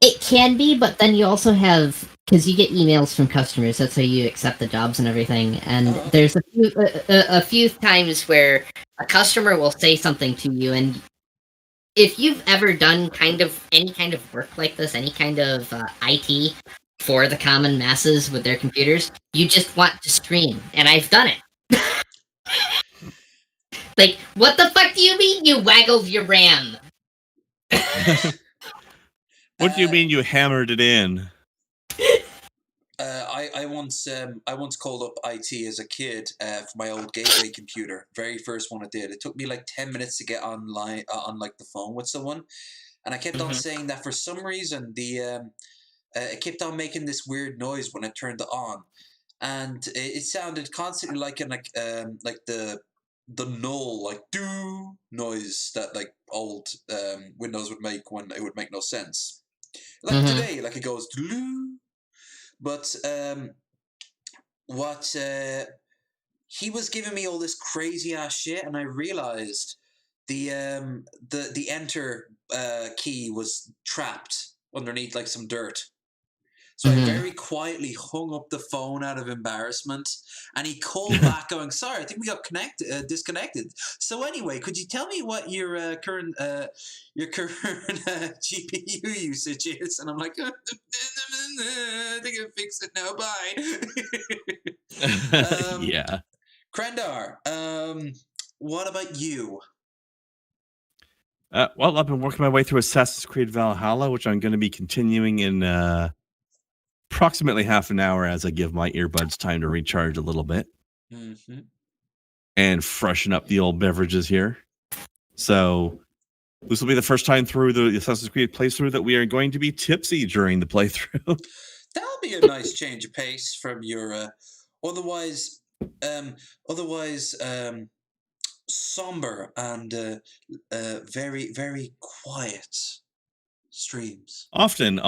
It can be, but then you also have, because you get emails from customers. That's how you accept the jobs and everything. And there's a few times where a customer will say something to you, and if you've ever done any kind of work like this, any kind of IT for the common masses with their computers, you just want to scream. And I've done it. Like, what the fuck do you mean you waggled your RAM? What do you mean you hammered it in? I once called up IT as a kid for my old gateway computer. Very first one I did. It took me like 10 minutes to get online on like the phone with someone, and I kept on saying that for some reason it kept on making this weird noise when I turned it on, and it sounded constantly like the null, like do noise that like old Windows would make when it would make no sense. Like today, like it goes doo. But what he was giving me all this crazy ass shit, and I realized the enter key was trapped underneath like some dirt. So I very quietly hung up the phone out of embarrassment, and he called back going, sorry, I think we got disconnected. So anyway, could you tell me what your current GPU usage is? And I'm like, I think I fixed it now, bye. Yeah. Krendar, what about you? Well, I've been working my way through Assassin's Creed Valhalla, which I'm going to be continuing in approximately half an hour as I give my earbuds time to recharge a little bit and freshen up the old beverages here. So This will be the first time through the Assassin's Creed playthrough that we are going to be tipsy during the playthrough. That'll be a nice change of pace from your otherwise somber and very, very quiet streams. Often,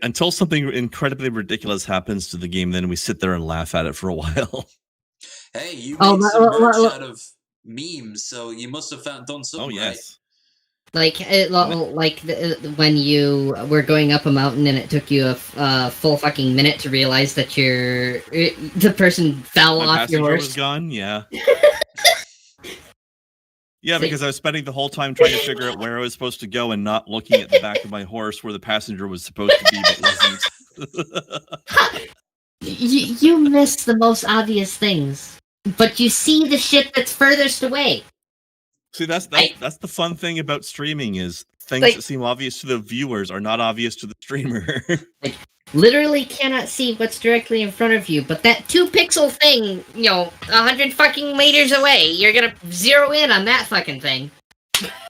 until something incredibly ridiculous happens to the game, then we sit there and laugh at it for a while. Hey, you made some merch out of memes, so you must have done something right. Like, when you were going up a mountain and it took you a full fucking minute to realize that the person fell off your horse. Was gone, yeah. Yeah, because I was spending the whole time trying to figure out where I was supposed to go and not looking at the back of my horse where the passenger was supposed to be, but wasn't. You miss the most obvious things, but you see the shit that's furthest away. See, that's the fun thing about streaming is things that seem obvious to the viewers are not obvious to the streamer. Literally cannot see what's directly in front of you, but that 2-pixel thing, 100 fucking meters away, you're gonna zero in on that fucking thing.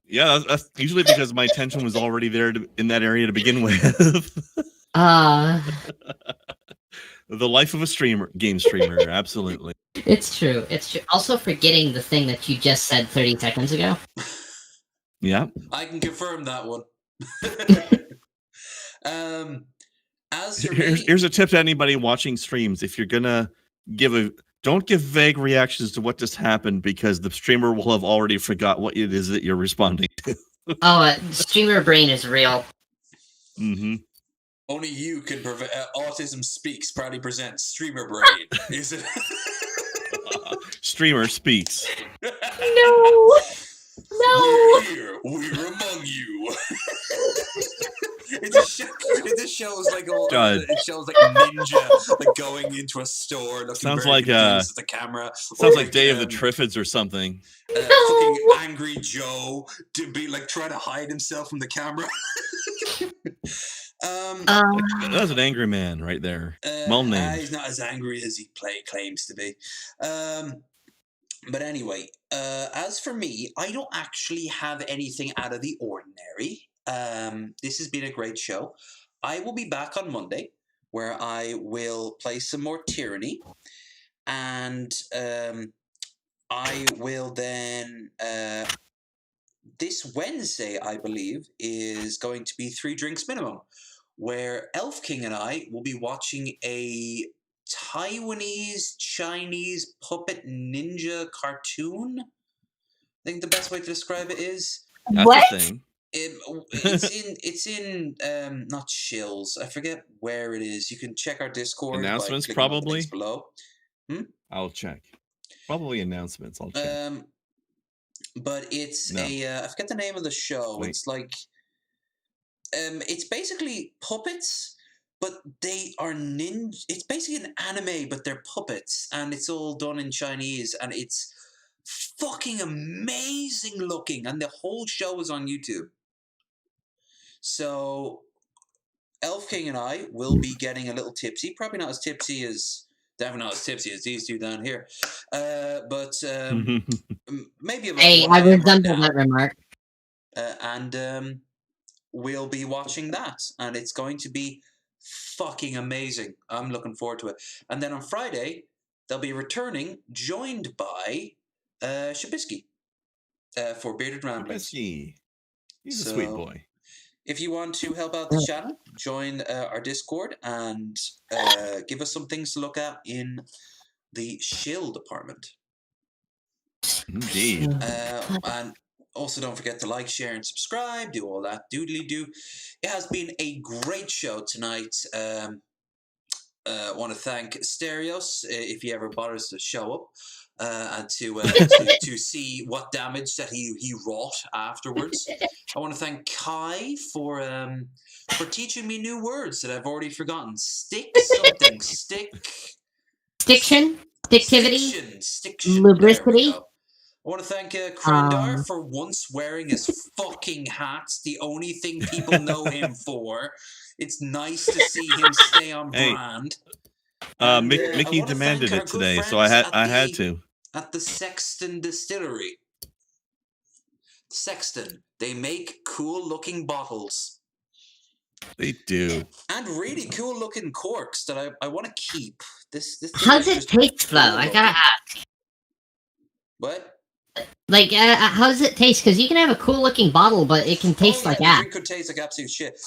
Yeah, that's usually because my attention was already there in that area to begin with. The life of a game streamer, absolutely. It's true. Also forgetting the thing that you just said 30 seconds ago. Yeah. I can confirm that one. Here's a tip to anybody watching streams. If you're gonna don't give vague reactions to what just happened, because the streamer will have already forgot what it is that you're responding to. Streamer brain is real. Mm-hmm. Only you can prevent. Autism Speaks proudly presents Streamer Brain. Is it? Streamer Speaks. No. We're here. We're among you. It just shows like it shows like ninja like going into a store looking sounds very like at the camera. Sounds like Day of the Triffids or something. Fucking Angry Joe to be like trying to hide himself from the camera. That's an angry man right there. Well named. He's not as angry as he claims to be. But anyway, as for me, I don't actually have anything out of the ordinary. This has been a great show. I will be back on Monday, where I will play some more Tyranny, and I will then this Wednesday, I believe, is going to be 3 Drinks Minimum, where Elf King and I will be watching a Taiwanese Chinese puppet ninja cartoon. I think the best way to describe it is what? It's in not Shills. I forget where it is. You can check our Discord. Announcements probably below. I'll check. Probably announcements. I'll check. But it's I forget the name of the show. Wait. It's like it's basically puppets, but they are ninja. It's basically an anime, but they're puppets, and it's all done in Chinese, and it's fucking amazing looking, and the whole show is on YouTube. So Elf King and I will be getting a little tipsy, probably not as tipsy as definitely not as tipsy as these two down here, but maybe a little. Hey, I resemble that remark. And we'll be watching that, and it's going to be fucking amazing. I'm looking forward to it. And then on Friday, they'll be returning, joined by Shabisky for Bearded Ramblings. Shabisky. He's a sweet boy. If you want to help out the channel, join our Discord and give us some things to look at in the shill department. Indeed. And also don't forget to like, share, and subscribe. Do all that doodly-doo. It has been a great show tonight. I want to thank Asterios if he ever bothers to show up. And to see what damage that he wrought afterwards. I want to thank Kai for teaching me new words that I've already forgotten. Stiction, lubricity. I want to thank Krendar for once wearing his fucking hat. The only thing people know him for. It's nice to see him stay on brand. Mickey demanded it today, so I had to. At the Sexton Distillery. Sexton. They make cool-looking bottles. They do. And really cool-looking corks that I want to keep. This How's it taste, though? I gotta ask. What? Like, how does it taste? Because you can have a cool-looking bottle, but it can taste like ass. The drink could taste like absolute shit.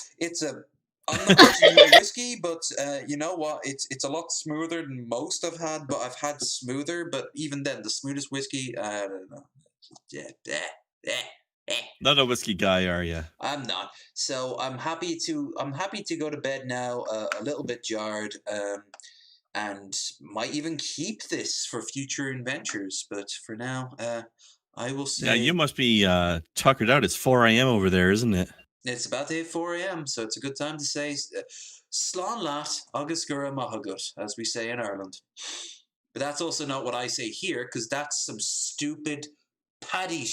I'm not touching my whiskey, but you know what? It's a lot smoother than most I've had, but I've had smoother. But even then, the smoothest whiskey, I don't know. Not a whiskey guy, are you? I'm not. So I'm happy to go to bed now, a little bit jarred, and might even keep this for future adventures. But for now, I will say. Yeah, you must be tuckered out. It's 4 a.m. over there, isn't it? It's about to hit 4 a.m., so it's a good time to say Slán Lat agus Gura Mahagut, as we say in Ireland. But that's also not what I say here, because that's some stupid paddy